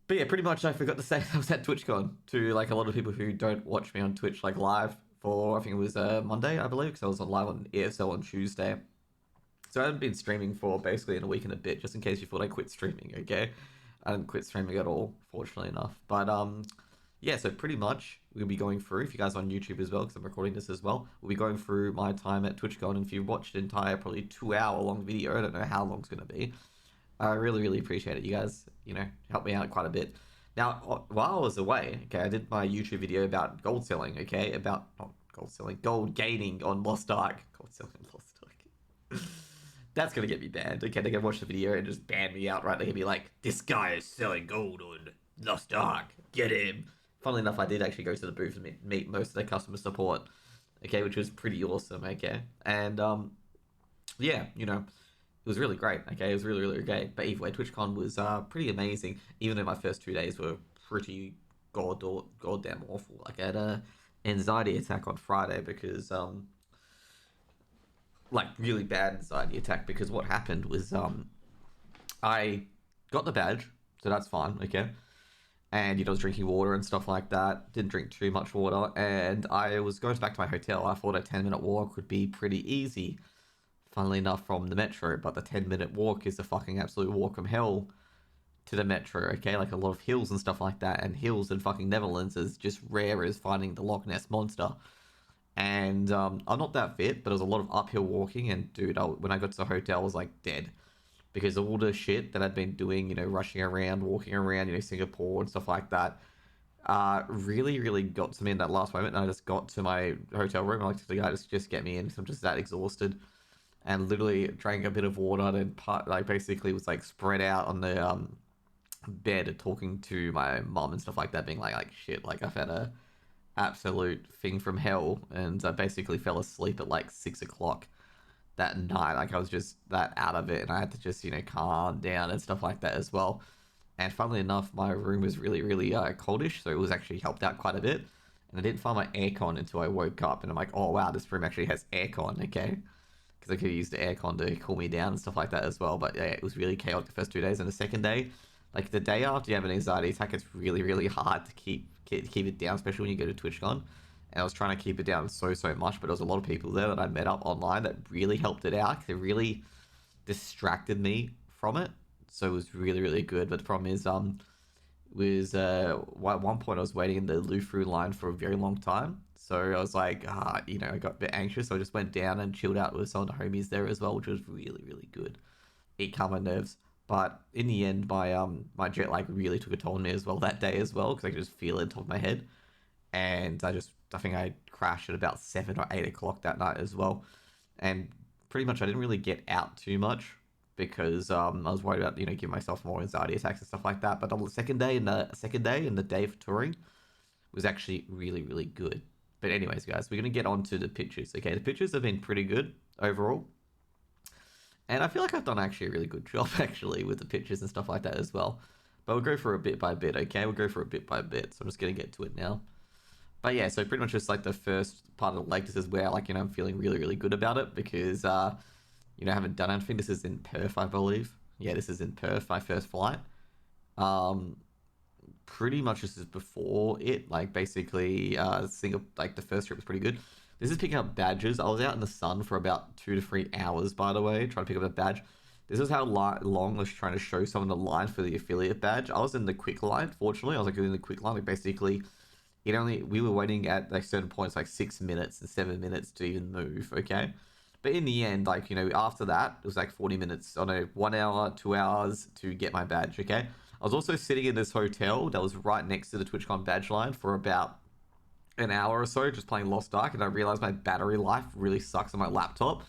But yeah, pretty much I forgot to say I was at TwitchCon to like a lot of people who don't watch me on Twitch like live for I think it was Monday, I believe, because I was on live on ESL on Tuesday. So I haven't been streaming for basically in a week and a bit, just in case you thought I quit streaming, okay? I didn't quit streaming at all, fortunately enough. But yeah, so pretty much we'll be going through, if you guys are on YouTube as well, because I'm recording this as well, we'll be going through my time at TwitchCon, and if you watched an entire probably 2 hour long video, I don't know how long it's going to be, I really, really appreciate it. You guys, helped me out quite a bit. Now, while I was away, okay, I did my YouTube video about gold selling, okay, about, not gold selling, gold gaining on Lost Ark. Gold selling on Lost Ark. That's gonna get me banned. Okay, they're gonna watch the video and just ban me outright. They're gonna be like, this guy is selling gold on Lost Ark. Get him. Funnily enough, I did actually go to the booth and meet most of their customer support, okay, which was pretty awesome, okay. And, yeah, it was really great, okay? It was really, really great. But either way, TwitchCon was pretty amazing, even though my first 2 days were pretty goddamn awful. Like, I had a anxiety attack on Friday because, like, really bad anxiety attack because what happened was, I got the badge, so that's fine, okay? And, I was drinking water and stuff like that. Didn't drink too much water, and I was going back to my hotel. I thought a 10-minute walk would be pretty easy, funnily enough, from the metro, but the 10-minute walk is a fucking absolute walk from hell to the metro, okay? Like a lot of hills and stuff like that, and hills in fucking Netherlands is just rare as finding the Loch Ness Monster. And I'm not that fit, but there was a lot of uphill walking, and dude, when I got to the hotel, I was like dead. Because all the shit that I'd been doing, rushing around, walking around, Singapore and stuff like that, really, really got to me in that last moment. And I just got to my hotel room, and I like to the guy, just get me in, because I'm just that exhausted. And literally drank a bit of water, and basically was like spread out on the bed talking to my mom and stuff like that, being like shit, like I've had a absolute thing from hell, and I basically fell asleep at like 6 o'clock that night. Like I was just that out of it, and I had to just calm down and stuff like that as well. And funnily enough, my room was really, really coldish, so it was actually helped out quite a bit. And I didn't find my aircon until I woke up, and I'm like, oh wow, this room actually has aircon, okay? Because I could have used the aircon to cool me down and stuff like that as well. But yeah, it was really chaotic the first 2 days. And the second day, like the day after you have an anxiety attack, it's really, really hard to keep it down, especially when you go to TwitchCon. And I was trying to keep it down so much, but there was a lot of people there that I met up online that really helped it out. It really distracted me from it, so it was really, really good. But the problem is, at one point I was waiting in the Lufru line for a very long time, so I was like, I got a bit anxious, so I just went down and chilled out with some of the homies there as well, which was really, really good. It calmed my nerves. But in the end, my jet lag really took a toll on me as well that day as well, because I could just feel it on top of my head. And I think I crashed at about 7 or 8 o'clock that night as well. And pretty much I didn't really get out too much because I was worried about, giving myself more anxiety attacks and stuff like that. But on the second day and the day for touring was actually really, really good. But anyways, guys, we're going to get on to the pictures, okay? The pictures have been pretty good overall. And I feel like I've done actually a really good job, actually, with the pictures and stuff like that as well. But we'll go for a bit by bit, okay? We'll go for a bit by bit. So I'm just going to get to it now. But yeah, so pretty much just like the first part of the leg, this is where like, I'm feeling really, really good about it because, I haven't done anything. This is in Perth, I believe. Yeah, this is in Perth, my first flight. Pretty much this is before it, like basically, like the first trip was pretty good. This is picking up badges. I was out in the sun for about 2 to 3 hours, by the way, trying to pick up a badge. This is how long I was trying to show someone the line for the affiliate badge. I was in the quick line, fortunately. I was like in the quick line, like basically we were waiting at like certain points like 6 minutes and 7 minutes to even move, okay? But in the end, like, after that, it was like 40 minutes, 1 hour, 2 hours to get my badge, okay? I was also sitting in this hotel that was right next to the TwitchCon badge line for about an hour or so, just playing Lost Ark, and I realized my battery life really sucks on my laptop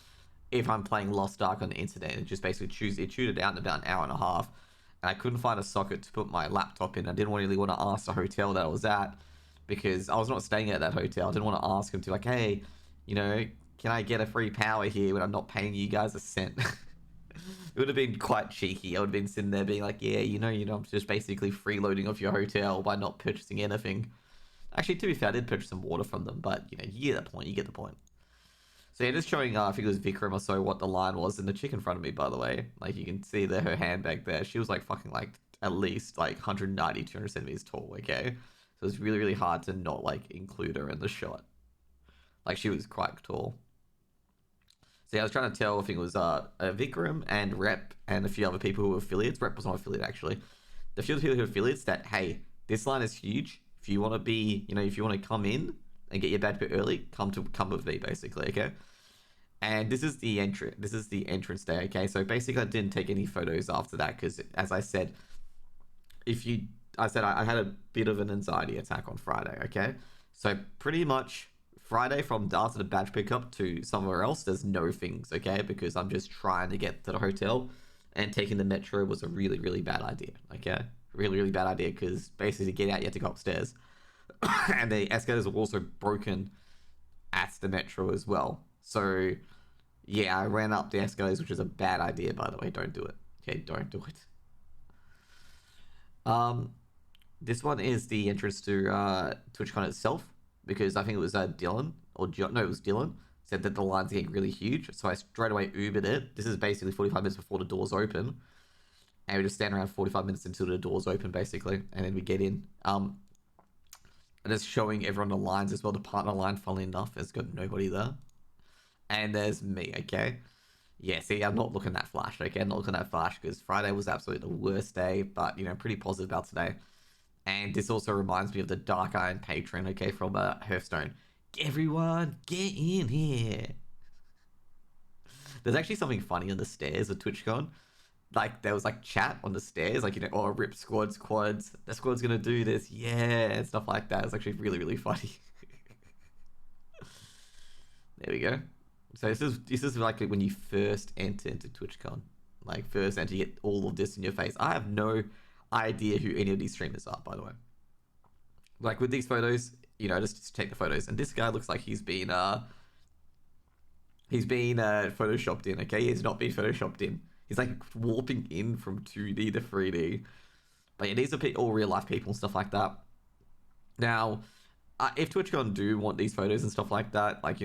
if I'm playing Lost Ark on the internet. It just basically chewed it out in about an hour and a half, and I couldn't find a socket to put my laptop in. I didn't really want to ask the hotel that I was at, because I was not staying at that hotel. I didn't want to ask him to, like, hey, can I get a free power here when I'm not paying you guys a cent? It would have been quite cheeky. I would have been sitting there being like, yeah, I'm just basically freeloading off your hotel by not purchasing anything. Actually, to be fair, I did purchase some water from them, but, you get the point. You get the point. So yeah, just showing, I think it was Vikram or so, what the line was, and the chick in front of me, by the way, like, you can see her handbag there. She was, like, fucking, like, at least like 190, 200 centimeters tall, okay? So it's really, really hard to not like include her in the shot. Like she was quite tall. So yeah, I was trying to tell, I think it was Vikram and Rep and a few other people who were affiliates. Rep was not affiliate actually. The few people who are affiliates that, hey, this line is huge. If you want to be, if you want to come in and get your badge bit early, come with me basically, okay? And this is the entrance day, okay? So basically I didn't take any photos after that because, as I said, I had a bit of an anxiety attack on Friday, okay? So pretty much Friday from after the badge pickup to somewhere else, there's no things, okay? Because I'm just trying to get to the hotel, and taking the metro was a really, really bad idea, okay? Really, really bad idea because basically to get out, you have to go upstairs. And the escalators were also broken at the metro as well. So, yeah, I ran up the escalators, which is a bad idea, by the way. Don't do it. Okay, don't do it. This one is the entrance to TwitchCon itself, because I think it was Dylan, it was Dylan, said that the line's getting really huge, so I straight away Ubered it. This is basically 45 minutes before the doors open, and we just stand around 45 minutes until the doors open, basically, and then we get in. And just showing everyone the lines as well. The partner line, funnily enough, has got nobody there. And there's me, okay? Yeah, see, I'm not looking that flash, okay? I'm not looking that flash because Friday was absolutely the worst day, but, pretty positive about today. And this also reminds me of the Dark Iron Patron, okay, from Hearthstone. Everyone, get in here. There's actually something funny on the stairs of TwitchCon. Like, there was, like, chat on the stairs, like, oh, rip squads, quads, the squad's gonna do this, yeah, and stuff like that. It's actually really, really funny. There we go. So this is like when you first enter into TwitchCon. Like, first enter, you get all of this in your face. I have no idea who any of these streamers are, by the way. Like, with these photos, just take the photos. And this guy looks like he's been photoshopped in, okay? He's not been photoshopped in. He's, like, warping in from 2D to 3D. But yeah, these are all real-life people and stuff like that. Now, if TwitchCon do want these photos and stuff like that, like,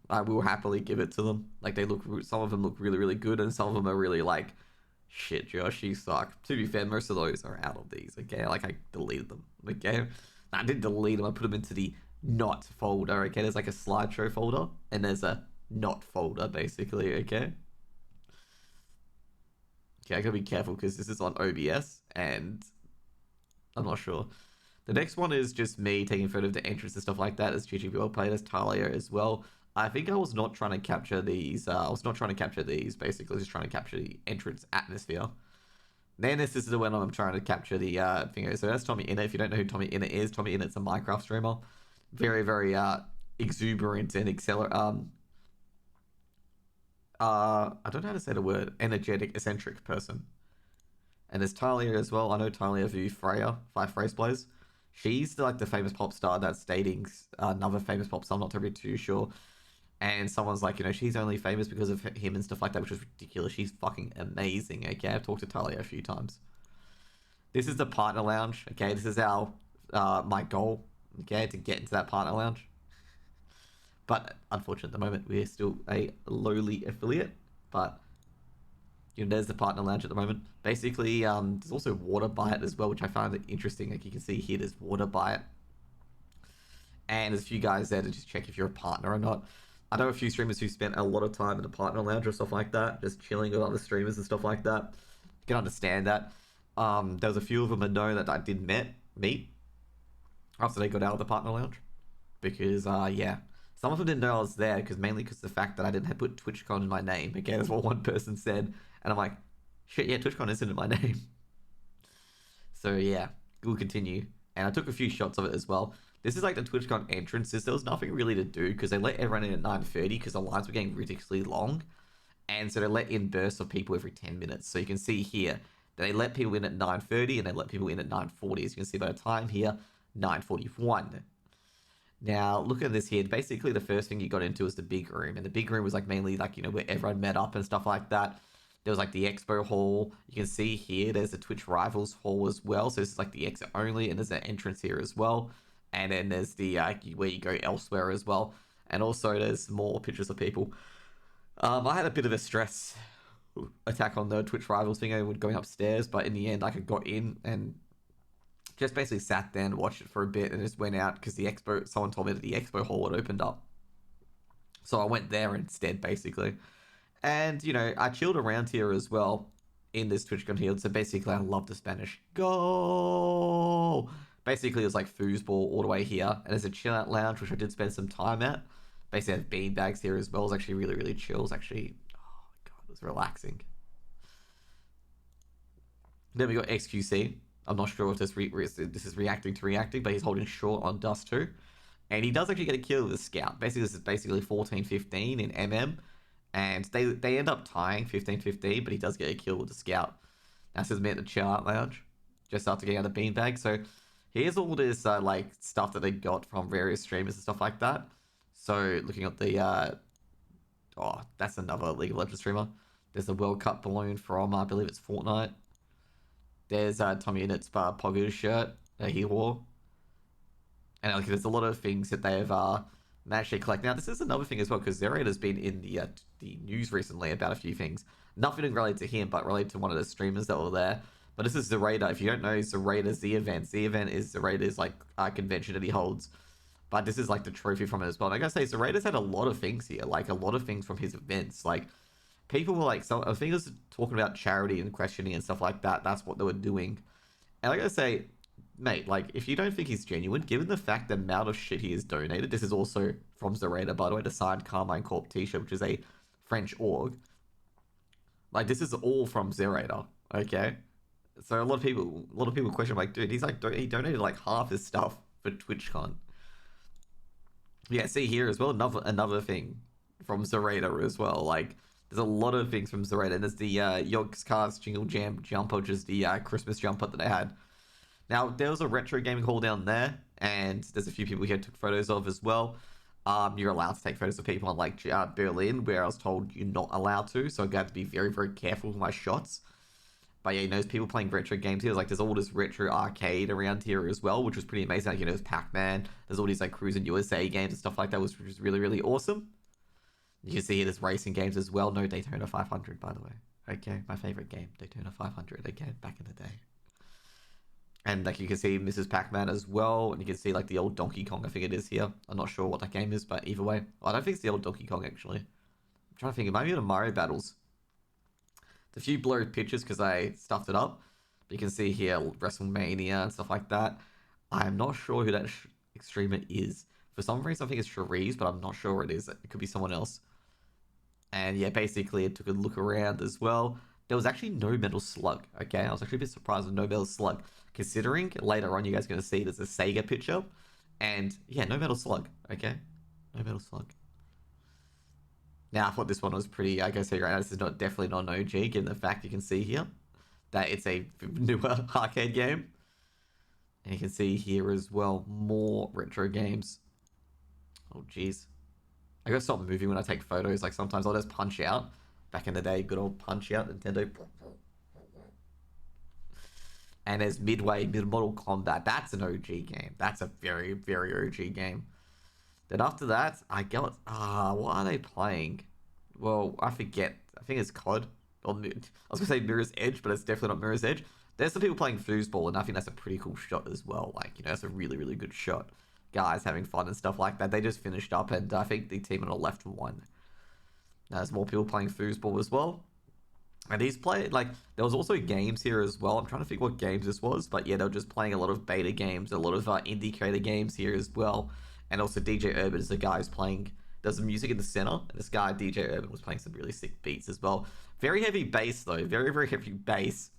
I will happily give it to them. Like, some of them look really, really good, and some of them are really, like, shit, Josh, you suck. To be fair, most of those are out of these, okay? Like, I deleted them, okay? I didn't delete them, I put them into the not folder, okay? There's, like, a slideshow folder, and there's a not folder, basically, okay? Okay, I gotta be careful, because this is on OBS, and I'm not sure. The next one is just me taking photo of the entrance and stuff like that, as GG well played, as Talia as well. I think I was not trying to capture these. Basically, just trying to capture the entrance atmosphere. Then this is the one I'm trying to capture the thing. So that's Tommy Innit. If you don't know who Tommy Innit is, Tommy Innit's a Minecraft streamer. Very, very exuberant and I don't know how to say the word. Energetic, eccentric person. And there's Talia as well. I know Talia view Freya, 5 Phrase Plays. She's like the famous pop star that's dating another famous pop star. I'm not really too sure. And someone's like, she's only famous because of him and stuff like that, which is ridiculous. She's fucking amazing, okay? I've talked to Talia a few times. This is the partner lounge, okay? This is my goal, okay, to get into that partner lounge. But unfortunately, at the moment, we're still a lowly affiliate. But, there's the partner lounge at the moment. Basically, there's also water by it as well, which I found interesting. Like, you can see here, there's water by it. And there's a few guys there to just check if you're a partner or not. I know a few streamers who spent a lot of time in the partner lounge or stuff like that, just chilling with other streamers and stuff like that. You can understand that. There was a few of them I know that I did meet after they got out of the partner lounge. Because, yeah. Some of them didn't know I was there, mainly because of the fact that I didn't have put TwitchCon in my name. Okay, that's what one person said. And I'm like, shit, yeah, TwitchCon isn't in my name. So, yeah, we'll continue. And I took a few shots of it as well. This is like the TwitchCon entrances. There was nothing really to do because they let everyone in at 9:30 because the lines were getting ridiculously long. And so they let in bursts of people every 10 minutes. So you can see here, they let people in at 9:30 and they let people in at 9:40. As you can see by the time here, 9:41. Now, look at this here. Basically, the first thing you got into was the big room. And the big room was like mainly like, where everyone met up and stuff like that. There was like the expo hall. You can see here, there's the Twitch Rivals hall as well. So this is like the exit only. And there's an entrance here as well. And then there's the where you go elsewhere as well. And also there's more pictures of people. I had a bit of a stress attack on the Twitch Rivals thing and going upstairs, but in the end, like, I got in and just basically sat there and watched it for a bit and just went out because someone told me that the expo hall had opened up. So I went there instead, basically. And, you know, I chilled around here as well in this TwitchCon here. So basically, I love the Spanish goal. Basically, it was like foosball all the way here. And there's a chill out lounge, which I did spend some time at. Basically, I have bean bags here as well. It was actually really, really chill. It was actually, oh my God, it was relaxing. Then we got XQC. I'm not sure if this is reacting to reacting, but he's holding short on Dust 2. And he does actually get a kill with a Scout. Basically, this is basically 14-15 in MM. And they end up tying 15-15, but he does get a kill with the Scout. That's his me at the chart lounge, just after getting out of the beanbag. So here's all this like stuff that they got from various streamers and stuff like that. So looking at the oh, that's another League of Legends streamer. There's a World Cup balloon from I believe it's Fortnite. There's Tommy Innett's Poggers shirt that he wore. And like, there's a lot of things that they've managed to collect. Now, this is another thing as well, because Zerator's been in the news recently about a few things. Nothing related to him, but related to one of the streamers that were there. But this is Zerator. If you don't know, Zerator's the event. The event is Zerator's like convention that he holds. But this is like the trophy from it as well. And I gotta say, Zerator's had a lot of things here, like a lot of things from his events. Like people were like, I think it was talking about charity and questioning and stuff like that. That's what they were doing. And I gotta say, mate, like, if you don't think he's genuine, given the fact the amount of shit he has donated, this is also from Zerator, by the way, the signed Carmine Corp t-shirt, which is a French org. Like, this is all from Zerator, okay? So a lot of people question, like, dude, he's like, he donated like half his stuff for TwitchCon. Yeah, see here as well, another thing from Zerator as well. Like, there's a lot of things from Zerator. And there's the Yogs Cars Jingle Jam jumper, which is the Christmas jumper that they had. Now, there was a retro gaming hall down there, and there's a few people here took photos of as well. You're allowed to take photos of people on, like, Berlin, where I was told you're not allowed to, so I got to be very, very careful with my shots. But yeah, you know, there's people playing retro games here. Like, there's all this retro arcade around here as well, which was pretty amazing. Like, you know, there's Pac-Man. There's all these, like, Cruis'n USA games and stuff like that, which was really, really awesome. You can see here there's racing games as well. No, Daytona 500, by the way. Okay, my favorite game, Daytona 500, again, back in the day. And like you can see Mrs. Pac-Man as well, and you can see like the old Donkey Kong, I think it is here. I'm not sure what that game is, but either way. I don't think it's the old Donkey Kong, actually. I'm trying to think, it might be the Mario Battles. There's a few blurred pictures because I stuffed it up. But you can see here WrestleMania and stuff like that. I'm not sure who that streamer is. For some reason, I think it's Cherise, but I'm not sure who it is. It could be someone else. And yeah, basically, it took a look around as well. There was actually no Metal Slug, okay? I was actually a bit surprised with no Metal Slug. Considering later on you guys are going to see there's a Sega picture. And yeah, no Metal Slug, okay? No Metal Slug. Now, I thought this one was pretty, I guess, right now, this is definitely not an OG, given the fact you can see here that it's a newer arcade game. And you can see here as well, more retro games. Oh, jeez. I gotta stop moving when I take photos. Like, sometimes I'll just punch out. Back in the day, good old punch out, Nintendo. And there's Midway, Mid-Model Combat. That's an OG game. That's a very, very OG game. Then after that, I got... what are they playing? Well, I forget. I think it's COD. Or, I was going to say Mirror's Edge, but it's definitely not Mirror's Edge. There's some people playing foosball, and I think that's a pretty cool shot as well. Like, you know, it's a really, really good shot. Guys having fun and stuff like that. They just finished up, and I think the team on the left won. Now, there's more people playing foosball as well. And these like, there was also games here as well. I'm trying to think what games this was, but yeah, they were just playing a lot of beta games, a lot of indie creator games here as well. And also DJ Urban is the guy who's playing, there's some music in the center, and this guy, DJ Urban, was playing some really sick beats as well. Very heavy bass though, very, very heavy bass.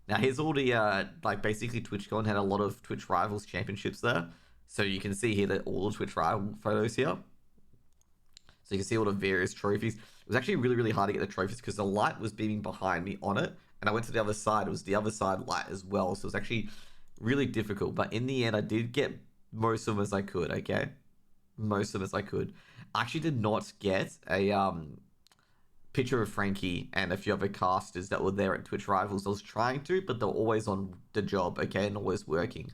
Now here's all the, like, basically TwitchCon had a lot of Twitch Rivals championships there. So you can see here that all the Twitch Rival photos here. So you can see all the various trophies. It was actually really, really hard to get the trophies because the light was beaming behind me on it. And I went to the other side. It was the other side light as well. So it was actually really difficult. But in the end, I did get most of them as I could, okay? Most of them as I could. I actually did not get a picture of Frankie and a few other casters that were there at Twitch Rivals. I was trying to, but they're always on the job, okay? And always working.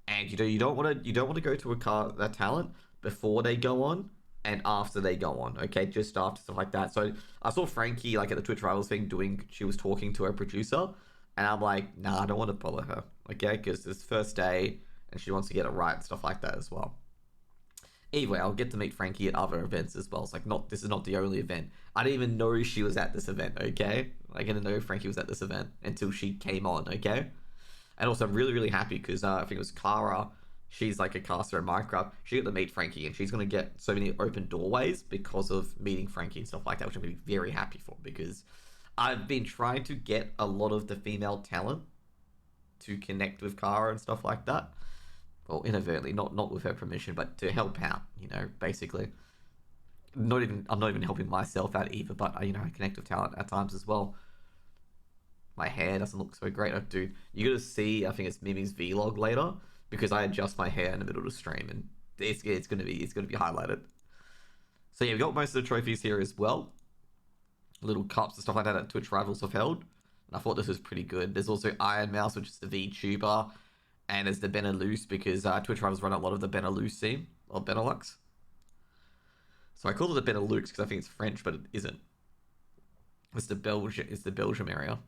And you know, you don't want to go to a talent before they go on. and after they go on, okay, just after, stuff like that. So I saw Frankie like at the Twitch Rivals thing she was talking to her producer, and I'm like, nah, I don't want to bother her, okay, because it's first day and she wants to get it right and stuff like that as well. Anyway, I'll get to meet Frankie at other events as well. It's like, not, this is not the only event. I didn't even know she was at this event, okay? I didn't know Frankie was at this event until she came on, okay? And also, I'm really, really happy because I think it was Clara. She's like a caster in Minecraft. She got to meet Frankie, and she's going to get so many open doorways because of meeting Frankie and stuff like that, which I'm going to be very happy for, because I've been trying to get a lot of the female talent to connect with Kara and stuff like that. Well, inadvertently, not with her permission, but to help out, you know, basically. I'm not even helping myself out either, but you know, I connect with talent at times as well. My hair doesn't look so great. Dude, you gotta see, I think it's Mimi's vlog later, because I adjust my hair in the middle of the stream, and it's gonna be highlighted. So yeah, we got most of the trophies here as well. Little cups and stuff like that that Twitch Rivals have held. And I thought this was pretty good. There's also Iron Mouse, which is the VTuber. And there's the Benelux, because Twitch Rivals run a lot of the Benelux scene, or Benelux. So I call it the Benelux because I think it's French, but it isn't. It's the Belgium area.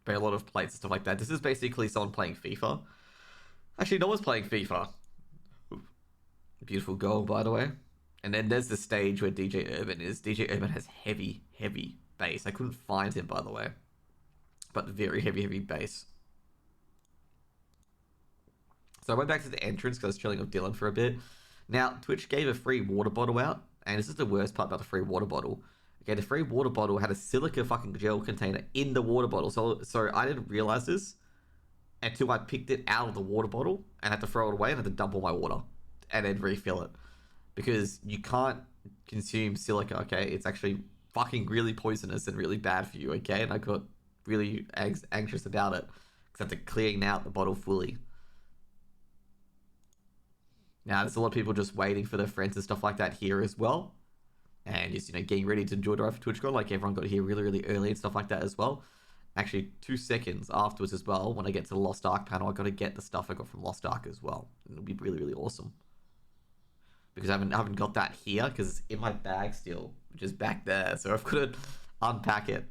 But a lot of plates and stuff like that. This is basically someone playing FIFA. Actually, no one's playing FIFA. Beautiful goal, by the way. And then there's the stage where DJ Urban is. DJ Urban has heavy, heavy bass. I couldn't find him, by the way. But very heavy, heavy bass. So I went back to the entrance because I was chilling with Dylan for a bit. Now, Twitch gave a free water bottle out, and this is the worst part about the free water bottle. Okay, the free water bottle had a silica fucking gel container in the water bottle. So I didn't realize this until I picked it out of the water bottle and had to throw it away and had to dump all my water and then refill it. Because you can't consume silica, okay? It's actually fucking really poisonous and really bad for you, okay? And I got really anxious about it because I had to clean out the bottle fully. Now, there's a lot of people just waiting for their friends and stuff like that here as well. And just, you know, getting ready to enjoy the ride for TwitchCon. Like, everyone got here really, really early and stuff like that as well. Actually, 2 seconds afterwards as well, when I get to the Lost Ark panel, I got to get the stuff I got from Lost Ark as well. It'll be really, really awesome. Because I haven't got that here, because it's in my bag still, which is back there. So I've got to unpack it.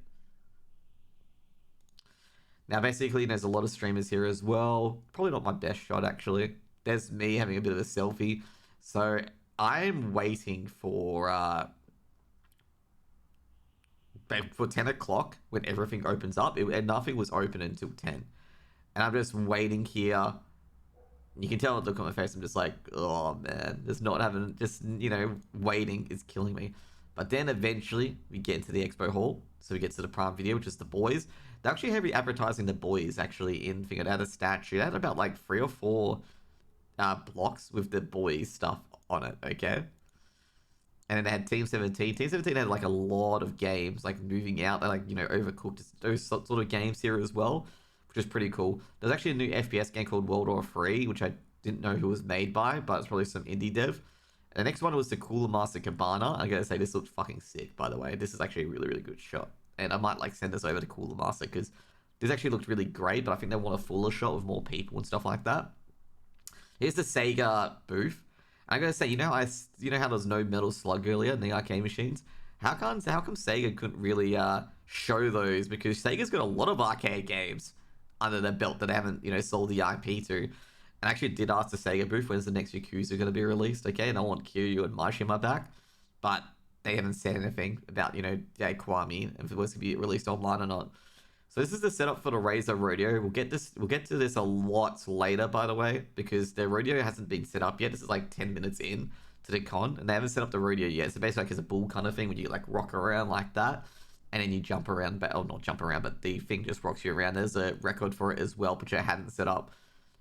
Now, basically, there's a lot of streamers here as well. Probably not my best shot, actually. There's me having a bit of a selfie. So I'm waiting for 10 o'clock when everything opens up. And nothing was open until 10. And I'm just waiting here. You can tell the look on my face. I'm just like, oh man, just not having, just, you know, waiting is killing me. But then eventually we get into the expo hall. So we get to the prime video, which is the boys. They're actually heavy advertising the boys actually in thing. It had a statue. It had about like 3 or 4 blocks with the boys stuff on it, okay? And then they had Team 17. Team 17 had like a lot of games, like moving out. They like, you know, Overcooked, those sort of games here as well, which is pretty cool. There's actually a new FPS game called World War 3, which I didn't know who was made by, but it's probably some indie dev. And the next one was the Cooler Master Cabana. I gotta say, this looked fucking sick, by the way. This is actually a really, really good shot. And I might like send this over to Cooler Master because this actually looked really great, but I think they want a fuller shot with more people and stuff like that. Here's the Sega booth. I'm gonna say, you know how there's no Metal Slug earlier in the arcade machines? How come Sega couldn't really show those? Because Sega's got a lot of arcade games under their belt that they haven't, you know, sold the IP to. And I actually did ask the Sega booth when's the next Yakuza gonna be released, okay? And I want Kiryu and Mashima back, but they haven't said anything about, you know, Kwame, if it was to be released online or not. So this is the setup for the Razer Rodeo. We'll get to this a lot later, by the way, because the rodeo hasn't been set up yet. This is like 10 minutes in to the con, and they haven't set up the rodeo yet. So basically, like, it's a bull kind of thing when you like rock around like that, and then you jump around, but not jump around, but the thing just rocks you around. There's a record for it as well, which I hadn't set up.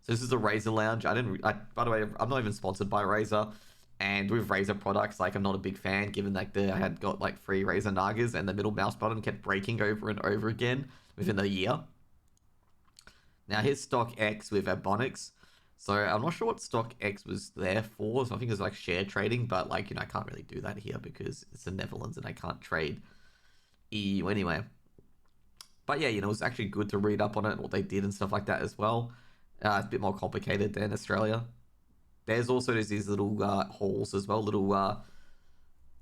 So this is a Razer lounge. By the way, I'm not even sponsored by Razer. And with Razer products, like, I'm not a big fan, given like I had got like 3 Razer Nagas and the middle mouse button kept breaking over and over again within a year. Now here's Stock X with Ebonics. So I'm not sure what Stock X was there for. So I think it's like share trading, but like, you know, I can't really do that here because it's the Netherlands and I can't trade EU anyway. But yeah, you know, it was actually good to read up on it, what they did and stuff like that as well. It's a bit more complicated than Australia. There's these little halls as well, little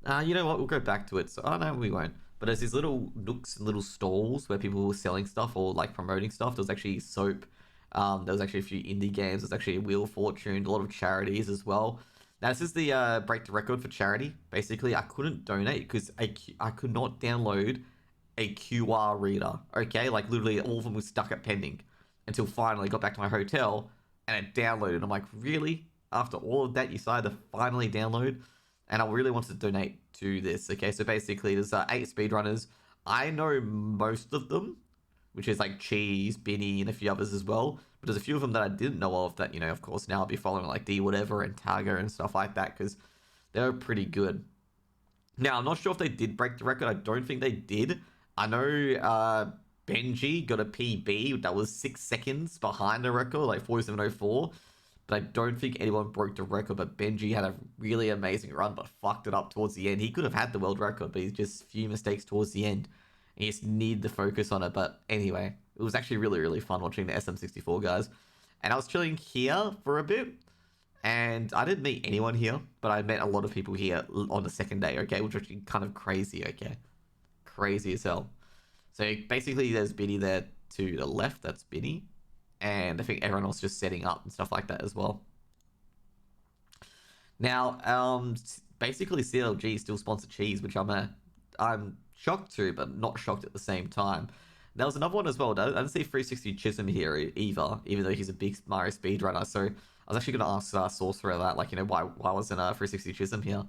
You know what? We'll go back to it. So, oh no, we won't. But there's these little nooks and little stalls where people were selling stuff or like promoting stuff. There was actually soap. There was actually a few indie games. There's actually a Wheel of Fortune, a lot of charities as well. Now this is the break the record for charity. Basically, I couldn't donate because I could not download a QR reader. Okay, like literally all of them was stuck at pending until finally I got back to my hotel and it downloaded. I'm like, really? After all of that, you decided to finally download? And I really wanted to donate to this. Okay, so basically, there's 8 speedrunners. I know most of them, which is like Cheese, Binny, and a few others as well. But there's a few of them that I didn't know of that, you know, of course, now I'll be following like D Whatever and Targa and stuff like that because they're pretty good. Now, I'm not sure if they did break the record. I don't think they did. I know Benji got a PB that was 6 seconds behind the record, like 47.04. But I don't think anyone broke the record. But Benji had a really amazing run, but fucked it up towards the end. He could have had the world record, but he's just a few mistakes towards the end. He just needed to focus on it. But anyway, it was actually really, really fun watching the SM64 guys. And I was chilling here for a bit. And I didn't meet anyone here, but I met a lot of people here on the second day, okay? Which was actually kind of crazy, okay? Crazy as hell. So basically, there's Binny there to the left. That's Binny. And I think everyone else just setting up and stuff like that as well. Now, basically CLG still sponsor Cheese, which I'm shocked to, but not shocked at the same time. There was another one as well. I didn't see 360 Chisholm here either, even though he's a big Mario speedrunner. So I was actually going to ask Sorcerer that, like, you know, why wasn't 360 Chisholm here?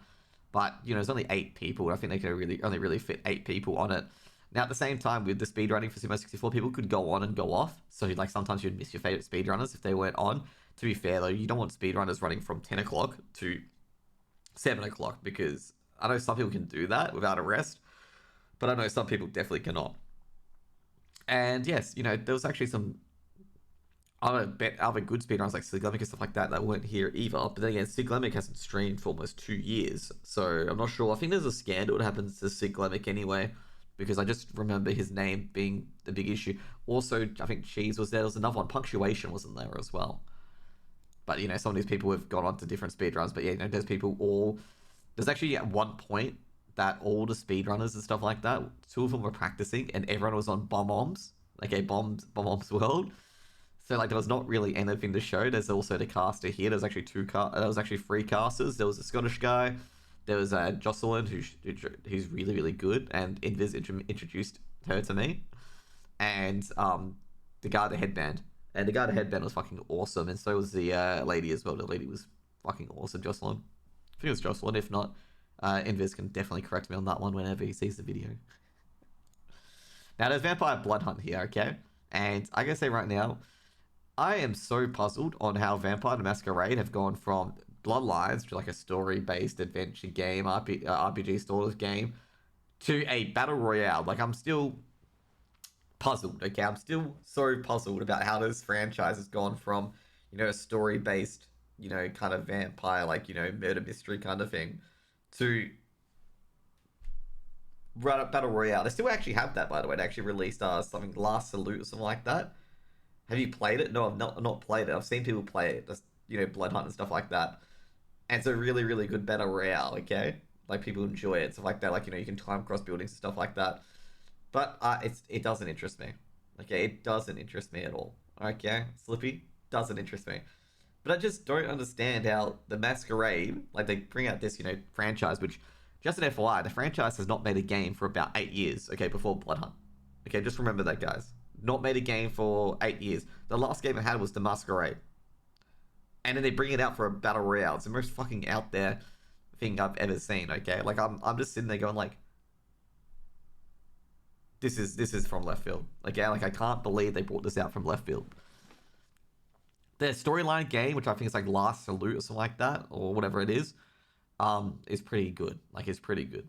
But, you know, there's only 8 people. I think they could only really fit 8 people on it. Now, at the same time, with the speedrunning for Sumo 64, people could go on and go off. So, like, sometimes you'd miss your favorite speedrunners if they weren't on. To be fair, though, you don't want speedrunners running from 10 o'clock to 7 o'clock because I know some people can do that without a rest, but I know some people definitely cannot. And yes, you know, there was actually some other good speedrunners like Siglemic and stuff like that weren't here either. But then again, Siglemic hasn't streamed for almost 2 years. So, I'm not sure. I think there's a scandal that happens to Siglemic anyway, because I just remember his name being the big issue. Also, I think Cheese was there. There was another one. Punctuation wasn't there as well. But, you know, some of these people have gone on to different speedruns. But, yeah, you know, there's people all... There's actually at one point that all the speedrunners and stuff like that, 2 of them were practicing and everyone was on Bomb-Oms. Okay, Bomb-Oms World. So, like, there was not really anything to show. There's also the caster here. There's actually 3 casters. There was a Scottish guy. There was Jocelyn, who's really, really good, and Invis introduced her to me. And the guy, the headband. And the guy, the headband was fucking awesome, and so was the lady as well. The lady was fucking awesome, Jocelyn. I think it was Jocelyn. If not, Invis can definitely correct me on that one whenever he sees the video. Now, there's Vampire Blood Hunt here, okay? And I gotta say right now, I am so puzzled on how Vampire the Masquerade have gone from Bloodlines, which is like a story-based adventure game, RPG sort of game, to a battle royale. Like, I'm still puzzled, okay? I'm still so puzzled about how this franchise has gone from, you know, a story-based, you know, kind of vampire, like, you know, murder mystery kind of thing, to battle royale. They still actually have that, by the way. They actually released something, Last Salute or something like that. Have you played it? No, I've not played it. I've seen people play it, just, you know, Blood Hunt and stuff like that. And it's a really, really good battle royale, okay? Like, people enjoy it, stuff like that. Like, you know, you can climb across buildings and stuff like that. But it doesn't interest me. Okay, it doesn't interest me at all. Okay, Slippy, doesn't interest me. But I just don't understand how the Masquerade, like, they bring out this, you know, franchise, which, just an FYI, the franchise has not made a game for about 8 years, okay, before Blood Hunt. Okay, just remember that, guys. Not made a game for 8 years. The last game it had was the Masquerade. And then they bring it out for a battle royale. It's the most fucking out there thing I've ever seen, okay? Like, I'm just sitting there going, like, this is from left field. Okay, like, I can't believe they brought this out from left field. Their storyline game, which I think is like Last Salute or something like that, or whatever it is pretty good. Like, it's pretty good.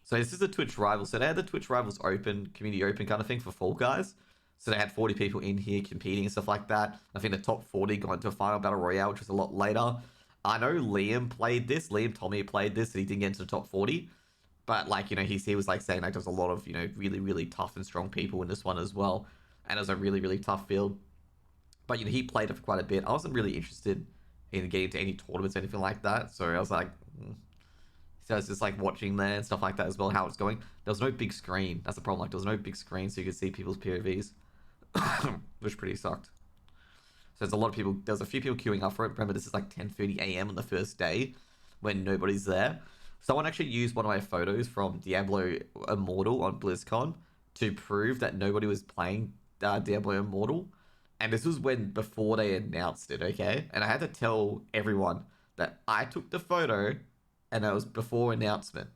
So this is a Twitch rival. So they had the Twitch rivals open, community open kind of thing for Fall Guys. So they had 40 people in here competing and stuff like that. I think the top 40 got into a final battle royale, which was a lot later. I know Liam played this. Liam Tommy played this, and he didn't get into the top 40. But, like, you know, he was like saying, like, there's a lot of, you know, really, really tough and strong people in this one as well. And it was a really, really tough field. But, you know, he played it for quite a bit. I wasn't really interested in getting to any tournaments or anything like that. So I was like, so I was just like watching there and stuff like that as well, how it's going. There was no big screen. That's the problem. Like there was no big screen, so you could see people's POVs, which pretty sucked. So there's a lot of people. There's a few people queuing up for it. Remember, this is like 10:30 a.m. on the first day, when nobody's there. Someone actually used one of my photos from Diablo Immortal on BlizzCon to prove that nobody was playing Diablo Immortal. And this was before they announced it, okay? And I had to tell everyone that I took the photo and that was before announcement.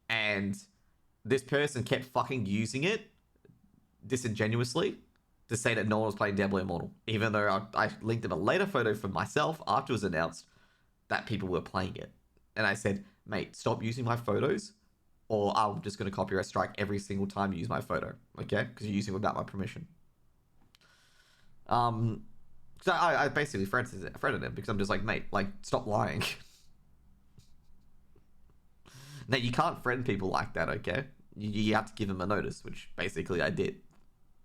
And this person kept fucking using it disingenuously to say that no one was playing Diablo Immortal, even though I linked them a later photo from myself after it was announced that people were playing it. And I said, mate, stop using my photos, or I'm just going to copyright strike every single time you use my photo, okay? Because you're using it without my permission. So I basically friended him because I'm just like, mate, like, stop lying. Now, you can't friend people like that, okay? You have to give them a notice, which basically I did,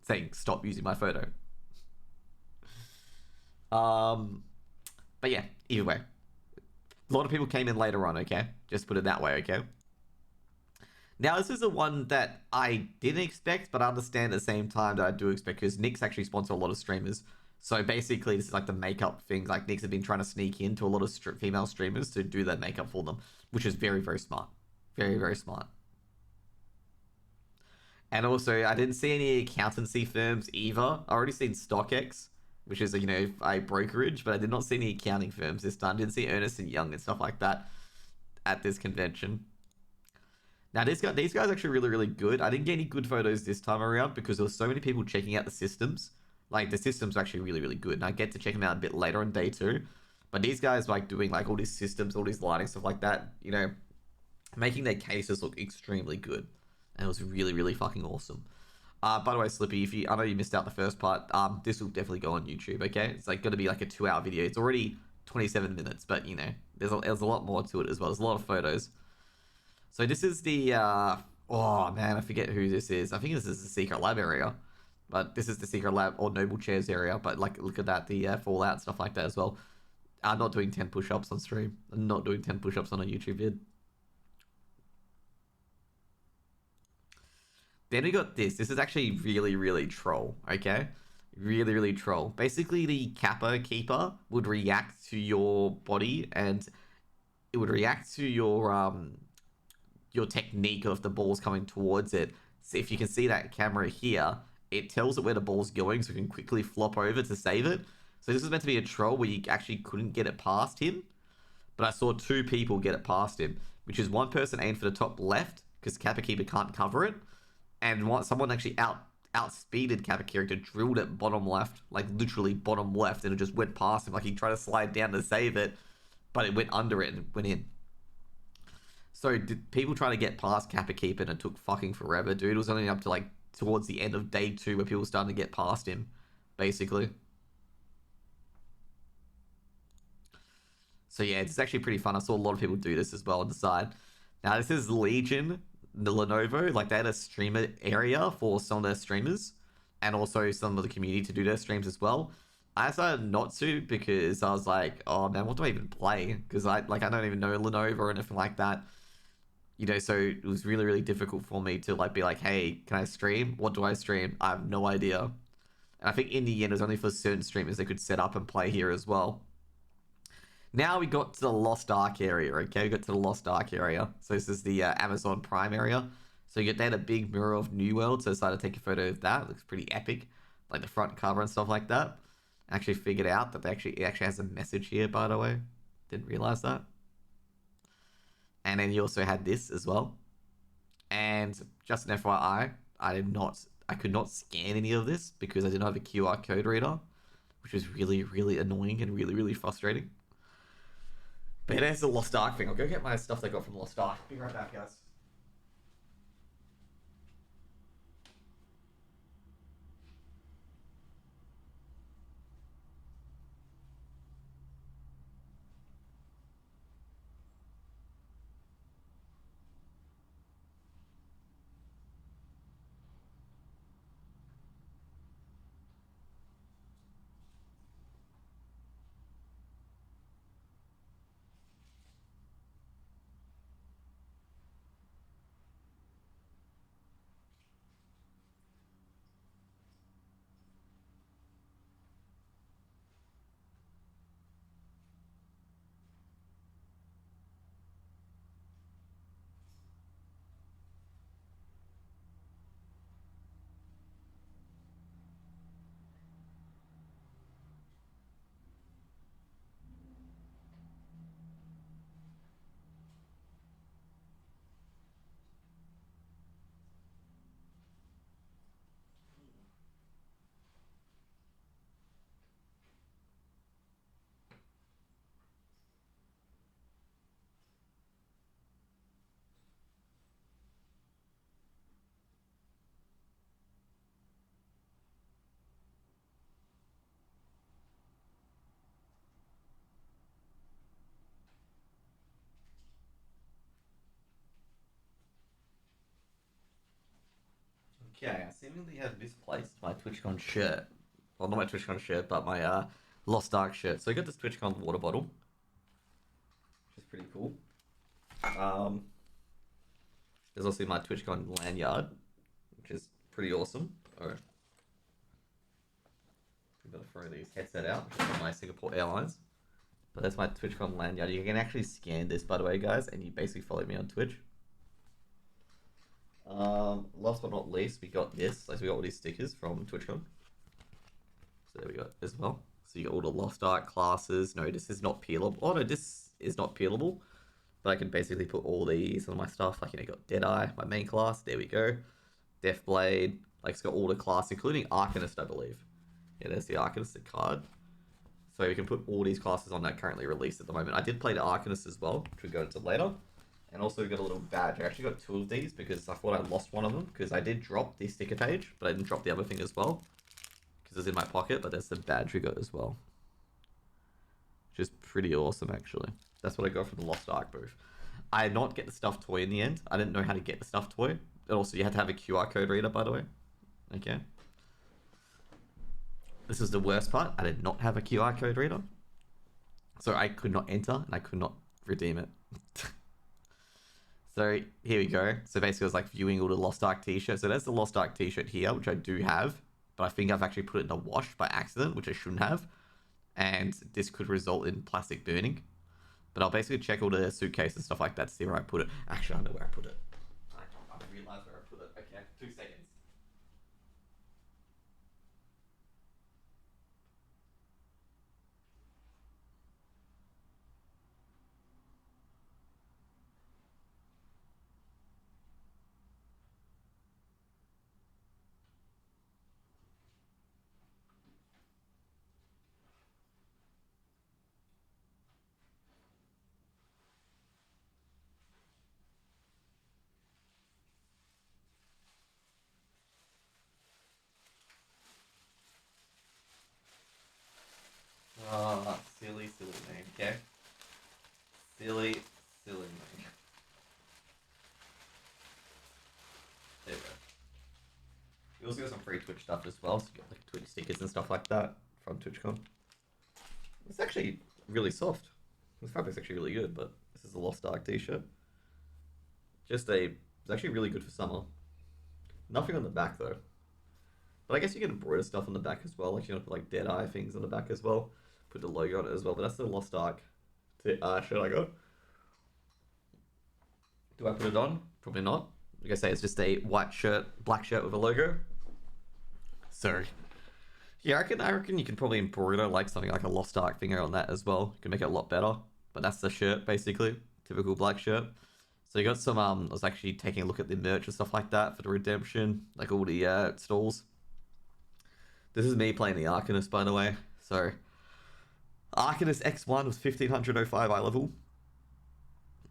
saying stop using my photo. But yeah, either way, a lot of people came in later on, okay? Just put it that way, okay? Now, this is the one that I didn't expect, but I understand at the same time that I do expect, because Nick's actually sponsored a lot of streamers. So basically, this is like the makeup thing. Like, Nick's have been trying to sneak into a lot of female streamers to do their makeup for them, which is very, very smart. Very, very smart. And also, I didn't see any accountancy firms either. I already seen StockX, which is a brokerage, but I did not see any accounting firms this time. I didn't see Ernest and Young and stuff like that at this convention. Now, these guys are actually really, really good. I didn't get any good photos this time around because there were so many people checking out the systems. Like, the systems are actually really, really good. And I get to check them out a bit later on day 2. But these guys, like, doing, like, all these systems, all these lighting, stuff like that, making their cases look extremely good. And it was really, really fucking awesome. By the way, Slippy, I know you missed out the first part, this will definitely go on YouTube, okay? It's, like, going to be, like, a 2-hour video. It's already 27 minutes, but, there's a lot more to it as well. There's a lot of photos. So this is the, oh man, I forget who this is. I think this is the Secret Lab area. But this is the Secret Lab or Noble Chairs area. But like, look at that, the Fallout and stuff like that as well. I'm not doing 10 push-ups on stream. I'm not doing 10 push-ups on a YouTube vid. Then we got this. This is actually really, really troll, okay? Really, really troll. Basically, the Kappa Keeper would react to your body and it would react to your technique of the ball's coming towards it. So if you can see that camera here, it tells it where the ball's going so you can quickly flop over to save it. So this is meant to be a troll where you actually couldn't get it past him. But I saw 2 people get it past him, which is one person aimed for the top left because Kappa Keeper can't cover it. And someone actually outspeeded Kappa Character, drilled it bottom left, like literally bottom left, and it just went past him. Like he tried to slide down to save it, but it went under it and went in. So did people trying to get past Kappa Keeper and it took fucking forever, dude. It was only up to like towards the end of day 2 where people started to get past him, basically. So yeah, it's actually pretty fun. I saw a lot of people do this as well on the side. Now this is Legion, the Lenovo. Like they had a streamer area for some of their streamers and also some of the community to do their streams as well. I decided not to because I was like, oh man, what do I even play? Because I don't even know Lenovo or anything like that. So it was really, really difficult for me to be like, hey, can I stream? What do I stream? I have no idea. And I think in the end, it was only for certain streamers they could set up and play here as well. Now we got to the Lost Ark area, okay? We got to the Lost Ark area. So this is the Amazon Prime area. So you get there, a big mirror of New World. So I decided to take a photo of that. It looks pretty epic. Like the front cover and stuff like that. I actually figured out that it actually has a message here, by the way. Didn't realize that. And then you also had this as well. And just an FYI, I could not scan any of this because I didn't have a QR code reader, which was really, really annoying and really, really frustrating. But there's the Lost Ark thing. I'll go get my stuff I got from Lost Ark. Be right back, guys. Okay, I seemingly have misplaced my TwitchCon shirt. Well, not my TwitchCon shirt, but my Lost Ark shirt. So I got this TwitchCon water bottle, which is pretty cool. Um, there's also my TwitchCon lanyard, which is pretty awesome. Alright. I'm gonna throw these headset out, which is from my Singapore Airlines. But that's my TwitchCon lanyard. You can actually scan this, by the way, guys, and you basically follow me on Twitch. Last but not least, we got this. Like, we got all these stickers from TwitchCon. So there we go as well. So you got all the Lost Ark classes. No, this is not peelable. Oh no, this is not peelable. But I can basically put all these on my stuff. Like, you know, got Deadeye, my main class. There we go. Deathblade. Like, it's got all the class, including Arcanist, I believe. Yeah, there's the Arcanist, the card. So you can put all these classes on that currently released at the moment. I did play the Arcanist as well, which we'll go into later. And also got a little badge. I actually got 2 of these because I thought I lost one of them. Because I did drop the sticker page, but I didn't drop the other thing as well. Because it's in my pocket, but there's the badge we got as well. Which is pretty awesome, actually. That's what I got from the Lost Ark booth. I did not get the stuffed toy in the end. I didn't know how to get the stuffed toy. And also, you had to have a QR code reader, by the way. Okay. This is the worst part. I did not have a QR code reader. So I could not enter, and I could not redeem it. So here we go. So basically, I was like viewing all the Lost Ark t-shirts. So there's the Lost Ark t-shirt here, which I do have. But I think I've actually put it in the wash by accident, which I shouldn't have. And this could result in plastic burning. But I'll basically check all the suitcase and stuff like that to see where I put it. Actually, I know where I put it. I realized where I put it. Okay, 2 seconds. Silly name, okay? Silly name. There we go. We also got some free Twitch stuff as well, so you got like Twitch stickers and stuff like that from TwitchCon. It's actually really soft. This fabric's actually really good, but this is a Lost Ark t-shirt. It's actually really good for summer. Nothing on the back though. But I guess you can embroider stuff on the back as well, like you know, put like Deadeye things on the back as well. Put the logo on it as well, but that's the Lost Ark shirt I got. Do I put it on? Probably not. Like I say, it's just a white shirt, black shirt with a logo. So, yeah, I reckon you can probably embroider like something like a Lost Ark finger on that as well. You can make it a lot better. But that's the shirt, basically. Typical black shirt. So you got some, I was actually taking a look at the merch and stuff like that for the Redemption, like all the stalls. This is me playing the Arcanist, by the way. So, Arcanist X1 was 1505 eye level.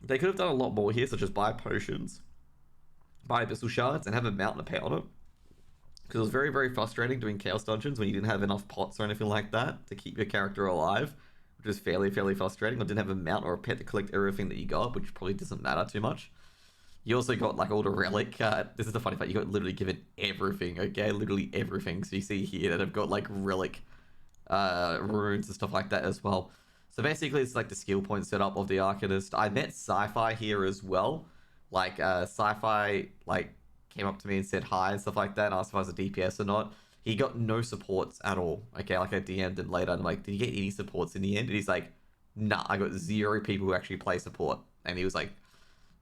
They could have done a lot more here, such as buy potions, buy abyssal shards, and have a mountain of pay on it. Because it was very, very frustrating doing chaos dungeons when you didn't have enough pots or anything like that to keep your character alive, which was fairly frustrating. Or didn't have a mount or a pet to collect everything that you got, which probably doesn't matter too much. You also got like all the relic. This is the funny part. You got literally given everything. Okay, literally everything. So you see here that I've got like relic runes and stuff like that as well. So basically, it's like the skill point setup of the Arcanist. I met Sci-Fi here as well. Like Sci-Fi like came up to me and said hi and stuff like that, and asked if I was a DPS or not. He got no supports at all. Okay, like I DM'd him later. And I'm like, did you get any supports in the end? And he's like, nah, I got 0 people who actually play support. And he was like,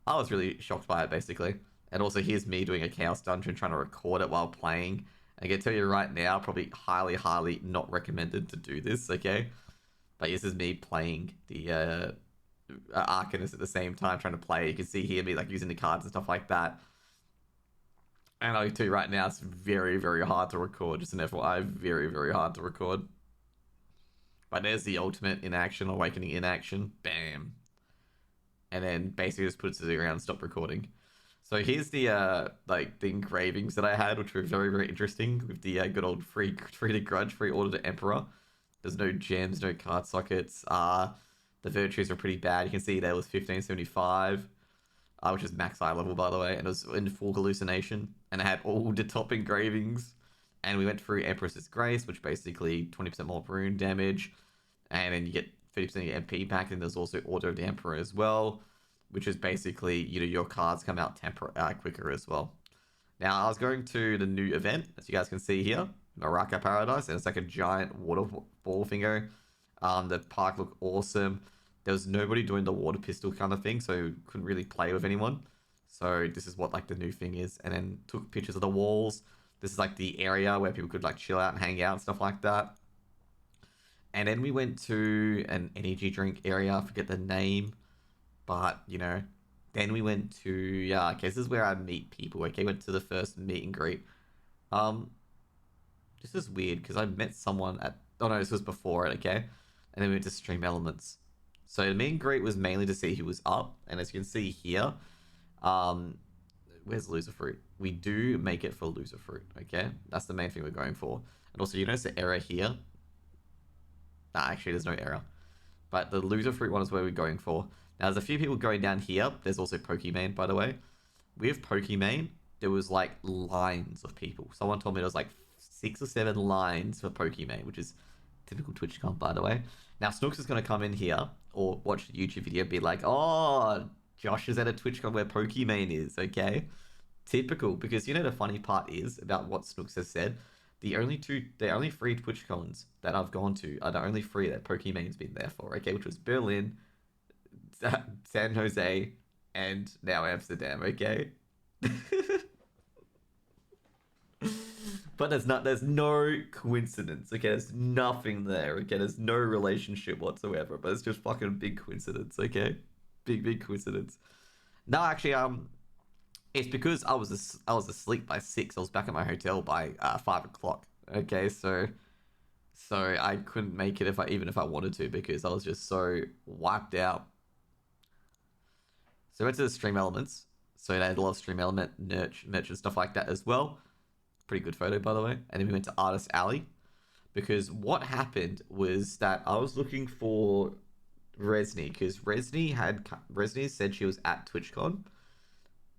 I was really shocked by it, basically. And also, here's me doing a Chaos Dungeon, trying to record it while playing. I can tell you right now, probably highly not recommended to do this, okay? But this is me playing the Arcanist at the same time, trying to play. You can see here me like using the cards and stuff like that. And I'll tell you right now, it's very hard to record. Just an FYI, very hard to record. But there's the ultimate in action, awakening in action. Bam. And then basically just puts it around and stop recording. So here's the like the engravings that I had, which were very interesting, with the good old free to grudge, free order to emperor. There's no gems, no card sockets. The virtues are pretty bad. You can see there was 1575, which is max eye level, by the way, and it was in full hallucination. and it had all the top engravings. And we went through Empress's Grace, which basically 20% more rune damage, and then you get 30% of your MP back. And there's also Order of the Emperor as well, which is basically, you know, your cards come out quicker as well. Now, I was going to the new event, as you guys can see here, Maraka Paradise, and it's like a giant waterfall thingo. The park looked awesome. There was nobody doing the water pistol kind of thing, so couldn't really play with anyone. So this is what like the new thing is. And then took pictures of the walls. This is like the area where people could like chill out and hang out and stuff like that. And then we went to an energy drink area. I forget the name, but you know, then we went to, yeah, okay, this is where I meet people. Okay, went to the first meet and greet. This is weird because I met someone at, oh no, this was before it, okay? And then we went to Stream Elements. So the meet and greet was mainly to see who was up. And as you can see here, where's Loser Fruit? We do make it for Loser Fruit, okay? That's the main thing we're going for. And also, you notice the error here? Nah, actually, there's no error. But the Loser Fruit one is where we're going for. Now, there's a few people going down here. There's also Pokimane, by the way. With Pokimane, there was like lines of people. Someone told me there was like 6 or 7 lines for Pokimane, which is typical TwitchCon, by the way. Now, Snooks is going to come in here or watch the YouTube video and be like, oh, Josh is at a TwitchCon where Pokimane is, okay? Typical, because you know the funny part is about what Snooks has said. The only 3 TwitchCons that I've gone to are the only 3 that Pokimane's been there for, okay? Which was Berlin, San Jose, and now Amsterdam, okay? But there's no coincidence, okay? There's nothing there, okay? There's no relationship whatsoever, but it's just fucking big coincidence, okay? Big coincidence. No, actually, it's because I was asleep by 6. I was back at my hotel by 5 o'clock. Okay, so I couldn't make it even if I wanted to because I was just so wiped out. So I went to the Stream Elements. So they had a lot of Stream Element merch and stuff like that as well. Pretty good photo, by the way. And then we went to Artist Alley because what happened was that I was looking for Resni because Resni said she was at TwitchCon.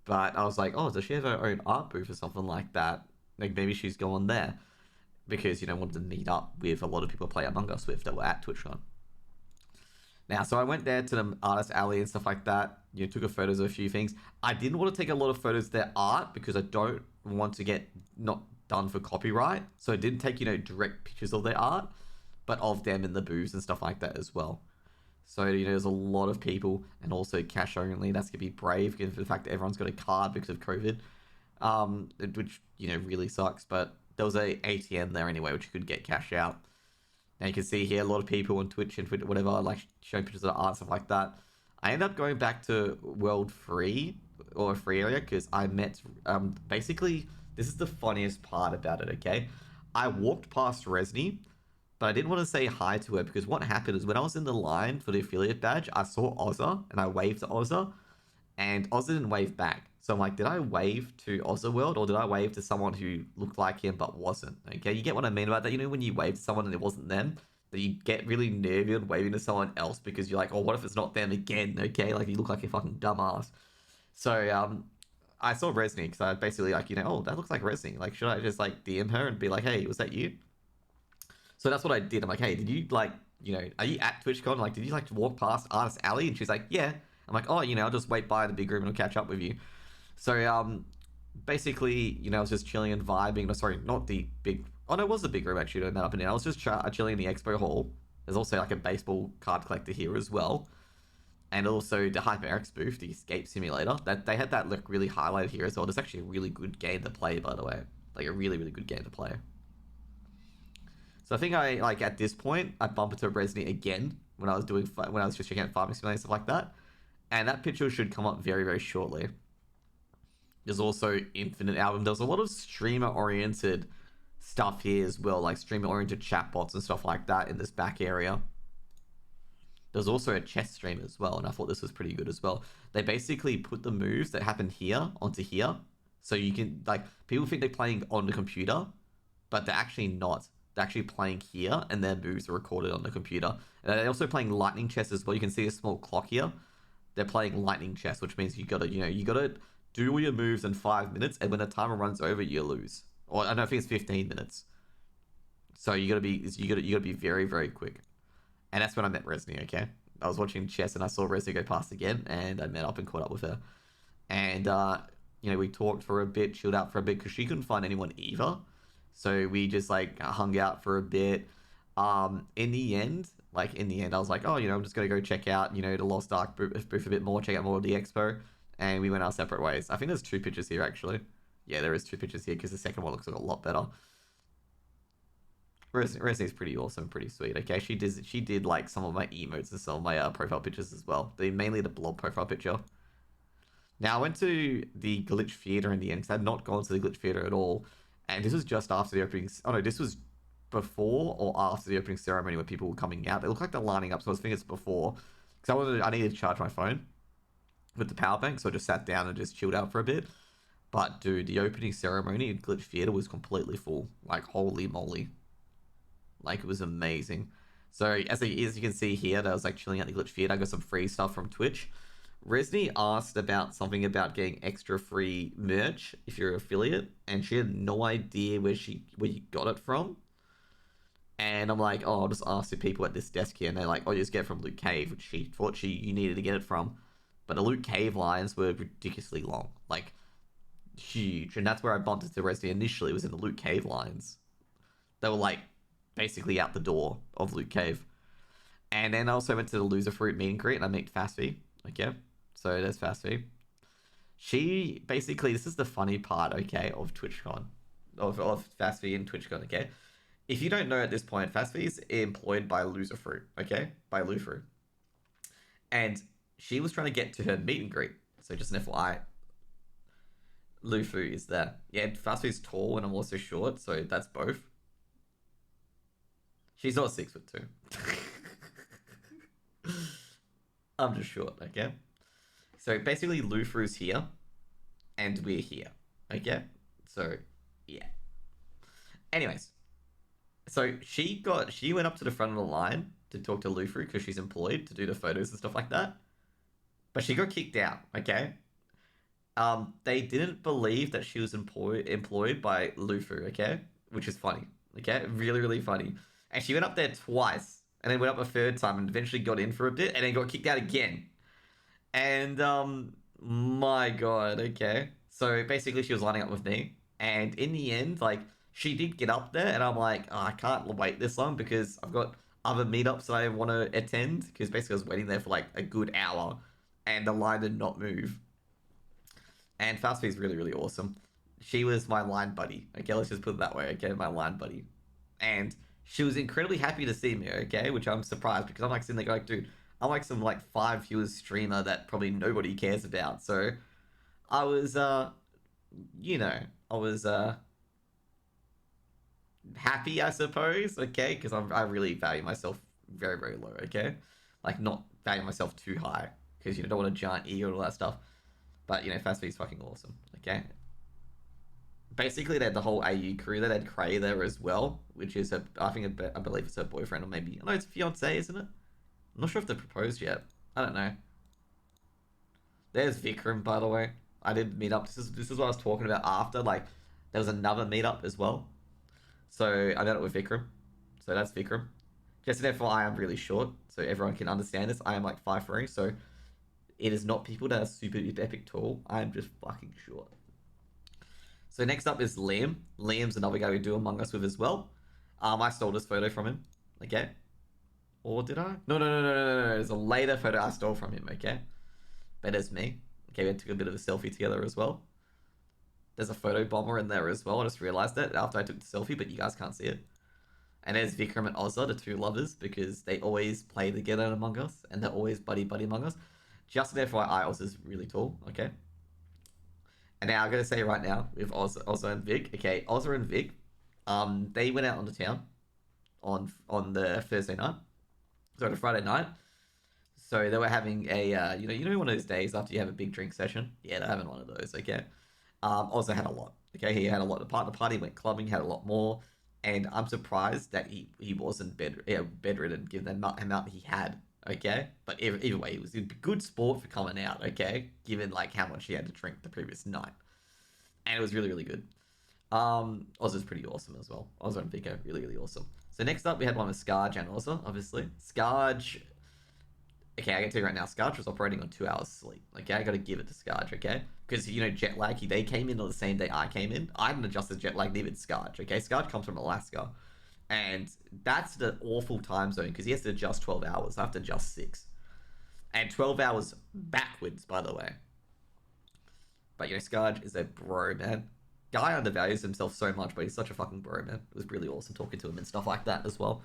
But I was like, oh, does she have her own art booth or something like that? Like, maybe she's going there. Because, you know, wanted to meet up with a lot of people play Among Us with that were at TwitchCon. Now, so I went there to the Artist Alley and stuff like that. You know, took a photos of a few things. I didn't want to take a lot of photos of their art because I don't want to get not done for copyright. So I didn't take, you know, direct pictures of their art, but of them in the booths and stuff like that as well. So, you know, there's a lot of people and also cash only. That's going to be brave given the fact that everyone's got a card because of COVID, which, you know, really sucks. But there was a ATM there anyway, which you could get cash out. Now you can see here a lot of people on Twitch and Twitter, whatever, like showing pictures of the art, stuff like that. I ended up going back to World Free or Free Area because I met, basically, this is the funniest part about it, okay? I walked past Resni, but I didn't want to say hi to her because what happened is when I was in the line for the affiliate badge, I saw Ozza and I waved to Ozza and Ozza didn't wave back. So I'm like, did I wave to Ozza World or did I wave to someone who looked like him but wasn't? Okay, you get what I mean about that? You know when you wave to someone and it wasn't them? That you get really nervous waving to someone else because you're like, oh, what if it's not them again? Okay, like you look like a fucking dumbass. So I saw Resni because I basically like, you know, oh, that looks like Resni. Like, should I just like DM her and be like, hey, was that you? So that's what I did. I'm like, hey, did you like, you know, are you at TwitchCon? Like, did you like walk past Artist Alley? And she's like, yeah. I'm like, oh, you know, I'll just wait by the big room and I'll catch up with you. So basically, you know, I was just chilling and vibing. No, sorry, not the big. Oh no, it was the big room actually. I met up and down. I was just chilling in the expo hall. There's also like a baseball card collector here as well, and also the HyperX booth, the Escape Simulator. That they had that look really highlighted here as well. It's actually a really good game to play, by the way. Like a really good game to play. So I think I like at this point I bumped into Resni again when I was just checking out Farming Simulator and stuff like that, and that picture should come up very shortly. There's also Infinite Album. There's a lot of streamer-oriented stuff here as well, like streamer-oriented chatbots and stuff like that in this back area. There's also a chess stream as well, and I thought this was pretty good as well. They basically put the moves that happen here onto here, so you can, like, people think they're playing on the computer, but they're actually not. They're actually playing here, and their moves are recorded on the computer. And they're also playing lightning chess as well. You can see a small clock here. They're playing lightning chess, which means you gotta do all your moves in 5 minutes, and when the timer runs over, you lose. Or I don't know, I think it's 15 minutes. So you gotta be very, very quick. And that's when I met Resni, okay? I was watching chess and I saw Resni go past again, and I met up and caught up with her. And we talked for a bit, chilled out for a bit, because she couldn't find anyone either. So we just like hung out for a bit. In the end, I was like, oh, I'm just gonna go check out, the Lost Ark booth a bit more, check out more of the expo, and we went our separate ways. I think there's 2 pictures here actually. Yeah, there is 2 pictures here because the second one looks like a lot better. Resni's pretty awesome, pretty sweet. Okay, she did like some of my emotes and some of my profile pictures as well. Mainly the blob profile picture. Now I went to the Glitch Theater in the end because I had not gone to the Glitch Theater at all, and this was just after the opening. Oh no, this was before or after the opening ceremony where people were coming out. They look like they're lining up, so I was thinking it's before because I needed to charge my phone with the power bank, so I just sat down and just chilled out for a bit. But dude, the opening ceremony at Glitch Theater was completely full. Like holy moly. Like, it was amazing. So, as you can see here, that I was like chilling at the Glitch Theater. I got some free stuff from Twitch. Resni asked about something about getting extra free merch if you're an affiliate, and she had no idea where you got it from. And I'm like, oh, I'll just ask the people at this desk here, and they're like, oh, you just get it from Loot Cave, which she thought you needed to get it from. But the Loot Cave lines were ridiculously long, like huge, and that's where I bumped into Resni initially. Was in the Loot Cave lines. They were like basically out the door of Loot Cave. And then I also went to the Loser Fruit meet and greet, and I met Fasfi. Okay, so there's Fasfi. She basically, this is the funny part, okay, of TwitchCon, of Fasfi and TwitchCon, okay? If you don't know at this point, Fasfi is employed by Loser Fruit, okay? By Lufu. And she was trying to get to her meet and greet. So just an FYI, Lufu is there. Yeah, Fasfi's tall and I'm also short, so that's both. She's not 6'2". I'm just short, okay? So basically Lufu's here, and we're here, okay? So, yeah. Anyways, so she went up to the front of the line to talk to Lufu because she's employed to do the photos and stuff like that. But she got kicked out, okay? They didn't believe that she was employed by Lufu, okay? Which is funny, okay? Really, really funny. And she went up there twice, and then went up a third time, and eventually got in for a bit, and then got kicked out again. And, my god, okay. So, basically, she was lining up with me, and in the end, like, she did get up there, and I'm like, oh, I can't wait this long, because I've got other meetups that I want to attend, because basically I was waiting there for, like, a good hour, and the line did not move. And Fast is really, really awesome. She was my line buddy, okay, let's just put it that way, okay, my line buddy. And she was incredibly happy to see me, okay, which I'm surprised, because I'm like sitting there going, dude, I'm like some like 5 viewers streamer that probably nobody cares about. So I was I was happy, I suppose, okay, because I really value myself very, very low, okay, like not value myself too high, because don't want a giant ego and all that stuff. But Fast is fucking awesome, okay. Basically, they had the whole AU crew. They had Cray there as well, which is I believe it's her boyfriend, or maybe, no, it's fiance, isn't it? I'm not sure if they proposed yet. I don't know. There's Vikram, by the way. I did meet up. This is what I was talking about after. Like, there was another meetup as well. So I met up with Vikram. So that's Vikram. Just an FYI, I am really short, so everyone can understand this. I am like 5'3", so it is not people that are super epic tall. I am just fucking short. So next up is Liam. Liam's another guy we do Among Us with as well. I stole this photo from him. Okay. Or did I? No. There's a later photo I stole from him, okay? But it's me. Okay, we took a bit of a selfie together as well. There's a photo bomber in there as well. I just realized that after I took the selfie, but you guys can't see it. And there's Vikram and Ozza, the 2 lovers, because they always play together in Among Us, and they're always buddy Among Us. Just an FYI, Ozza's really tall, okay? And now I'm going to say right now, with Ozza and Vic, okay, Ozza and Vic, they went out on the town on the Thursday night. So the Friday night. So they were having a, one of those days after you have a big drink session? Yeah, they're having one of those, okay? Ozza had a lot, okay? He had a lot. The party went clubbing, had a lot more. And I'm surprised that he wasn't bedridden given the amount he had, okay? But either way, it was a good sport for coming out, okay? Given like how much he had to drink the previous night. And it was really, really good. Oz is pretty awesome as well. Oz and Vico, really, really awesome. So next up, we had one with Scarge and Oza, obviously. Scarge, okay, I can tell you right now, Scarge was operating on 2 hours sleep. Okay, I got to give it to Scarge, okay? Because, you know, jet lag, they came in on the same day I came in. I didn't adjust the jet lag, neither did Scarge, okay? Scarge comes from Alaska. And that's the awful time zone because he has to adjust 12 hours. I have to adjust 6. And 12 hours backwards, by the way. But, you know, Scarge is a bro, man. Guy undervalues himself so much, but he's such a fucking bro, man. It was really awesome talking to him and stuff like that as well.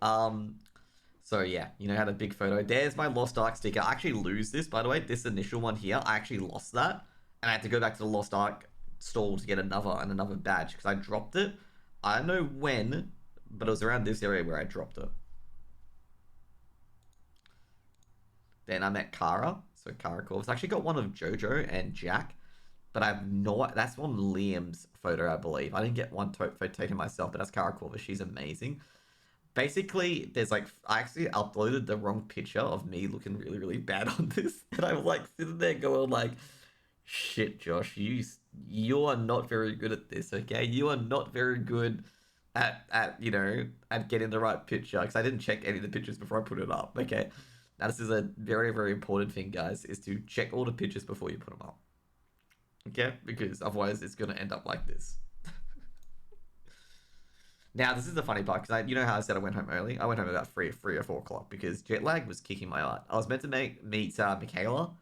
So yeah, you know, had a big photo. There's my Lost Ark sticker. I actually lose this, by the way. This initial one here, I actually lost that. And I had to go back to the Lost Ark stall to get another badge because I dropped it. I don't know when, but it was around this area where I dropped it. Then I met Kara. So Kara Corvus. I actually got one of Jojo and Jack. But I have no... That's one Liam's photo, I believe. I didn't get one photo taken myself, but that's Kara Corvus. She's amazing. Basically, there's like... I actually uploaded the wrong picture of me looking really, really bad on this. And I'm like sitting there going like... Shit, Josh. You are not very good at this, okay? You are not very good at you know, at getting the right picture. Because I didn't check any of the pictures before I put it up, okay? Now, this is a very, very important thing, guys. Is to check all the pictures before you put them up. Okay, because otherwise it's gonna end up like this. Now, this is the funny part because you know how I said I went home early. I went home about 3 or 4 o'clock because jet lag was kicking my butt. I was meant to meet Michaela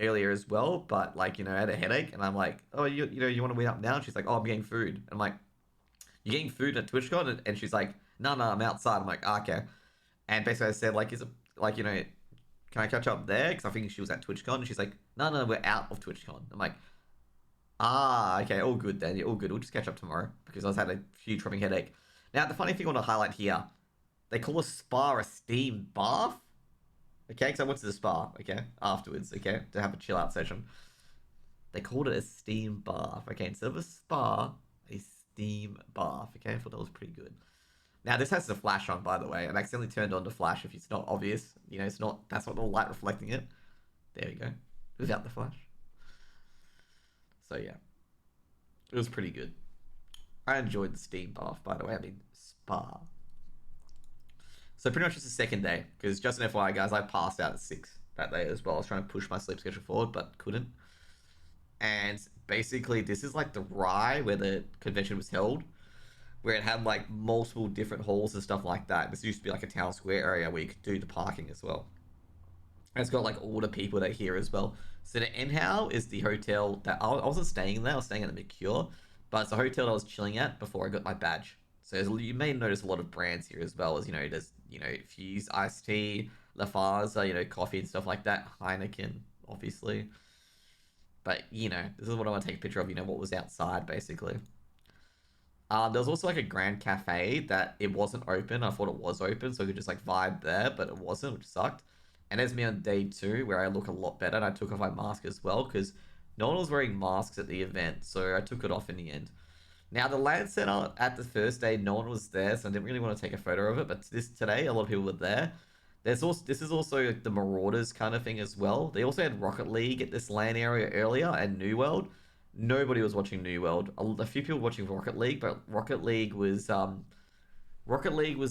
earlier as well, but like, you know, I had a headache and I'm like, oh, you know, you want to meet up now? And she's like, oh, I'm getting food. And I'm like, you getting food at Twitchcon? And she's like, no, I'm outside. I'm like, oh, okay. And basically I said like, is it like, you know, can I catch up there? Because I think she was at Twitchcon and she's like, no, we're out of Twitchcon. I'm like, ah, okay, all good then. All good. We'll just catch up tomorrow because I was had a huge throbbing headache. Now, the funny thing I want to highlight here, they call a spa a steam bath. Okay, because I went to the spa, okay, afterwards, okay, to have a chill out session. They called it a steam bath, okay, instead of a spa, a steam bath, okay, I thought that was pretty good. Now, this has the flash on, by the way. I've accidentally turned on the flash if it's not obvious. You know, that's not the light reflecting it. There we go. Without the flash. So yeah, it was pretty good. I enjoyed the steam bath, by the way. I mean, spa. So pretty much just the second day, because just an FYI, guys, I passed out at 6 that day as well. I was trying to push my sleep schedule forward, but couldn't. And basically, this is like the Rye where the convention was held, where it had like multiple different halls and stuff like that. This used to be like a town square area where you could do the parking as well. And it's got like all the people that are here as well. So the Enhow is the hotel that I wasn't staying there. I was staying at the Mercure, but it's a hotel I was chilling at before I got my badge. So you may notice a lot of brands here as well as, you know, there's, you know, Fuse, Iced Tea, Lafarge, you know, coffee and stuff like that. Heineken, obviously. But, you know, this is what I want to take a picture of, you know, what was outside, basically. There was also like a Grand Cafe that it wasn't open. I thought it was open, so I could just like vibe there, but it wasn't, which sucked. And there's me on day 2, where I look a lot better, and I took off my mask as well, because no one was wearing masks at the event, so I took it off in the end. Now, the LAN center at the first day, no one was there, so I didn't really want to take a photo of it, but today, a lot of people were there. This is also the Marauders kind of thing as well. They also had Rocket League at this LAN area earlier, and New World. Nobody was watching New World. A few people watching Rocket League, but Rocket League was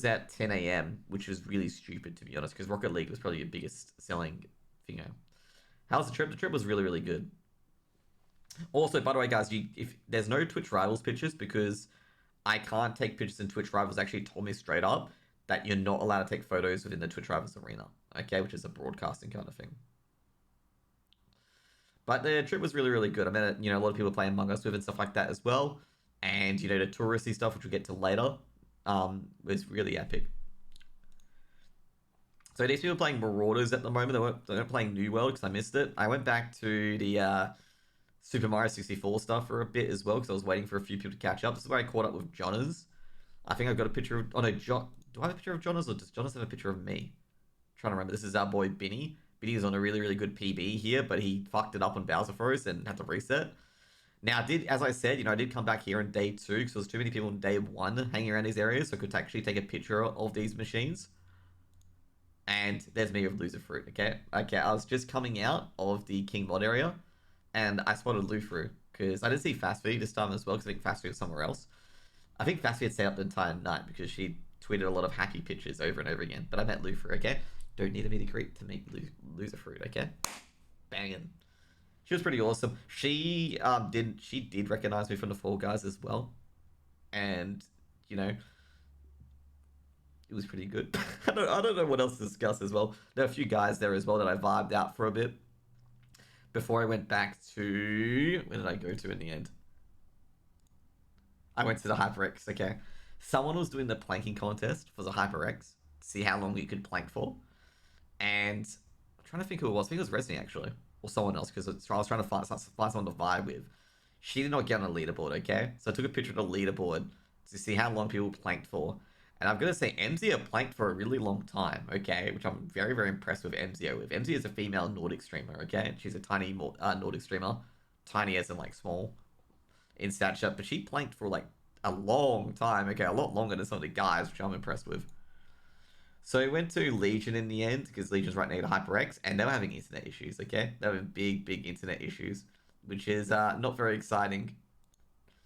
at 10 a.m., which was really stupid, to be honest, because Rocket League was probably your biggest selling thing. How was the trip? The trip was really, really good. Also, by the way, guys, if there's no Twitch Rivals pictures, because I can't take pictures in Twitch Rivals, actually told me straight up that you're not allowed to take photos within the Twitch Rivals arena, okay, which is a broadcasting kind of thing. But the trip was really, really good. I met, you know, a lot of people playing Among Us with and stuff like that as well. And, you know, the touristy stuff, which we'll get to later, was really epic. So these people are playing Marauders at the moment. They're not playing New World because I missed it. I went back to the Super Mario 64 stuff for a bit as well because I was waiting for a few people to catch up. This is where I caught up with Jonas. I think I've got a picture of... Oh, no, do I have a picture of Jonas or does Jonas have a picture of me? I'm trying to remember. This is our boy, Binny. Binny is on a really, really good PB here, but he fucked it up on Bowser Froze and had to reset. Now, as I said, you know, I did come back here on day 2 because there was too many people on day 1 hanging around these areas, so I could actually take a picture of these machines. And there's me with Loser Fruit, okay? Okay, I was just coming out of the King Mod area, and I spotted Lufru, because I didn't see Fast Food this time as well, because I think Fast Food was somewhere else. I think Fast Food stayed up the entire night, because she tweeted a lot of hacky pictures over and over again. But I met Lufru, okay? Don't need a meet and greet to meet Loser Fruit, okay? Banging. She was pretty awesome. She did recognize me from the Fall Guys as well, and you know, it was pretty good. I don't know what else to discuss as well. There are a few guys there as well that I vibed out for a bit before I went back to, where did I go to in the end? I went to the HyperX. Okay, someone was doing the planking contest for the HyperX to see how long you could plank for, and I'm trying to think who it was. I think it was Resney actually, or someone else, because I was trying to find someone to vibe with. She did not get on a leaderboard. Okay, so I took a picture of the leaderboard to see how long people planked for. And I'm gonna say MZO planked for a really long time, okay? Which I'm very, very impressed with MZO with. MZO is a female Nordic streamer, okay? She's a tiny Nordic streamer. Tiny as in like small in stature, but she planked for like a long time, okay? A lot longer than some of the guys, which I'm impressed with. So we went to Legion in the end, because Legion's right near to HyperX, and they were having internet issues, okay? They were having big, big internet issues, which is not very exciting.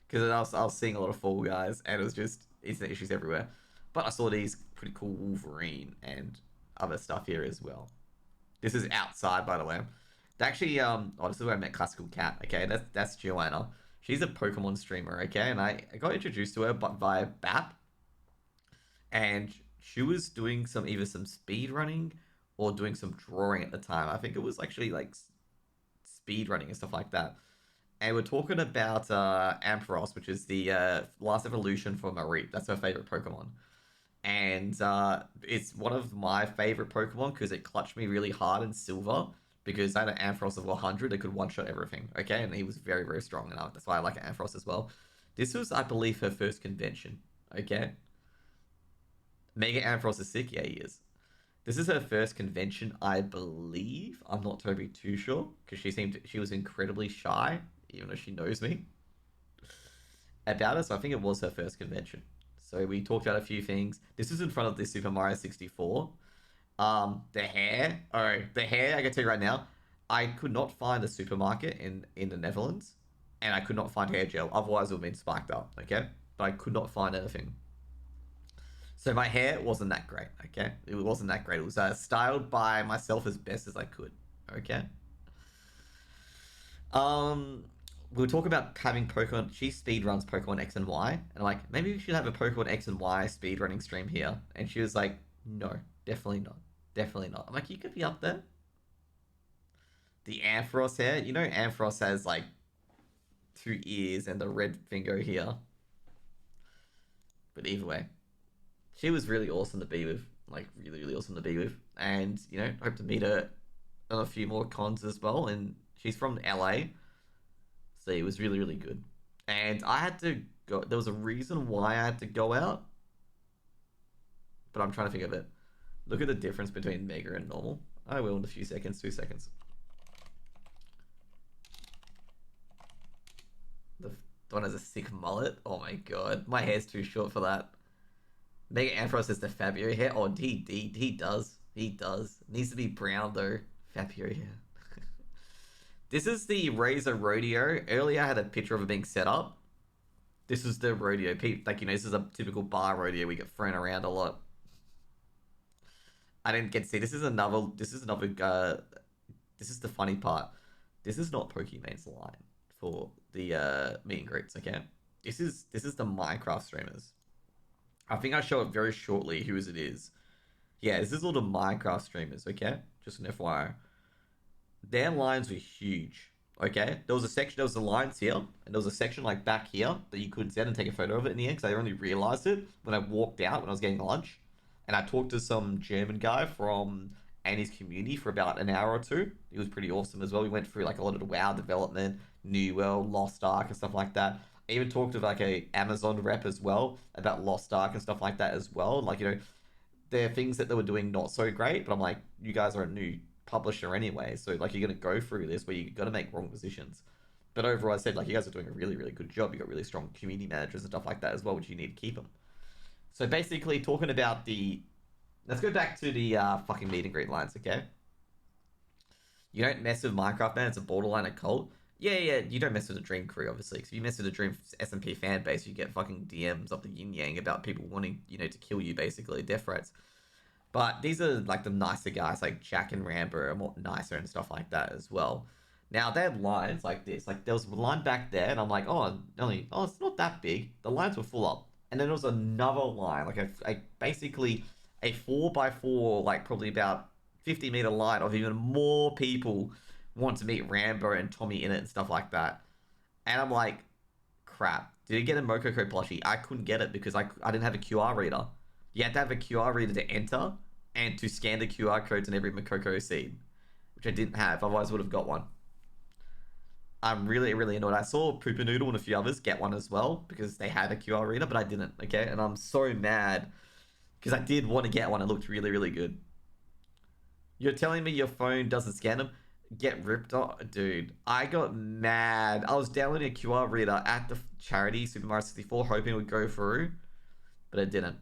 Because I was seeing a lot of Fall Guys, and it was just internet issues everywhere. But I saw these pretty cool Wolverine and other stuff here as well. This is outside, by the way. They actually, this is where I met Classical Cat, okay? That's Joanna. She's a Pokemon streamer, okay? And I got introduced to her via BAP. And she was doing either some speed running or doing some drawing at the time. I think it was actually like speed running and stuff like that. And we're talking about Ampharos, which is the last evolution for Mareep. That's her favorite Pokemon. And it's one of my favorite Pokemon because it clutched me really hard in Silver, because I had an Ampharos of 100 that could one-shot everything, okay? And he was very, very strong, and that's why I like Ampharos as well. This was, I believe, her first convention, okay? Mega Ampharos is sick? Yeah, he is. This is her first convention, I believe. I'm not totally too sure, because she was incredibly shy, even though she knows me about it, so I think it was her first convention. So we talked about a few things. This is in front of the Super Mario 64. The hair. The hair, I can tell you right now, I could not find a supermarket in the Netherlands, and I could not find hair gel. Otherwise, it would have been spiked up, okay? But I could not find anything. So my hair wasn't that great, okay? It wasn't that great. It was styled by myself as best as I could, okay? We were talking about having Pokemon. She speed runs Pokemon X and Y, and I'm like, maybe we should have a Pokemon X and Y speed running stream here. And she was like, no, definitely not, definitely not. I'm like, you could be up there. The Ampharos hair, you know, Ampharos has like 2 ears and the red finger here. But either way, she was really awesome to be with, like really, really awesome to be with. And you know, hope to meet her on a few more cons as well. And she's from LA. So it was really, really good. And I had to go. There was a reason why I had to go out, but I'm trying to think of it. Look at the difference between Mega and normal. I will in a few seconds. 2 seconds. The one has a sick mullet. Oh my god. My hair's too short for that. Mega Ampharos has the Fabio hair. Oh, he does. He does. Needs to be brown though. Fabio hair. This is the Razor Rodeo. Earlier I had a picture of it being set up. This is the rodeo. Like, you know, this is a typical bar rodeo. We get thrown around a lot. I didn't get to see. This is another, this is the funny part. This is not Pokemon's line for the meet and greets, okay? This is the Minecraft streamers. I think I show it very shortly who it is. Yeah, this is all the Minecraft streamers, okay? Just an FYI. Their lines were huge, okay? There was the lines here, and there was a section like back here that you couldn't see. I didn't take a photo of it in the end because I only realized it when I walked out when I was getting lunch. And I talked to some German guy from Annie's community for about an hour or two. He was pretty awesome as well. We went through like a lot of the WoW development, New World, Lost Ark and stuff like that. I even talked to like a Amazon rep as well about Lost Ark and stuff like that as well. Like, you know, there are things that they were doing not so great, but I'm like, you guys are a new publisher anyway, so like you're gonna go through this where you got to make wrong decisions. But overall, I said like you guys are doing a really, really good job. You got really strong community managers and stuff like that as well, which you need to keep them. So basically, talking about the let's go back to the fucking meet and greet lines, okay? You don't mess with Minecraft, man. It's a borderline a cult. Yeah. You don't mess with the Dream crew, obviously. Because if you mess with the Dream SMP fan base, you get fucking DMs up the yin yang about people wanting, to kill you, basically, death threats. But these are like the nicer guys, like Jack and Rambo are more nicer and stuff like that as well. Now they had lines like this. Like there was a line back there, and I'm like, oh, it's not that big. The lines were full up, and then there was another line, like basically a 4x4, like probably about 50-meter line of even more people want to meet Rambo and Tommy in it and stuff like that. And I'm like, crap. Did you get a Mokoko plushie? I couldn't get it because I didn't have a QR reader. You had to have a QR reader to enter and to scan the QR codes in every Mokoko seed, which I didn't have. Otherwise, I would have got one. I'm really, really annoyed. I saw Pooper Noodle and a few others get one as well because they had a QR reader, but I didn't, okay? And I'm so mad because I did want to get one. It looked really, really good. You're telling me your phone doesn't scan them? Get ripped off? Dude, I got mad. I was downloading a QR reader at the charity, Super Mario 64, hoping it would go through, but it didn't.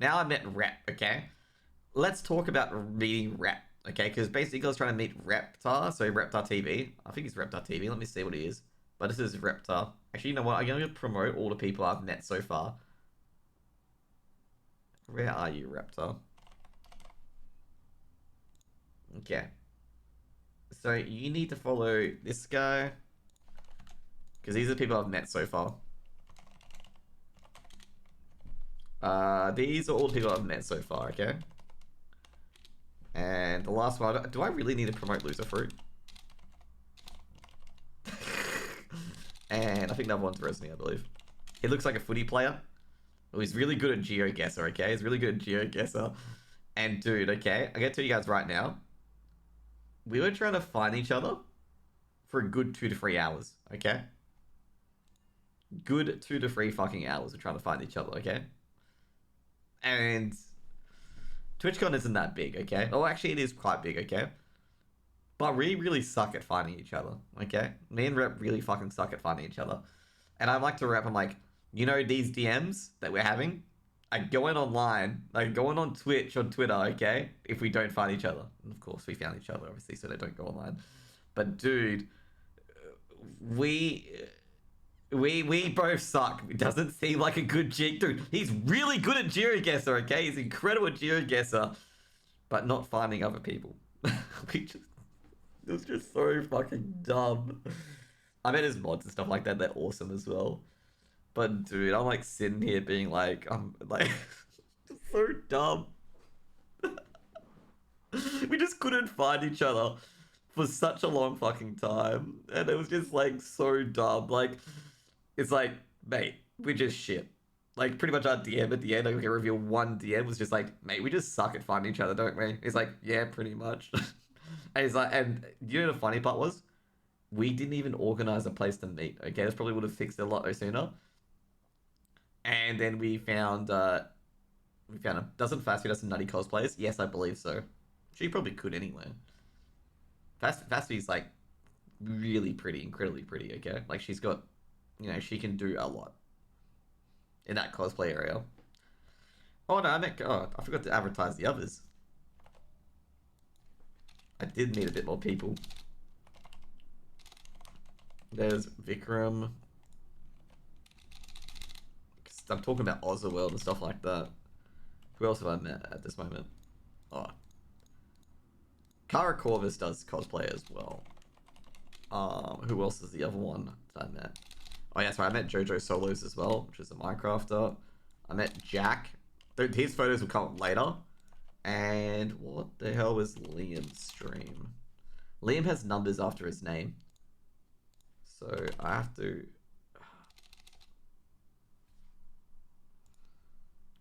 Now I met Rep, okay? Let's talk about meeting Rep, okay? Because basically I was trying to meet Reptar, so Reptar TV. I think he's Reptar TV. Let me see what he is. But this is Reptar. Actually, you know what? I'm going to promote all the people I've met so far. Where are you, Reptar? Okay. So you need to follow this guy. Because these are the people I've met so far. These are all the people I've met so far, okay? And the last one, do I really need to promote Loser Fruit? And I think that one's Resmi, I believe. He looks like a footy player. Oh, he's really good at GeoGuessr, okay? He's really good at GeoGuessr. And dude, okay, I gotta tell you guys right now, we were trying to find each other for a good 2 to 3 hours, okay? Good 2 to 3 fucking hours we're trying to find each other, okay? And Twitchcon isn't that big, okay? Oh, actually, it is quite big, okay? But we really suck at finding each other, okay? Me and Rep really fucking suck at finding each other. And I like to Rep, I'm like, these DMs that we're having? I go in online, like going on Twitch, on Twitter, okay? If we don't find each other. And of course, we found each other, obviously, so they don't go online. But dude, we both suck. It doesn't seem like a good jig. Dude, he's really good at GeoGuessr, okay? He's incredible at GeoGuessr. But not finding other people. It was just so fucking dumb. I met his mods and stuff like that. They're awesome as well. But dude, I'm like sitting here being like, I'm like, so dumb. We just couldn't find each other for such a long fucking time. And it was just like so dumb. Like, it's like, mate, we just shit. Like, pretty much our DM at the end, I can reveal one DM was just like, mate, we just suck at finding each other, don't we? It's like, yeah, pretty much. And he's like, and you know the funny part was? We didn't even organize a place to meet, okay? This probably would have fixed it a lot sooner. And then we found him. Doesn't Fastby have some nutty cosplays? Yes, I believe so. She probably could anyway. Fastby's like really pretty, incredibly pretty, okay? Like she's got, she can do a lot in that cosplay area. Oh no, I forgot to advertise the others. I did meet a bit more people. There's Vikram. I'm talking about Ozerworld and stuff like that. Who else have I met at this moment? Oh. Kara Corvus does cosplay as well. Who else is the other one that I met? Oh yeah, sorry, I met Jojo Solos as well, which is a Minecrafter. I met Jack. His photos will come up later. And what the hell was Liam's stream? Liam has numbers after his name. So I have to...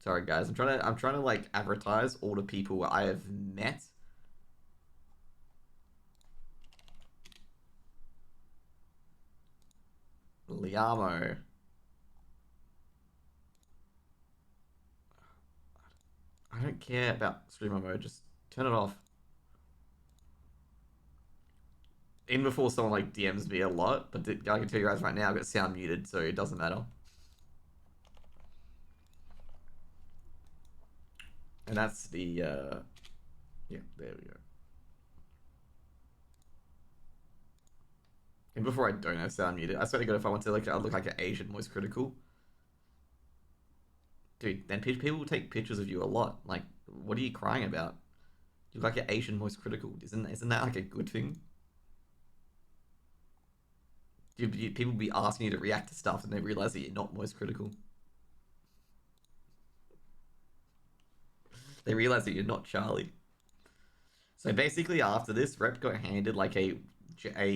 Sorry guys, I'm trying to like advertise all the people I have met. Liamo. I don't care about streamer mode, just turn it off. Even before someone like DMs me a lot, but I can tell you guys right now, I've got sound muted, so it doesn't matter. And that's the, yeah, there we go. And before I don't have sound muted, I swear to God, if I want to look, I look like an Asian voice critical. Dude, then people will take pictures of you a lot. Like, what are you crying about? You look like an Asian voice critical. Isn't that like a good thing? People be asking you to react to stuff and they realize that you're not voice critical. They realize that you're not Charlie. So basically, after this, Rep got handed like a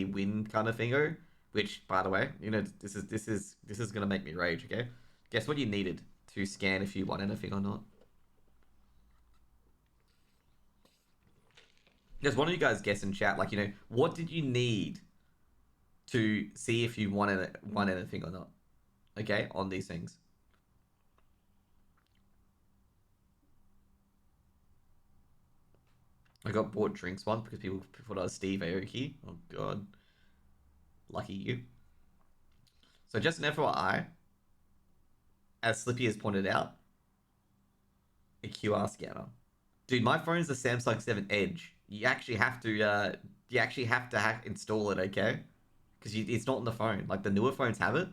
win kind of thingo. Which, by the way, you know, this is gonna make me rage. Okay, guess what you needed to scan if you won anything or not. Just one of you guys guess in chat, like, you know, what did you need to see if you won anything or not? Okay, on these things. I got bought drinks once because people thought I was Steve Aoki. Oh god, lucky you. So just an FYI, as Slippy has pointed out, a QR scanner. Dude, my phone is a Samsung 7 Edge. You actually have to install it, okay? Because it's not on the phone. Like, the newer phones have it,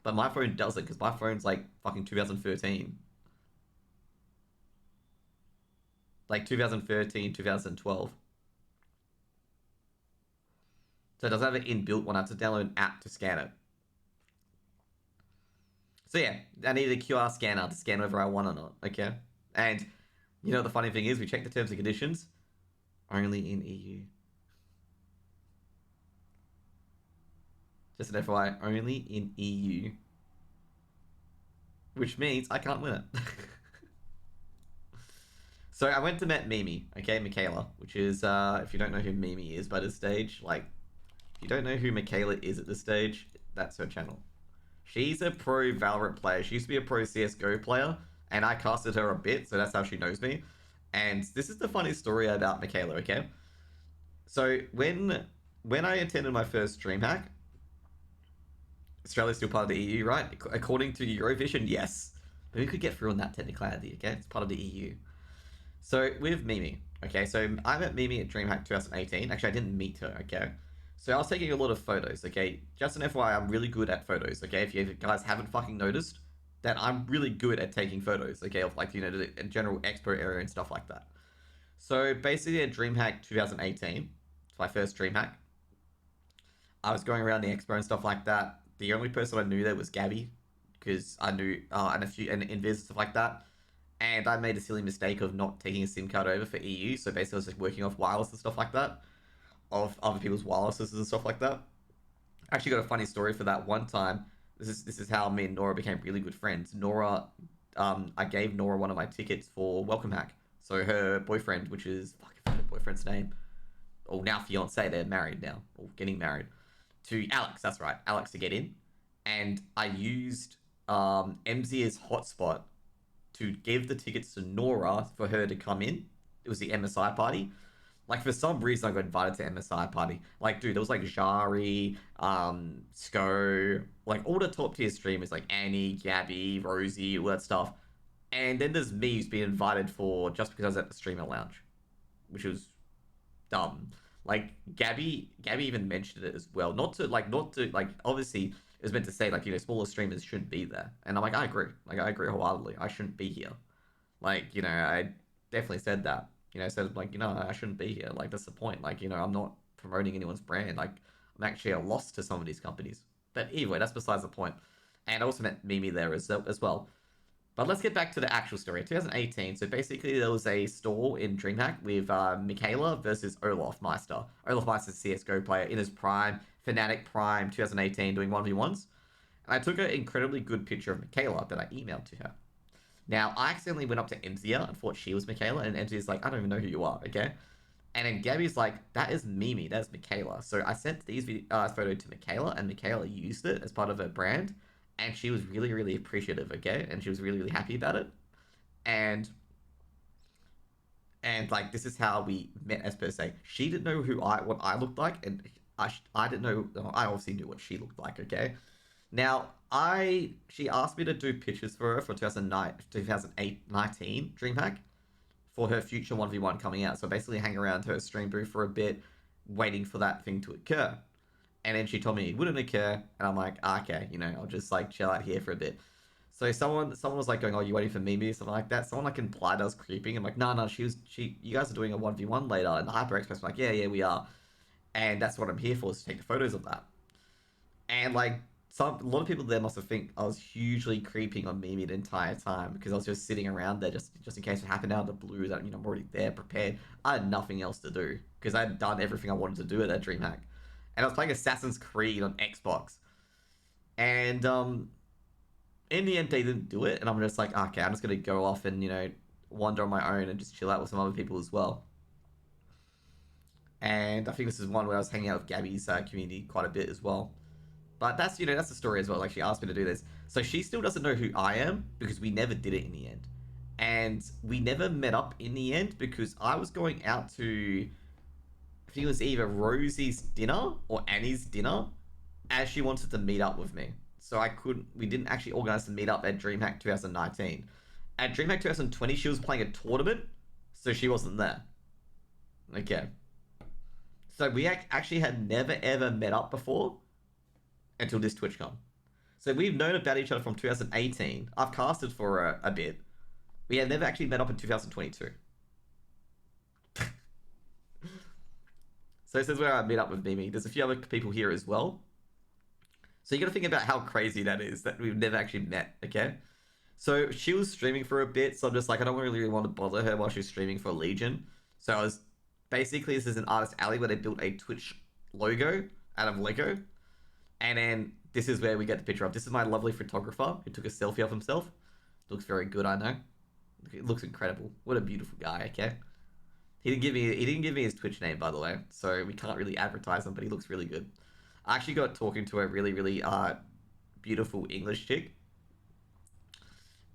but my phone doesn't, because my phone's like fucking 2013. Like 2013, 2012. So it doesn't have an inbuilt one. I have to download an app to scan it. So yeah, I needed a QR scanner to scan whether I won or not, okay? And, you know, the funny thing is, we checked the terms and conditions. Only in EU. Just an FYI, only in EU. Which means I can't win it. So I went to met Mimi, okay, Michaela, which is, if you don't know who Mimi is by this stage, like, if you don't know who Michaela is at this stage, that's her channel. She's a pro Valorant player. She used to be a pro CSGO player, and I casted her a bit, so that's how she knows me. And this is the funny story about Michaela, okay? So when I attended my first DreamHack, Australia's still part of the EU, right? According to Eurovision, yes. But we could get through on that technicality, okay? It's part of the EU. So with Mimi, okay? So I met Mimi at DreamHack 2018. Actually, I didn't meet her, okay? So I was taking a lot of photos, okay? Just an FYI, I'm really good at photos, okay? If you guys haven't fucking noticed, that I'm really good at taking photos, okay? Of, like, you know, the general expo area and stuff like that. So basically at DreamHack 2018, it's my first DreamHack, I was going around the expo and stuff like that. The only person I knew there was Gabby, because I knew, and Invis and stuff like that. And I made a silly mistake of not taking a SIM card over for EU, so basically I was just working off wireless and stuff like that, of other people's wirelesses and stuff like that. I actually got a funny story for that one time. This is how me and Nora became really good friends. Nora, I gave Nora one of my tickets for Welcome Hack. So her boyfriend, which is fucking her boyfriend's name, or now fiance, they're married now, or getting married, to Alex. That's right, Alex, to get in. And I used MZ's hotspot to give the tickets to Nora for her to come in. It was the MSI party. Like, for some reason, I got invited to MSI party. Like, dude, there was like Jari, Sko, like all the top tier streamers, like Annie, Gabby, Rosie, all that stuff. And then there's me who's been invited for just because I was at the streamer lounge, which was dumb. Like, Gabby even mentioned it as well. Not to like obviously it was meant to say, like, you know, smaller streamers shouldn't be there. And I'm like, I agree. Like, I agree wholeheartedly. I shouldn't be here. Like, you know, I definitely said that. You know, said, like, you know, I shouldn't be here. Like, that's the point. Like, you know, I'm not promoting anyone's brand. Like, I'm actually a loss to some of these companies. But anyway, that's besides the point. And I also met Mimi there as well. But let's get back to the actual story. 2018, so basically there was a store in DreamHack with Michaela versus Olaf Meister. Olaf Meister's a CSGO player in his prime, Fnatic Prime 2018, doing 1v1s. And I took an incredibly good picture of Michaela that I emailed to her. Now, I accidentally went up to Emzia and thought she was Michaela, and Emzia's like, I don't even know who you are, okay? And then Gabby's like, that is Mimi, that's Michaela. So I sent these photo to Michaela, and Michaela used it as part of her brand, and she was really, really appreciative, okay? And she was really, really happy about it. And like, this is how we met, as per se. She didn't know what I looked like, and I didn't know. I obviously knew what she looked like, okay? Now, she asked me to do pictures for her for 2019 DreamHack for her future 1v1 coming out. So basically hang around her stream booth for a bit, waiting for that thing to occur. And then she told me it wouldn't occur, and I'm like, okay, you know, I'll just like chill out here for a bit. So someone was like going, oh, you waiting for Mimi or something like that. Someone like implied I was creeping. I'm like, no, you guys are doing a 1v1 later. And the HyperX person like, yeah, we are. And that's what I'm here for, is to take the photos of that. And like, a lot of people there must have think I was hugely creeping on Mimi the entire time, because I was just sitting around there just in case it happened out of the blue that, you know, I'm already there prepared. I had nothing else to do because I had done everything I wanted to do at that DreamHack. And I was playing Assassin's Creed on Xbox. And in the end, they didn't do it, and I'm just like, okay, I'm just gonna go off and, you know, wander on my own and just chill out with some other people as well. And I think this is one where I was hanging out with Gabby's community quite a bit as well. But that's, you know, that's the story as well. Like, she asked me to do this, so she still doesn't know who I am because we never did it in the end, and we never met up in the end because I was going out to, I think it was either Rosie's dinner or Annie's dinner, as she wanted to meet up with me. So we didn't actually organize the meetup at DreamHack 2019. At DreamHack 2020, she was playing a tournament, so she wasn't there. Okay. So we actually had never ever met up before until this TwitchCon. So we've known about each other from 2018. I've casted for a bit. We had never actually met up in 2022. So this is where I meet up with Mimi. There's a few other people here as well. So you got to think about how crazy that is, that we've never actually met, okay? So she was streaming for a bit, so I'm just like, I don't really want to bother her while she's streaming for Legion. So I was, basically, this is an artist alley where they built a Twitch logo out of Lego. And then this is where we get the picture of. This is my lovely photographer who took a selfie of himself. Looks very good, I know. It looks incredible. What a beautiful guy, okay? He didn't give me his Twitch name, by the way, so we can't really advertise him, but he looks really good. I actually got talking to a really, really beautiful English chick.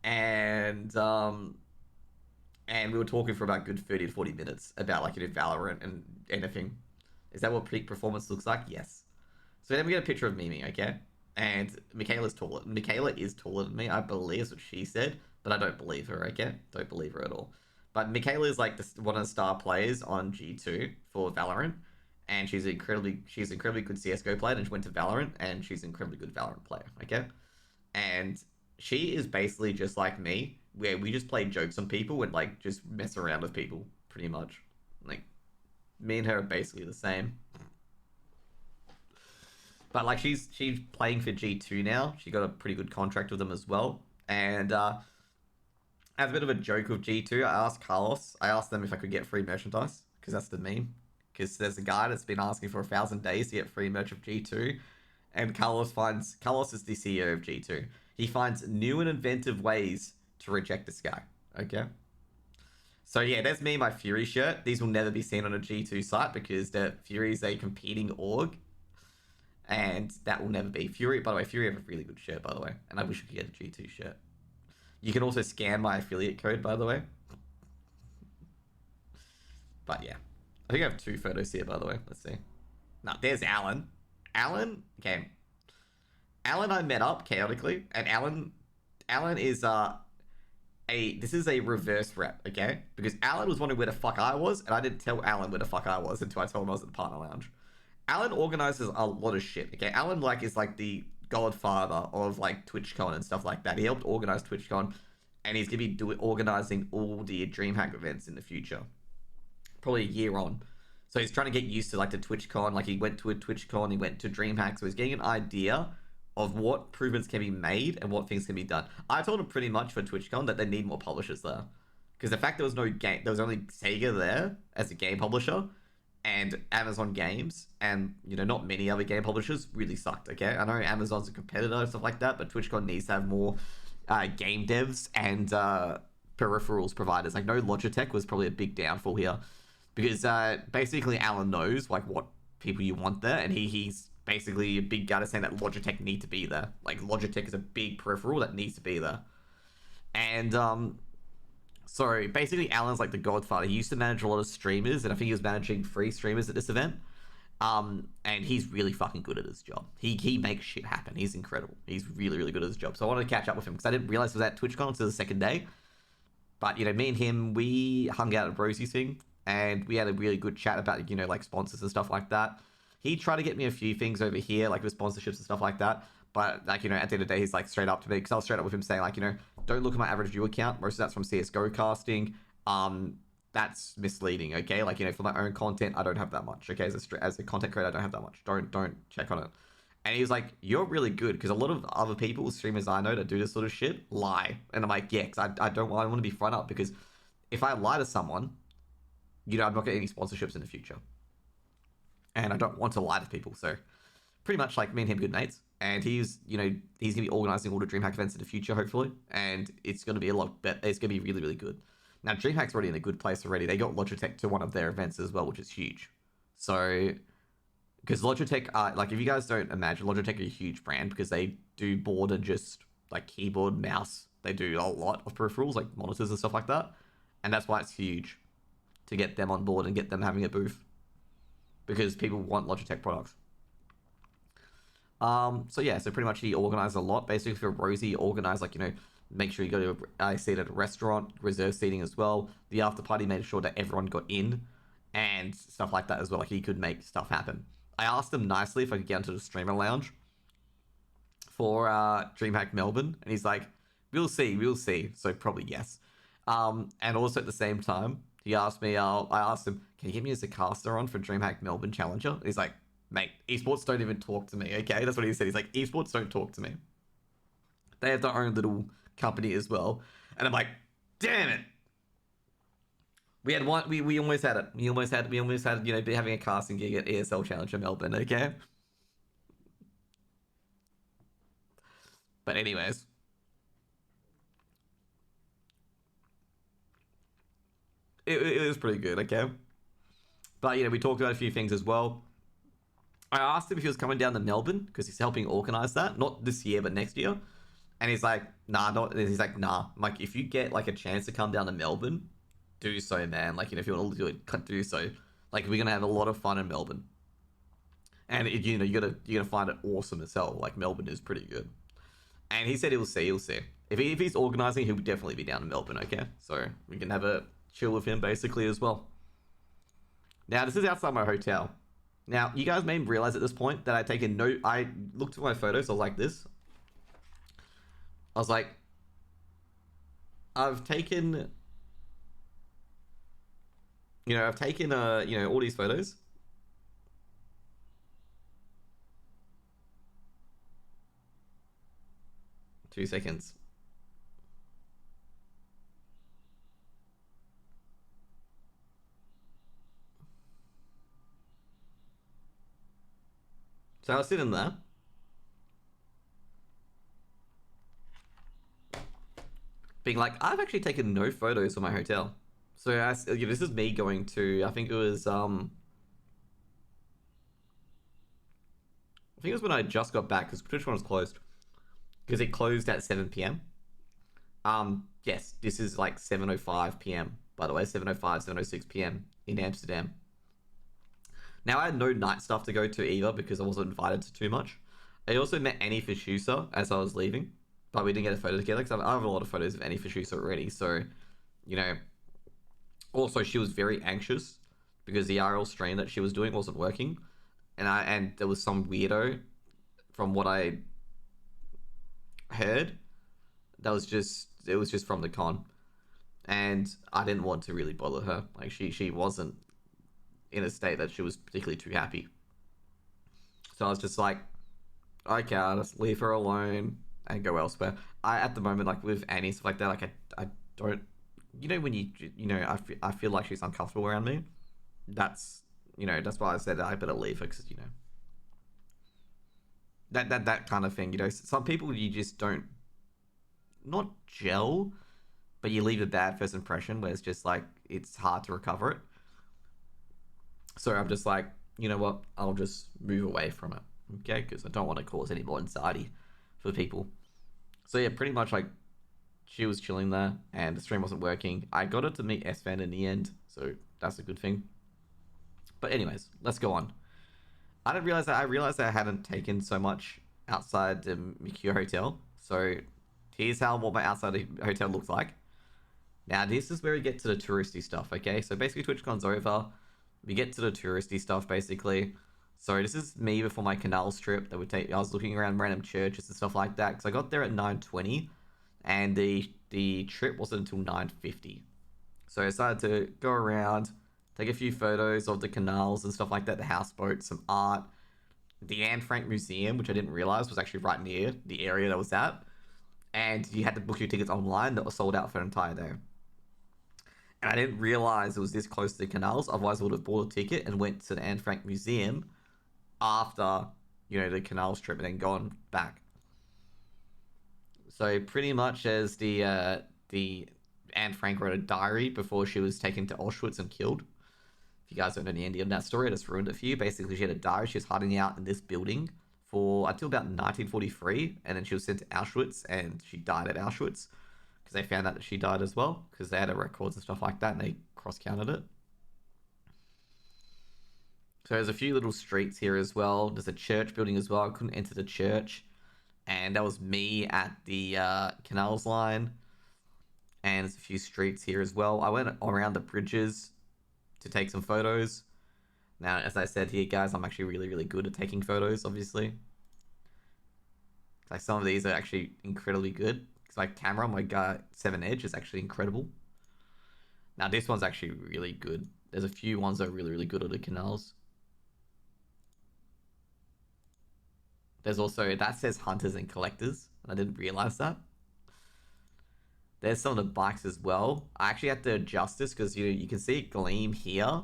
And we were talking for about a good 30 to 40 minutes about, like, you know, Valorant and anything. Is that what peak performance looks like? Yes. So then we get a picture of Mimi, okay? And Michaela is taller than me, I believe is what she said, but I don't believe her, okay? Don't believe her at all. But Michaela is like one of the star players on G2 for Valorant. And she's incredibly good CSGO player, and she went to Valorant, and she's an incredibly good Valorant player, okay? And she is basically just like me, where we just play jokes on people and, like, just mess around with people, pretty much. Like, me and her are basically the same. But, like, she's playing for G2 now. She got a pretty good contract with them as well. And as a bit of a joke with G2, I asked them if I could get free merchandise, because that's the meme. Because there's a guy that's been asking for 1,000 days to get free merch of G2, and Carlos is the CEO of G2. He finds new and inventive ways to reject this guy. Okay. So yeah, there's me in my Fury shirt. These will never be seen on a G2 site because Fury is a competing org, and that will never be Fury. By the way, Fury have a really good shirt, by the way, and I wish I could get a G2 shirt. You can also scan my affiliate code, by the way. But yeah. I think I have 2 photos here, by the way. Let's see. No, there's Alan. Okay. Alan I met up chaotically, and Alan is this is a reverse rep, okay? Because Alan was wondering where the fuck I was, and I didn't tell Alan where the fuck I was until I told him I was at the partner lounge. Alan organizes a lot of shit, okay? Alan, like, is like the godfather of, like, TwitchCon and stuff like that. He helped organize TwitchCon, and he's gonna be organizing all the DreamHack events in the future. Probably a year on. So he's trying to get used to, like, the TwitchCon. Like, he went to a TwitchCon, he went to DreamHack, so he's getting an idea of what improvements can be made and what things can be done. I told him pretty much for TwitchCon that they need more publishers there. Because the fact there was only Sega there as a game publisher, and Amazon Games, and, you know, not many other game publishers, really sucked, okay? I know Amazon's a competitor and stuff like that, but TwitchCon needs to have more game devs and peripherals providers. Like, no Logitech was probably a big downfall here. Because basically Alan knows, like, what people you want there, and he's basically a big guy to saying that Logitech need to be there. Like, Logitech is a big peripheral that needs to be there. And so basically Alan's like the godfather. He used to manage a lot of streamers, and I think he was managing 3 streamers at this event. And he's really fucking good at his job. He makes shit happen. He's incredible. He's really, really good at his job. So I wanted to catch up with him because I didn't realize he was at TwitchCon until the second day. But, you know, me and him, we hung out at Rosie's thing, and we had a really good chat about, you know, like sponsors and stuff like that. He tried to get me a few things over here, like with sponsorships and stuff like that. But, like, you know, at the end of the day, he's like straight up to me, because I was straight up with him saying, like, you know, don't look at my average view account. Most of that's from CSGO casting. That's misleading, okay? Like, you know, for my own content, I don't have that much, okay? As a content creator, I don't have that much. Don't check on it. And he was like, you're really good, because a lot of other people, streamers I know that do this sort of shit, lie. And I'm like, yeah, because I want to be front up, because if I lie to someone, you know, I'm not getting any sponsorships in the future. And I don't want to lie to people, so pretty much like me and him good mates. And he's, you know, he's going to be organizing all the DreamHack events in the future, hopefully. And it's going to be a lot better. It's going to be really, really good. Now, DreamHack's already in a good place already. They got Logitech to one of their events as well, which is huge. So, because Logitech, like, if you guys don't imagine, Logitech are a huge brand because they do more than just, like, keyboard, mouse. They do a lot of peripherals, like monitors and stuff like that. And that's why it's huge to get them on board and get them having a booth. Because people want Logitech products. So yeah, so pretty much he organized a lot. Basically for Rosie, he organized, like, you know, make sure you go to a seat at a restaurant, reserve seating as well. The after party made sure that everyone got in and stuff like that as well. Like, he could make stuff happen. I asked him nicely if I could get into the streamer lounge for DreamHack Melbourne, and he's like, we'll see. So probably yes. And also at the same time, he asked me, I asked him, can you get me as a caster on for DreamHack Melbourne Challenger? And he's like, mate, esports don't even talk to me, okay? That's what he said. He's like, esports don't talk to me. They have their own little company as well. And I'm like, damn it. We had one, we almost had it. We almost had, you know, having a casting gig at ESL Challenger Melbourne, okay? But anyways. It was pretty good, okay? But, you know, we talked about a few things as well. I asked him if he was coming down to Melbourne, because he's helping organize that. Not this year, but next year. And he's like, nah, not. He's like, nah. I'm like, if you get, like, a chance to come down to Melbourne, do so, man. Like, you know, if you want to do it, do so. Like, we're going to have a lot of fun in Melbourne. And, you know, you're gonna find it awesome as hell. Like, Melbourne is pretty good. And he said he'll see. If he's organizing, he'll definitely be down in Melbourne, okay? So, we can have a chill with him, basically, as well. Now, this is outside my hotel. Now, you guys may realize at this point that I looked at my photos, I was like this. I was like, I've taken, you know, all these photos. Two seconds. So I was sitting there. Being like, I've actually taken no photos of my hotel. So this is me going to, I think it was when I just got back, because Twitchcon was closed. Because it closed at 7 p.m. Yes, this is like 7:05 p.m. By the way, 7:05, 7:06 p.m. in Amsterdam. Now, I had no night stuff to go to either because I wasn't invited to too much. I also met Annie Fischusa as I was leaving, but we didn't get a photo together because I have a lot of photos of Annie Fischusa already. So, you know, also she was very anxious because the IRL stream that she was doing wasn't working, and there was some weirdo, from what I heard, it was just from the con, and I didn't want to really bother her. Like, she wasn't in a state that she was particularly too happy. So I was just like, okay, I'll just leave her alone and go elsewhere. At the moment, like with Annie, stuff like that, like I don't, you know, when I feel like she's uncomfortable around me. That's why I said that I better leave her, because, you know, that kind of thing, you know, some people you just don't, not gel, but you leave a bad first impression where it's just like, it's hard to recover it. So I'm just like, you know what, I'll just move away from it, okay? Because I don't want to cause any more anxiety for people. So yeah, pretty much like, she was chilling there, and the stream wasn't working. I got her to meet S-Fan in the end, so that's a good thing. But anyways, let's go on. I realized that I hadn't taken so much outside the Mikio Hotel. So here's what my outside hotel looks like. Now, this is where we get to the touristy stuff, okay? So basically, TwitchCon's over. We get to the touristy stuff, basically. So this is me before my canal trip that would take. I was looking around random churches and stuff like that because I got there at 9:20, and the trip wasn't until 9:50. So I decided to go around, take a few photos of the canals and stuff like that, the houseboats, some art, the Anne Frank Museum, which I didn't realize was actually right near the area that was at, and you had to book your tickets online that were sold out for an entire day. And I didn't realize it was this close to the canals. Otherwise, I would have bought a ticket and went to the Anne Frank Museum after, the canals trip and then gone back. So pretty much as the Anne Frank wrote a diary before she was taken to Auschwitz and killed. If you guys don't know the ending of that story, I just ruined it for you. Basically, she had a diary. She was hiding out in this building for until about 1943, and then she was sent to Auschwitz, and she died at Auschwitz because they found out that she died as well because they had her records and stuff like that, and they cross-counted it. So there's a few little streets here as well. There's a church building as well. I couldn't enter the church, and that was me at the canals line. And there's a few streets here as well. I went around the bridges to take some photos. Now, as I said here, guys, I'm actually really, really good at taking photos, obviously. Like, some of these are actually incredibly good. Because my camera, my 7 Edge, is actually incredible. Now, this one's actually really good. There's a few ones that are really, really good at the canals. There's also, that says hunters and collectors. And I didn't realize that. There's some of the bikes as well. I actually had to adjust this because you can see it gleam here,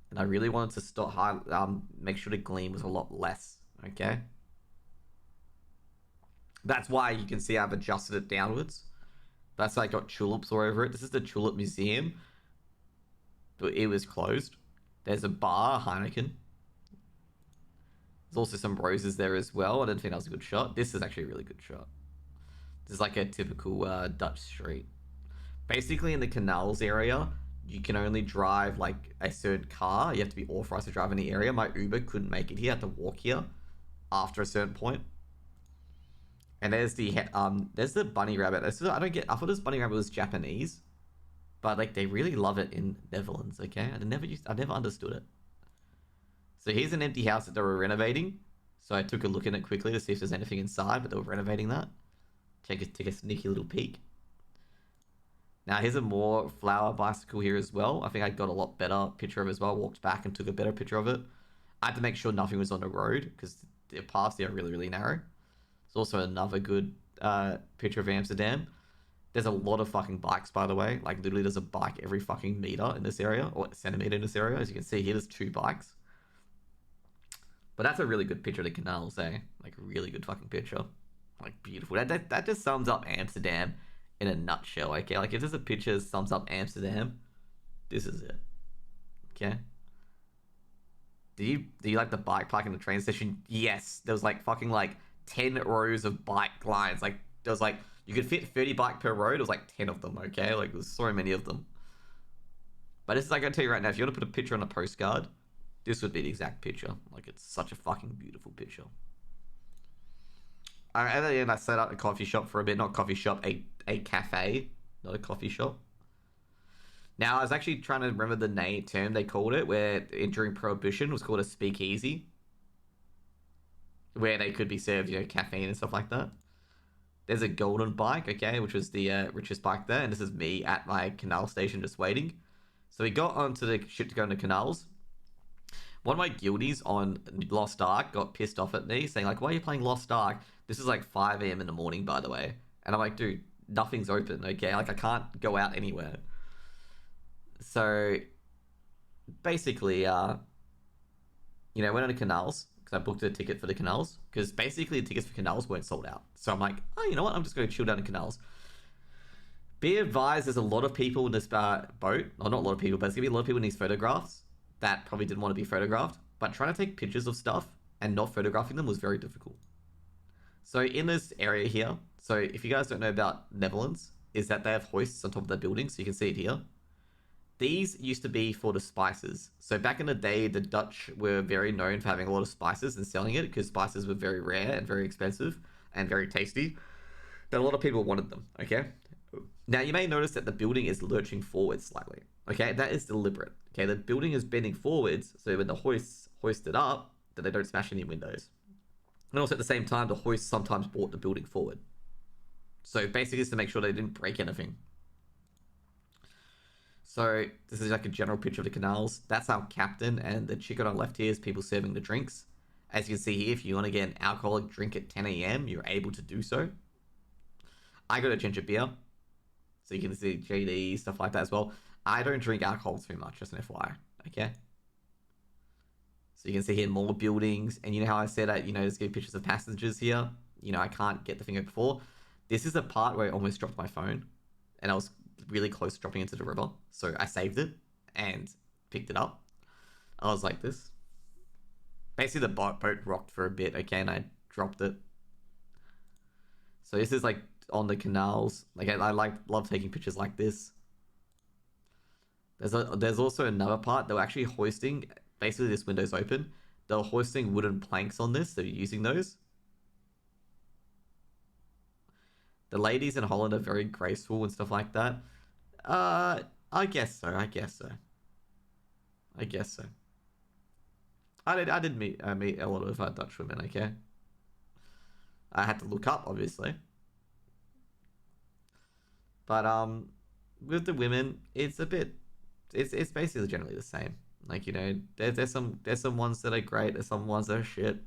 and I really wanted to make sure the gleam was a lot less. Okay, that's why you can see I've adjusted it downwards. That's why I got tulips all over it. This is the Tulip Museum, but it was closed. There's a bar, Heineken. There's also some roses there as well. I didn't think that was a good shot. This is actually a really good shot. This is like a typical Dutch street. Basically, in the canals area, you can only drive like a certain car. You have to be authorized to drive in the area. My Uber couldn't make it here. I had to walk here after a certain point. And there's the bunny rabbit. I don't get. I thought this bunny rabbit was Japanese, but like they really love it in Netherlands. Okay, I never understood it. So here's an empty house that they were renovating. So I took a look in it quickly to see if there's anything inside, but they were renovating that. Take a sneaky little peek. Now, here's a more flower bicycle here as well. I think I got a lot better picture of it as well. Walked back and took a better picture of it. I had to make sure nothing was on the road because the paths there are really, really narrow. It's also another good picture of Amsterdam. There's a lot of fucking bikes, by the way. Like, literally, there's a bike every fucking meter in this area, or centimeter in this area. As you can see here, there's 2 bikes. But that's a really good picture of the canals, eh? Like, really good fucking picture. Like, beautiful. That just sums up Amsterdam in a nutshell, okay? Like, if there's a picture that sums up Amsterdam, this is it. Okay? Do you like the bike park in the train station? Yes. There was like fucking like 10 rows of bike lines. Like, there was like, you could fit 30 bike per row. There was like 10 of them, okay? Like, there's so many of them. But this is, like, I tell you right now, if you want to put a picture on a postcard, this would be the exact picture. Like, it's such a fucking beautiful picture. At the end, I set up a coffee shop for a bit. Not coffee shop, a cafe. Not a coffee shop. Now, I was actually trying to remember the term they called it, where during Prohibition, it was called a speakeasy. Where they could be served, caffeine and stuff like that. There's a golden bike, okay, which was the richest bike there. And this is me at my canal station just waiting. So we got onto the ship to go into canals. One of my guildies on Lost Ark got pissed off at me, saying like, why are you playing Lost Ark? This is like 5 a.m. in the morning, by the way. And I'm like, dude, nothing's open, okay? Like, I can't go out anywhere. So, basically, went on the canals, because I booked a ticket for the canals, because basically the tickets for canals weren't sold out. So I'm like, oh, you know what? I'm just going to chill down the canals. Be advised, there's a lot of people in this boat. Or not a lot of people, but there's going to be a lot of people in these photographs that probably didn't want to be photographed. But trying to take pictures of stuff and not photographing them was very difficult. So in this area here, so if you guys don't know about Netherlands, is that they have hoists on top of their buildings, so you can see it here. These used to be for the spices. So back in the day, the Dutch were very known for having a lot of spices and selling it because spices were very rare and very expensive and very tasty. But a lot of people wanted them, okay? Now, you may notice that the building is lurching forward slightly. Okay, that is deliberate. Okay, the building is bending forwards, so when the hoists hoist it up, that they don't smash any windows. And also at the same time, the hoist sometimes brought the building forward. So basically, it's to make sure they didn't break anything. So this is like a general picture of the canals. That's our captain, and the chicken on the left here is people serving the drinks. As you can see here, if you want to get an alcoholic drink at 10 a.m., you're able to do so. I got a ginger beer, so you can see GD, stuff like that as well. I don't drink alcohol too much, just an FYI, okay? So you can see here more buildings, and you know how I said that, there's good pictures of passengers here? I can't get the finger before. This is the part where I almost dropped my phone, and I was really close to dropping into the river. So I saved it and picked it up. I was like this. Basically, the boat rocked for a bit, okay, and I dropped it. So this is like on the canals. Like I love taking pictures like this. There's also another part. They were actually hoisting. Basically, this window's open. They were hoisting wooden planks on this. They're using those. The ladies in Holland are very graceful and stuff like that. I guess so. I guess so. I did meet a lot of Dutch women. Okay. I had to look up, obviously. But with the women, it's a bit, it's basically generally the same. Like there's some ones that are great. There's some ones that are shit.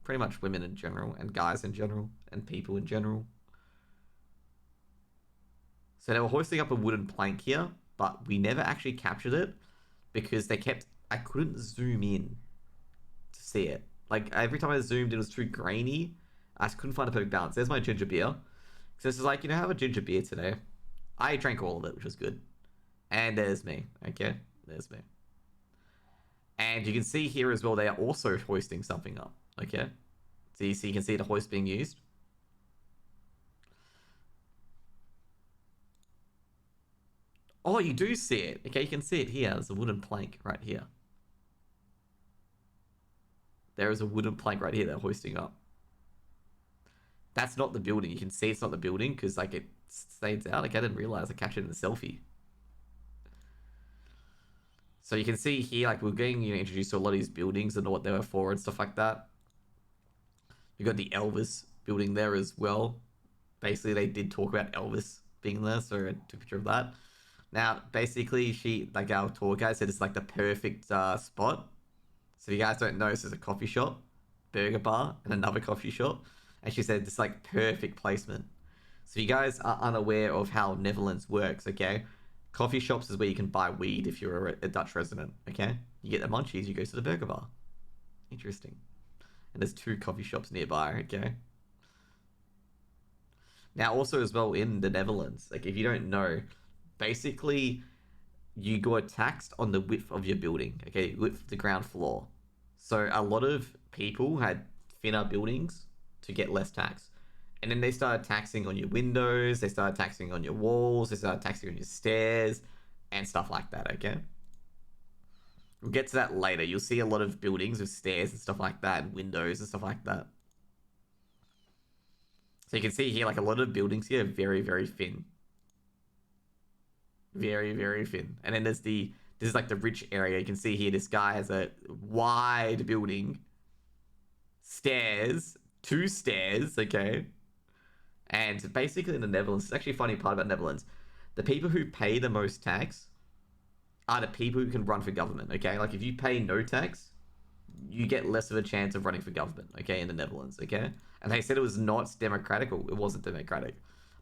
Pretty much women in general, and guys in general, and people in general. So they were hoisting up a wooden plank here, but we never actually captured it because I couldn't zoom in to see it. Like every time I zoomed, it was too grainy. I just couldn't find a perfect balance. There's my ginger beer. So it's like, have a ginger beer today. I drank all of it, which was good. And there's me. Okay, there's me. And you can see here as well, they are also hoisting something up. Okay, so you can see the hoist being used. Oh, you do see it. Okay, you can see it here. There's a wooden plank right here. There is a wooden plank right here they're hoisting up. That's not the building. You can see it's not the building because like it stays out. Like I didn't realize I captured it in the selfie. So you can see here, like we're getting introduced to a lot of these buildings and what they were for and stuff like that. You got the Elvis building there as well. Basically, they did talk about Elvis being there, so I took a picture of that. Now, basically, our tour guide said it's like the perfect spot. So if you guys don't know, this is a coffee shop, burger bar, and another coffee shop. And she said it's like perfect placement. So if you guys are unaware of how Netherlands works, okay? Coffee shops is where you can buy weed if you're a Dutch resident, okay? You get the munchies, you go to the burger bar. Interesting. And there's 2 coffee shops nearby, okay? Now, also as well in the Netherlands, like if you don't know, basically you got taxed on the width of your building, okay? Width of the ground floor. So a lot of people had thinner buildings to get less tax. And then they started taxing on your windows, they started taxing on your walls, they started taxing on your stairs, and stuff like that, okay? We'll get to that later. You'll see a lot of buildings with stairs and stuff like that, and windows and stuff like that. So you can see here, like a lot of buildings here are very, very thin. Very, very thin. And then this is like the rich area. You can see here, this guy has a wide building. Stairs. 2 stairs, okay? And basically in the Netherlands, it's actually a funny part about Netherlands. The people who pay the most tax are the people who can run for government, okay? Like if you pay no tax, you get less of a chance of running for government, okay, in the Netherlands, okay? And they said it was not democratic, or it wasn't democratic.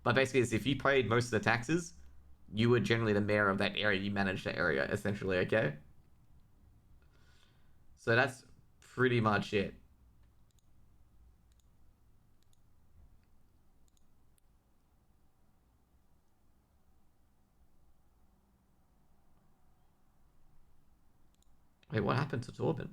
But basically, it's if you paid most of the taxes, you were generally the mayor of that area, you managed the area, essentially, okay? So that's pretty much it. Wait, what happened to Torben?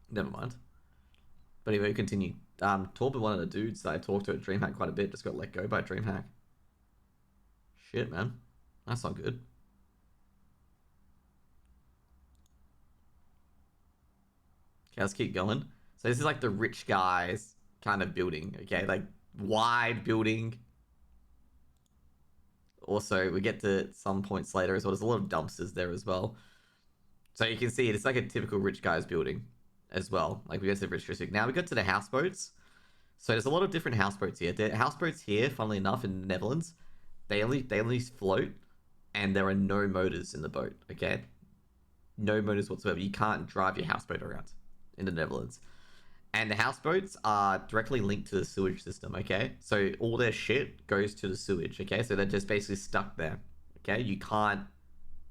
Never mind. But anyway, continue. Torben, one of the dudes that I talked to at DreamHack quite a bit, just got let go by DreamHack. Shit, man. That's not good. Okay, let's keep going. So this is like the rich guys kind of building, okay? Like wide building. Also, we get to some points later as well. There's a lot of dumpsters there as well. So you can see it's like a typical rich guy's building as well. Like we get to the rich district. Now we got to the houseboats. So there's a lot of different houseboats here. The houseboats here, funnily enough, in the Netherlands, they only float, and there are no motors in the boat. Okay, no motors whatsoever. You can't drive your houseboat around in the Netherlands. And the houseboats are directly linked to the sewage system, okay? So all their shit goes to the sewage, okay? So they're just basically stuck there, okay? You can't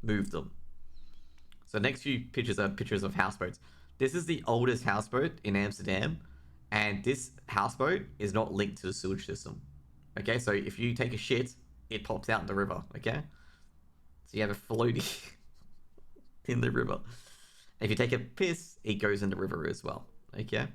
move them. So next few pictures are pictures of houseboats. This is the oldest houseboat in Amsterdam, and this houseboat is not linked to the sewage system, okay? So if you take a shit, it pops out in the river, okay? So you have a floaty in the river. If you take a piss, it goes in the river as well, okay?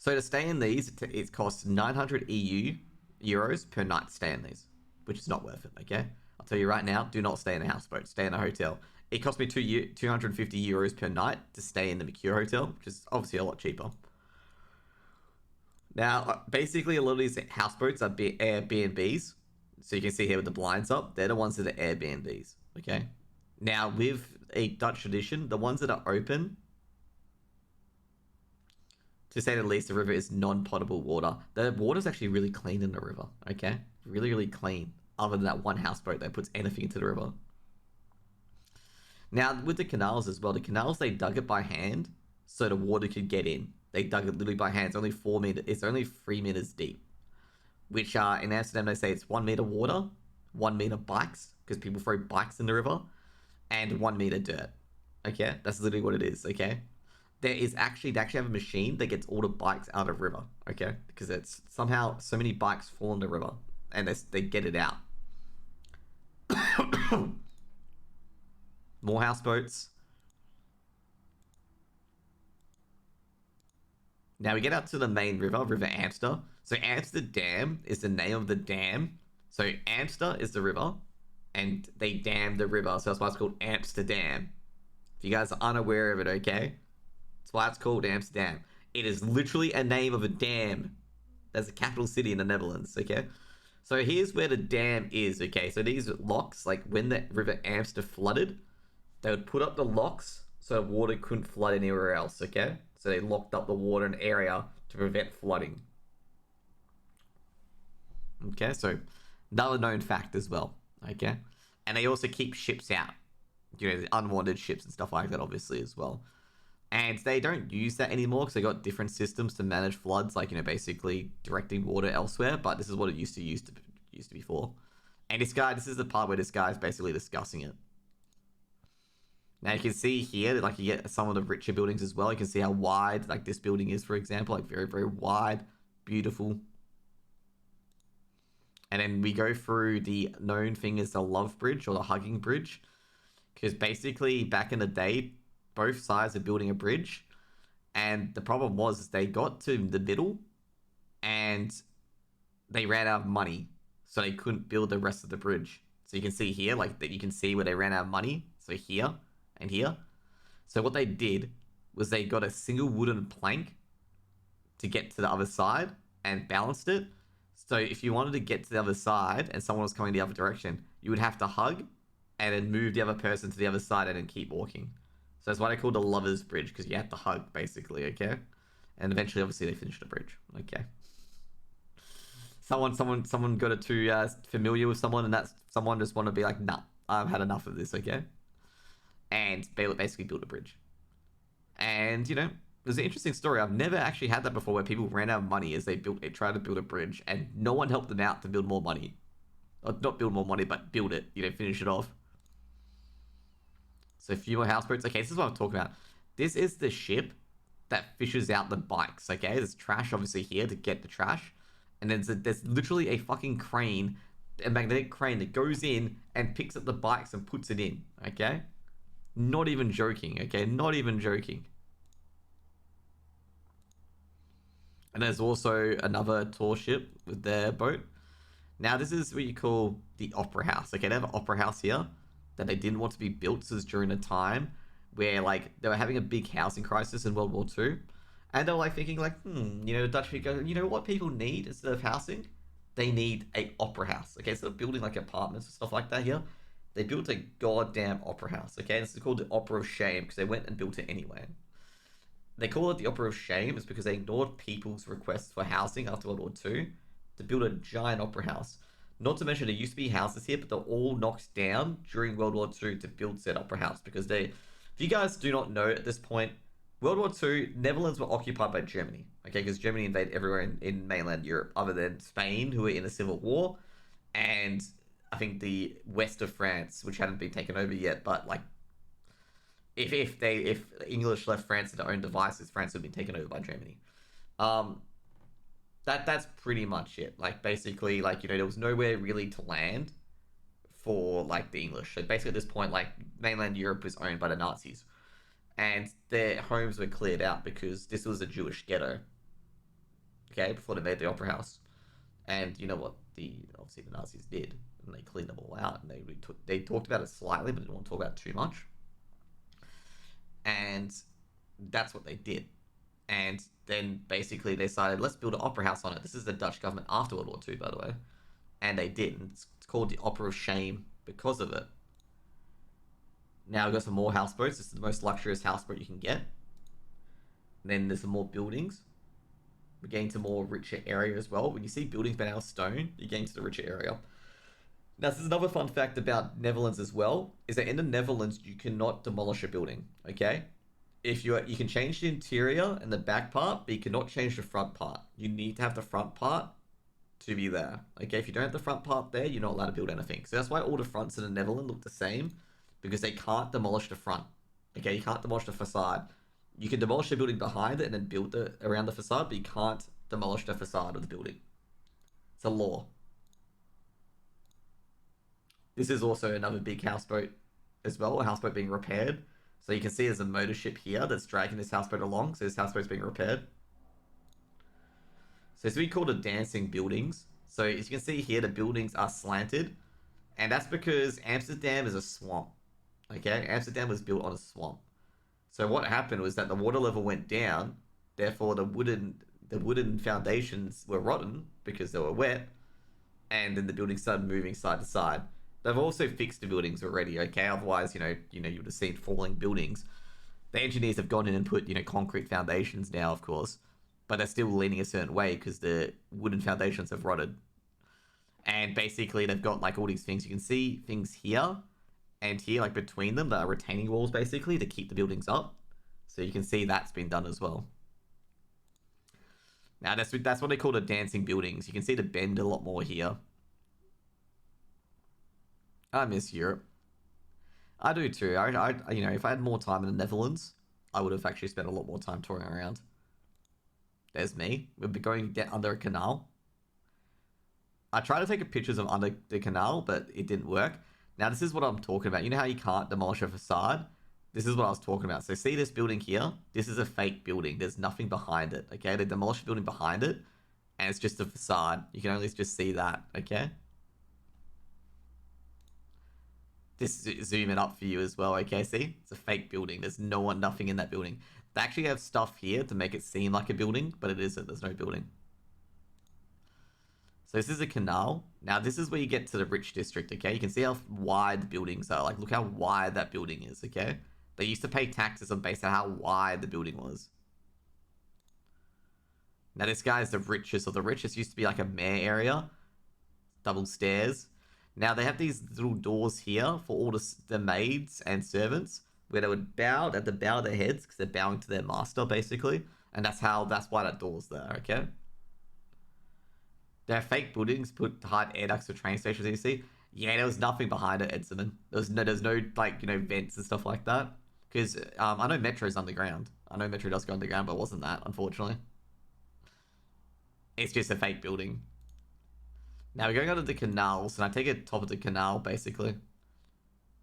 So to stay in these, it costs 900 euros per night to stay in these, which is not worth it, okay? I'll tell you right now, do not stay in a houseboat, stay in a hotel. It cost me 250 euros per night to stay in the Mercure Hotel, which is obviously a lot cheaper. Now, basically, a lot of these houseboats are Airbnbs. So you can see here with the blinds up, they're the ones that are Airbnbs, okay? Now, with a Dutch tradition, the ones that are open, to say the least, the river is non-potable water. The water's actually really clean in the river, okay? Really, really clean. Other than that one houseboat that puts anything into the river. Now, with the canals as well, the canals, they dug it by hand so the water could get in. They dug it literally by hand. It's only 4 meters. It's only 3 meters deep. Which, in Amsterdam, they say it's 1 meter water, 1 meter bikes, because people throw bikes in the river, and 1 meter dirt. Okay? That's literally what it is, okay? They actually have a machine that gets all the bikes out of river, okay? Because it's somehow so many bikes fall in the river, and they get it out. More houseboats. Now we get out to the main river, River Amster. So Amsterdam is the name of the dam. So Amster is the river, and they dammed the river, so that's why it's called Amsterdam. If you guys are unaware of it, okay? That's why it's called Amsterdam. It is literally a name of a dam. That's the capital city in the Netherlands, okay? So here's where the dam is, okay? So these locks, like when the River Amster flooded, they would put up the locks so water couldn't flood anywhere else, okay? So they locked up the water in an area to prevent flooding. Okay, so another known fact as well, okay? And they also keep ships out. You know, the unwanted ships and stuff like that, obviously, as well. And they don't use that anymore because they got different systems to manage floods, like, you know, basically directing water elsewhere. But this is what it used to be for. And this is the part where this guy is basically discussing it. Now you can see here that, like, you get some of the richer buildings as well. You can see how wide, like, this building is, for example, like very, very wide, beautiful. And then we go through the known thing as the love bridge or the hugging bridge, because basically back in the day, both sides are building a bridge, and the problem was they got to the middle and they ran out of money, so they couldn't build the rest of the bridge. So you can see here, like, that you can see where they ran out of money. So here and here. So what they did was they got a single wooden plank to get to the other side and balanced it. So if you wanted to get to the other side and someone was coming the other direction, you would have to hug and then move the other person to the other side and then keep walking. So that's why they call it a lover's bridge, because you have to hug, basically, okay? And eventually, obviously, they finished the bridge, okay? Someone got too familiar with someone, and that someone just wanted to be like, nah, I've had enough of this, okay? And basically built a bridge. And, you know, there's an interesting story. I've never actually had that before, where people ran out of money as they tried to build a bridge, and no one helped them out to build more money. Or not build more money, but build it, you know, finish it off. So a few more houseboats. Okay, this is what I'm talking about. This is the ship that fishes out the bikes, okay? There's trash, obviously, here to get the trash. And then there's literally a fucking crane, a magnetic crane that goes in and picks up the bikes and puts it in, okay? Not even joking, okay? Not even joking. And there's also another tour ship with their boat. Now, this is what you call the Opera House. Okay, they have an Opera House here that they didn't want to be built. This is during a time where, like, they were having a big housing crisis in World War II. And they were, like, thinking, like, you know, the Dutch people go, you know what people need instead of housing? They need a Opera House. Okay, instead of building, like, apartments and stuff like that here, they built a goddamn Opera House. Okay, and it's called the Opera of Shame because they went and built it anyway. They call it the Opera of Shame is because they ignored people's requests for housing after World War II to build a giant opera house. Not to mention there used to be houses here, but they're all knocked down during World War II to build said opera house because they. If you guys do not know at this point, World War II, Netherlands were occupied by Germany. Okay, because Germany invaded everywhere in mainland Europe, other than Spain, who were in a civil war, and I think the west of France, which hadn't been taken over yet, but like if English left France to their own devices, France would be taken over by Germany. Um, that's pretty much it. Like basically, like you know, there was nowhere really to land for like the English. So basically, at this point, like mainland Europe was owned by the Nazis, and their homes were cleared out because this was a Jewish ghetto. Okay, before they made the Opera House, and you know what obviously the Nazis did, and they cleaned them all out, and they talked about it slightly, but didn't want to talk about it too much. And that's what they did. And then basically they decided, let's build an opera house on it. This is the Dutch government after World War II, by the way. And they did. And it's called the Opera of Shame because of it. Now we've got some more houseboats. This is the most luxurious houseboat you can get. And then there's some more buildings. We're getting to more richer area as well. When you see buildings made out of stone, you're getting to the richer area. Now, this is another fun fact about Netherlands as well, is that in the Netherlands, you cannot demolish a building, okay? If you can change the interior and the back part, but you cannot change the front part. You need to have the front part to be there, okay? If you don't have the front part there, you're not allowed to build anything. So that's why all the fronts in the Netherlands look the same, because they can't demolish the front, okay? You can't demolish the facade. You can demolish the building behind it and then build it around the facade, but you can't demolish the facade of the building. It's a law. This is also another big houseboat as well, a houseboat being repaired. So you can see there's a motor ship here that's dragging this houseboat along. So this houseboat's being repaired. So it's what we call the dancing buildings. So as you can see here, the buildings are slanted. And that's because Amsterdam is a swamp. Okay, Amsterdam was built on a swamp. So what happened was that the water level went down. Therefore, the wooden foundations were rotten because they were wet. And then the buildings started moving side to side. They've also fixed the buildings already, okay? Otherwise, you would have seen falling buildings. The engineers have gone in and put, concrete foundations now, of course. But they're still leaning a certain way because the wooden foundations have rotted. And basically, they've got, like, all these things. You can see things here and here, like, between them that are retaining walls, basically, to keep the buildings up. So you can see that's been done as well. Now, that's what they call the dancing buildings. You can see the bend a lot more here. I miss Europe. I do too. If I had more time in the Netherlands, I would have actually spent a lot more time touring around. There's me. We'll be going to get under a canal. I tried to take pictures of under the canal, but it didn't work. Now, this is what I'm talking about. You know how you can't demolish a facade? This is what I was talking about. So see this building here? This is a fake building. There's nothing behind it, okay? They demolished the building behind it, and it's just a facade. You can only just see that, okay? This is zooming up for you as well, okay? See? It's a fake building. There's nothing in that building. They actually have stuff here to make it seem like a building, but it isn't. There's no building. So this is a canal. Now, this is where you get to the rich district, okay? You can see how wide the buildings are. Like, look how wide that building is, okay? They used to pay taxes on based on how wide the building was. Now, this guy is the richest of the richest. Used to be like a mayor area. Double stairs. Now, they have these little doors here for all the maids and servants where they would bow their heads because they're bowing to their master, basically. And that's why that door's there, okay? There are fake buildings put to hide air ducts for train stations, you see. Yeah, there was nothing behind it, Edson. There's no like, vents and stuff like that. Because I know Metro's underground. I know Metro does go underground, but it wasn't that, unfortunately. It's just a fake building. Now we're going under the canals, and I take it top of the canal, basically.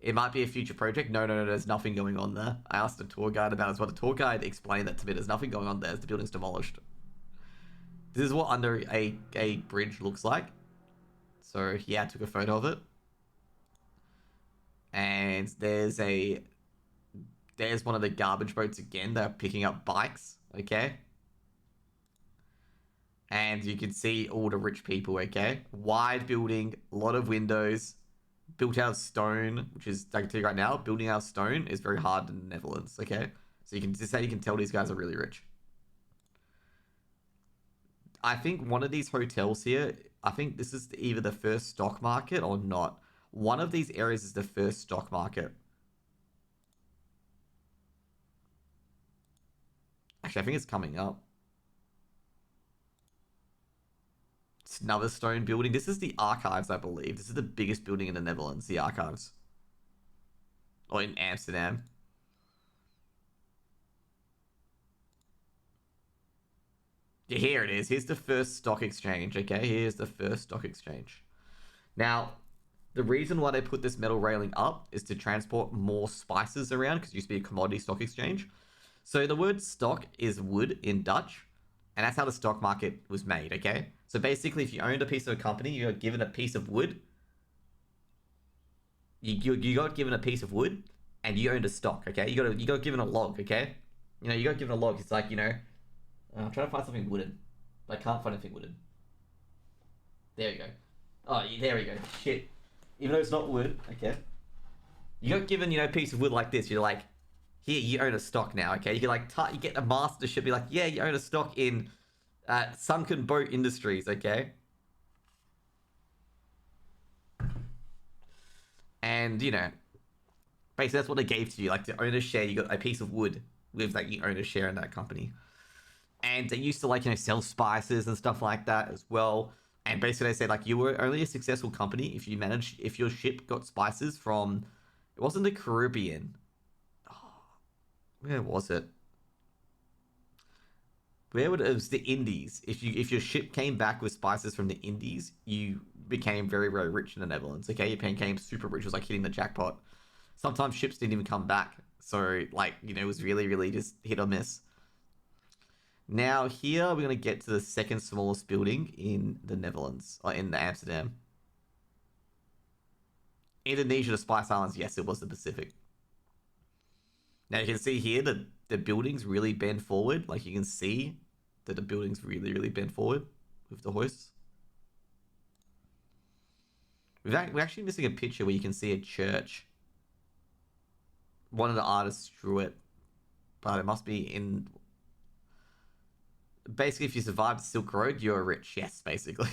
It might be a future project. No, there's nothing going on there. I asked the tour guide about it as well. The tour guide explained that to me. There's nothing going on there. The building's demolished. This is what under a bridge looks like. So yeah, I took a photo of it. And there's one of the garbage boats again. They're picking up bikes, okay? And you can see all the rich people, okay? Wide building, a lot of windows, built out of stone, which is, I can tell you right now, building out of stone is very hard in the Netherlands, okay? So you can just say you can tell these guys are really rich. I think one of these hotels here, I think this is either the first stock market or not. One of these areas is the first stock market. Actually, I think it's coming up. It's another stone building. This is the Archives, I believe. This is the biggest building in the Netherlands, the Archives. Or in Amsterdam. Yeah, here it is. Here's the first stock exchange, okay? Here's the first stock exchange. Now, the reason why they put this metal railing up is to transport more spices around, because it used to be a commodity stock exchange. So the word stock is wood in Dutch, and that's how the stock market was made, okay? So basically, if you owned a piece of a company, you got given a piece of wood. You got given a piece of wood, and you owned a stock, okay? You got given a log, okay? You know, you got given a log. It's like, you know, I'm trying to find something wooden, but I can't find anything wooden. There we go. Oh, there we go. Shit. Even though it's not wood, okay? You got given, you know, a piece of wood like this. You're like, here, you own a stock now, okay? You can like, you get a mastership. Be like, yeah, you own a stock in Sunken Boat Industries, okay? And you know, basically that's what they gave to you. Like to own a share, you got a piece of wood with like you own a share in that company. And they used to like, you know, sell spices and stuff like that as well. And basically they said like you were only a successful company if your ship got spices from, it wasn't the Caribbean. Where was it? It was the Indies. If your ship came back with spices from the Indies, you became very, very rich in the Netherlands. Okay, you became super rich. It was like hitting the jackpot. Sometimes ships didn't even come back. So like, you know, it was really, really just hit or miss. Now here we're gonna get to the second smallest building in the Netherlands, or in Amsterdam. Indonesia, the Spice Islands, yes, it was the Pacific. Now you can see here that the buildings really bend forward. Like you can see that the buildings really, really bend forward with the hoists. We're actually missing a picture where you can see a church. One of the artists drew it, but it must be in. Basically, if you survived the Silk Road, you're rich. Yes, basically.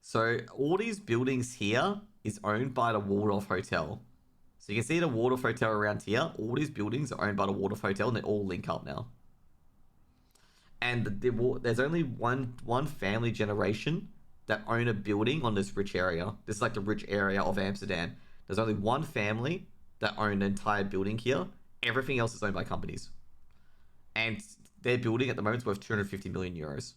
So all these buildings here is owned by the Waldorf Hotel. So you can see the Waldorf Hotel around here. All these buildings are owned by the Waldorf Hotel, and they all link up now. And there's only one family generation that own a building on this rich area. This is like the rich area of Amsterdam. There's only one family that own an entire building here. Everything else is owned by companies. And their building at the moment is worth 250 million euros.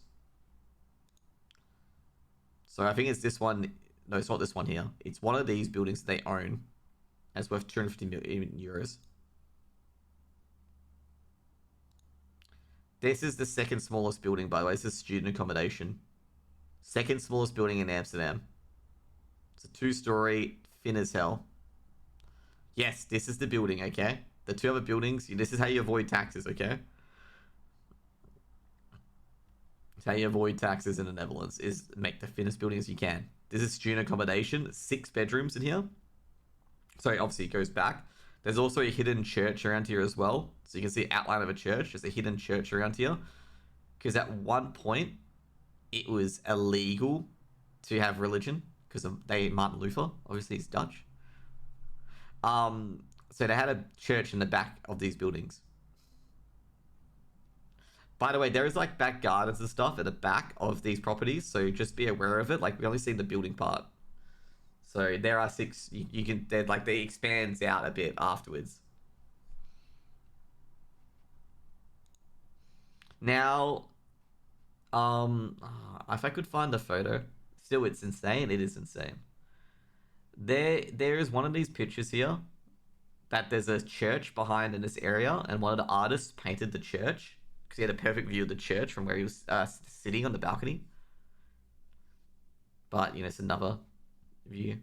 So I think it's this one. No, it's not this one here. It's one of these buildings that they own. And it's worth 250 million euros. This is the second smallest building, by the way. This is student accommodation. Second smallest building in Amsterdam. It's a 2-story, thin as hell. Yes, this is the building, okay? The two other buildings, this is how you avoid taxes, okay? It's how you avoid taxes in the Netherlands, is make the thinnest buildings you can. This is student accommodation, 6 bedrooms in here. Sorry, obviously it goes back. There's also a hidden church around here as well. So you can see outline of a church. There's a hidden church around here. Because at one point, it was illegal to have religion. Because Martin Luther, obviously he's Dutch. So they had a church in the back of these buildings. By the way, there is like back gardens and stuff at the back of these properties. So just be aware of it. Like we only see the building part. So there are 6. You can. They're like they expands out a bit afterwards. Now, if I could find the photo, still it's insane. It is insane. There is one of these pictures here that there's a church behind in this area, and one of the artists painted the church, because he had a perfect view of the church from where he was sitting on the balcony. But, it's another view.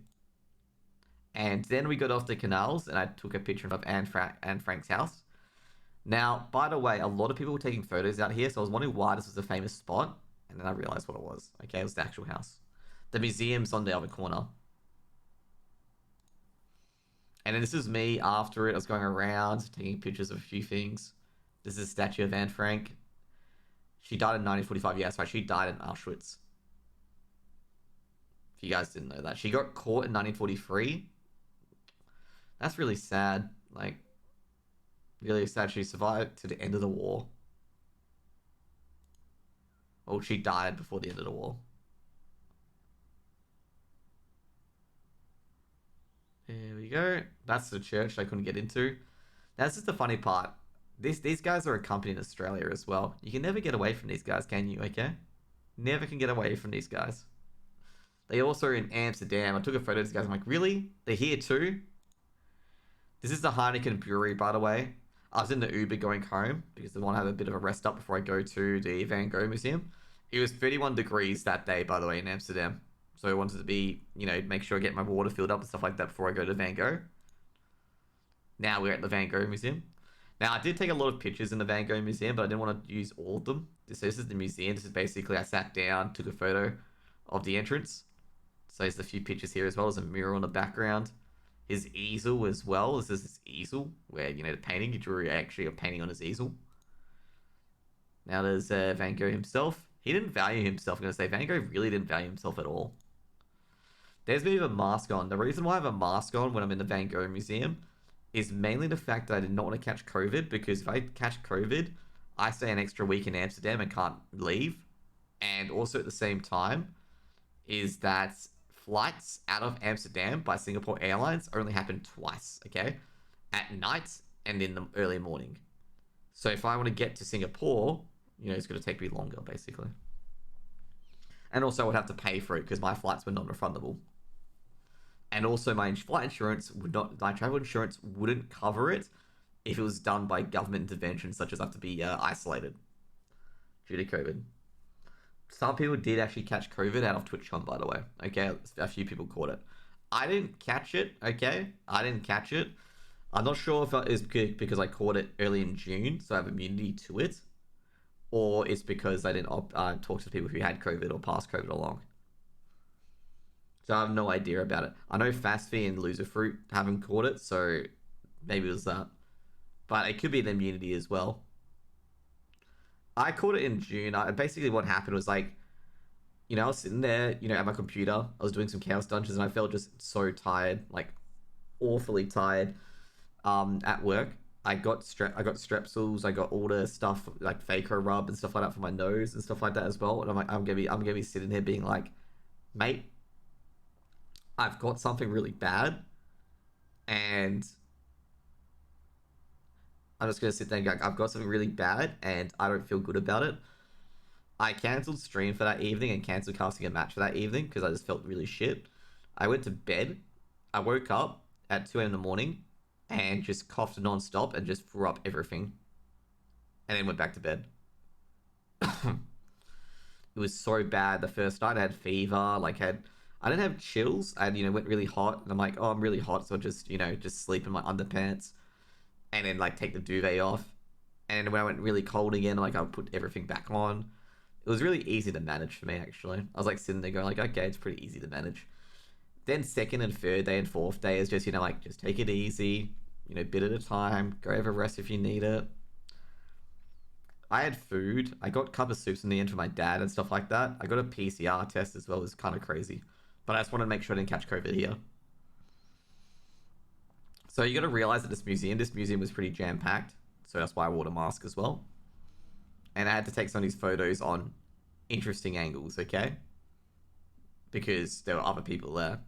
And then we got off the canals, and I took a picture of Anne Frank's house. Now, by the way, a lot of people were taking photos out here, so I was wondering why this was a famous spot, and then I realized what it was. Okay, it was the actual house. The museum's on the other corner. And then this is me after it. I was going around, taking pictures of a few things. This is a statue of Anne Frank. She died in 1945. Yeah, that's right. She died in Auschwitz. If you guys didn't know that. She got caught in 1943. That's really sad. Like, really sad. She survived to the end of the war. Well, she died before the end of the war. There we go. That's the church I couldn't get into. Now, this is the funny part. These guys are a company in Australia as well. You can never get away from these guys, can you? Okay? Never can get away from these guys. They also are in Amsterdam. I took a photo of these guys. I'm like, really? They're here too? This is the Heineken Brewery, by the way. I was in the Uber going home because I want to have a bit of a rest up before I go to the Van Gogh Museum. It was 31 degrees that day, by the way, in Amsterdam. So I wanted to be, make sure I get my water filled up and stuff like that before I go to Van Gogh. Now we're at the Van Gogh Museum. Now, I did take a lot of pictures in the Van Gogh Museum, but I didn't want to use all of them. So this is the museum. This is basically, I sat down, took a photo of the entrance. So there's a few pictures here as well. There's a mirror on the background. His easel as well. This is his easel where, the painting, he drew actually a painting on his easel. Now there's Van Gogh himself. He didn't value himself. I'm going to say Van Gogh really didn't value himself at all. There's me with a mask on. The reason why I have a mask on when I'm in the Van Gogh Museum is mainly the fact that I did not want to catch COVID, because if I catch COVID, I stay an extra week in Amsterdam and can't leave. And also at the same time is that flights out of Amsterdam by Singapore Airlines only happen twice, okay? At night and in the early morning. So if I want to get to Singapore, it's going to take me longer, basically. And also I would have to pay for it because my flights were non-refundable. And also my travel insurance wouldn't cover it if it was done by government intervention, such as I have to be isolated due to COVID. Some people did actually catch COVID out of Twitchcon, by the way. Okay, a few people caught it. I didn't catch it, okay? I didn't catch it. I'm not sure if it is because I caught it early in June, so I have immunity to it. Or it's because I didn't talk to people who had COVID or passed COVID along. So I have no idea about it. I know Fastfee and Loserfruit haven't caught it, so maybe it was that. But it could be the immunity as well. I caught it in June. Basically what happened was I was sitting there, at my computer. I was doing some Chaos Dungeons and I felt just so tired, like awfully tired at work. I got strepsils. I got all the stuff like Faco rub and stuff like that for my nose and stuff like that as well. And I'm like, I'm gonna be sitting here being like, mate, I've got something really bad, and I'm just gonna sit there and go, I've got something really bad, and I don't feel good about it. I cancelled stream for that evening and cancelled casting a match for that evening because I just felt really shit. I went to bed. I woke up at 2 a.m. in the morning and just coughed non-stop and just threw up everything. And then went back to bed. It was so bad. The first night I had fever, I didn't have chills. I went really hot, and I'm like, oh, I'm really hot, so just sleep in my underpants, and then take the duvet off. And when I went really cold again, I put everything back on. It was really easy to manage for me, actually. I was sitting there going okay, it's pretty easy to manage. Then second and third day and fourth day is just just take it easy, bit at a time. Go over rest if you need it. I had food. I got cup of soups in the end for my dad and stuff like that. I got a PCR test as well. It was kind of crazy. But I just wanted to make sure I didn't catch COVID here. So you got to realize that this museum was pretty jam-packed. So that's why I wore a mask as well. And I had to take some of these photos on interesting angles, okay? Because there were other people there.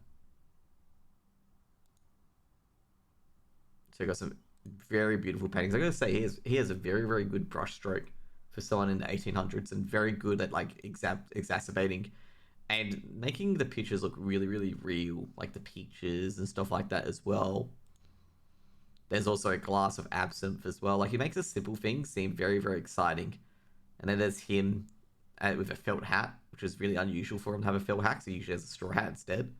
So I got some very beautiful paintings. I gotta say, he has a very, very good brush stroke for someone in the 1800s, and very good at exacerbating and making the pictures look really, really real, like the peaches and stuff like that as well. There's also a glass of absinthe as well. He makes a simple thing seem very, very exciting. And then there's him with a felt hat, which is really unusual for him to have a felt hat, so he usually has a straw hat instead.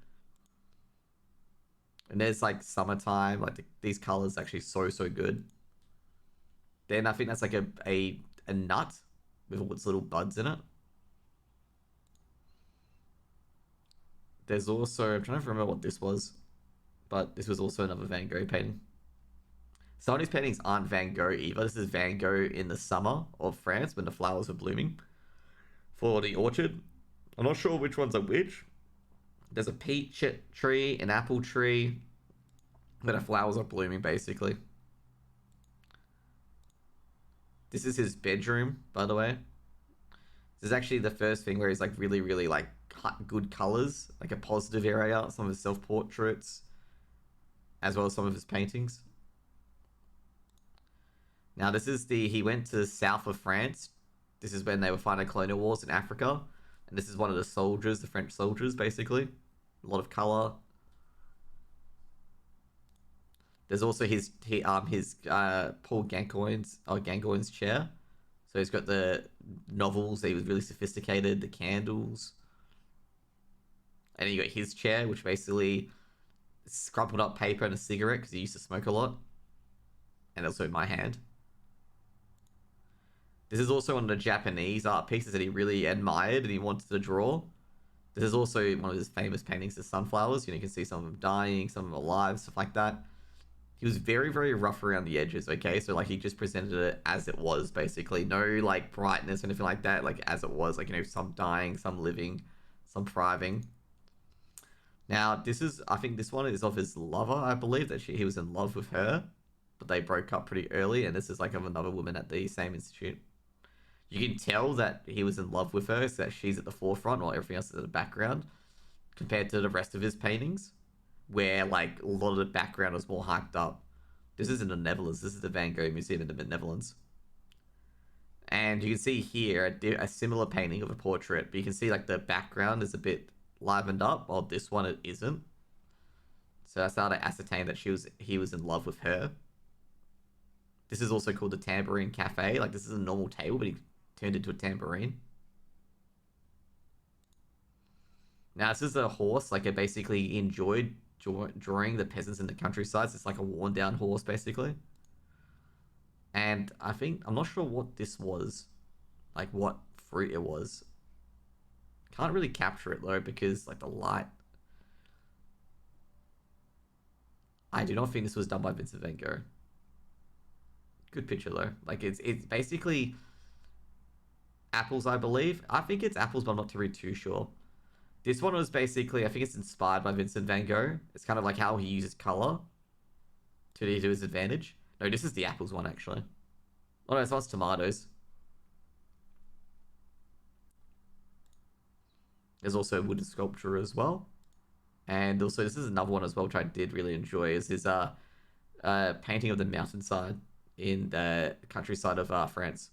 And there's like summertime, like these colors actually so good. Then I think that's like a nut with all its little buds in it. There's also, I'm trying to remember what this was, but this was also another Van Gogh painting. Some of these paintings aren't Van Gogh either. This is Van Gogh in the summer of France when the flowers were blooming for the orchard. I'm not sure which ones are which. There's a peach tree, an apple tree, where the flowers are blooming basically. This is his bedroom, by the way. This is actually the first thing where he's like really like good colors, like a positive area. Some of his self-portraits, as well as some of his paintings. Now this is he went to the south of France. This is when they were fighting colonial wars in Africa, and this is one of the soldiers, the French soldiers, basically. A lot of color. There's also his Paul Gauguin's chair. So he's got the novels. He was really sophisticated. The candles, and then you got his chair, which basically crumpled up paper and a cigarette because he used to smoke a lot. And also my hand. This is also one of the Japanese art pieces that he really admired and he wanted to draw. This is also one of his famous paintings, the sunflowers. You can see some of them dying, some of them alive, stuff like that. He was very rough around the edges, okay? So, like, he just presented it as it was, basically. No, like, brightness or anything like that. Like, as it was. Like, some dying, some living, some thriving. Now, I think this one is of his lover, I believe, that he was in love with her. But they broke up pretty early, and this is, like, of another woman at the same institute. You can tell that he was in love with her, so that she's at the forefront, while everything else is in the background, compared to the rest of his paintings, where, like, a lot of the background was more hyped up. This is in the Netherlands. This is the Van Gogh Museum in the Netherlands. And you can see here a similar painting of a portrait, but you can see, like, the background is a bit livened up, while this one it isn't. So that's how to ascertain that he was in love with her. This is also called the Tambourine Cafe. Like, this is a normal table, but he turned into a tambourine. Now, this is a horse. Like, it basically enjoyed drawing the peasants in the countryside. So it's like a worn down horse, basically. And I'm not sure what this was. Like, what fruit it was. Can't really capture it, though, because, like, the light. I do not think this was done by Vincent van Gogh. Good picture, though. Like, it's basically apples, I believe. I think it's apples, but I'm not too sure. This one was basically, I think it's inspired by Vincent van Gogh. It's kind of like how he uses color to his advantage. No, this is the apples one, actually. Oh, no, this one's tomatoes. There's also a wooden sculpture as well. And also, this is another one as well, which I did really enjoy, is his painting of the mountainside in the countryside of France.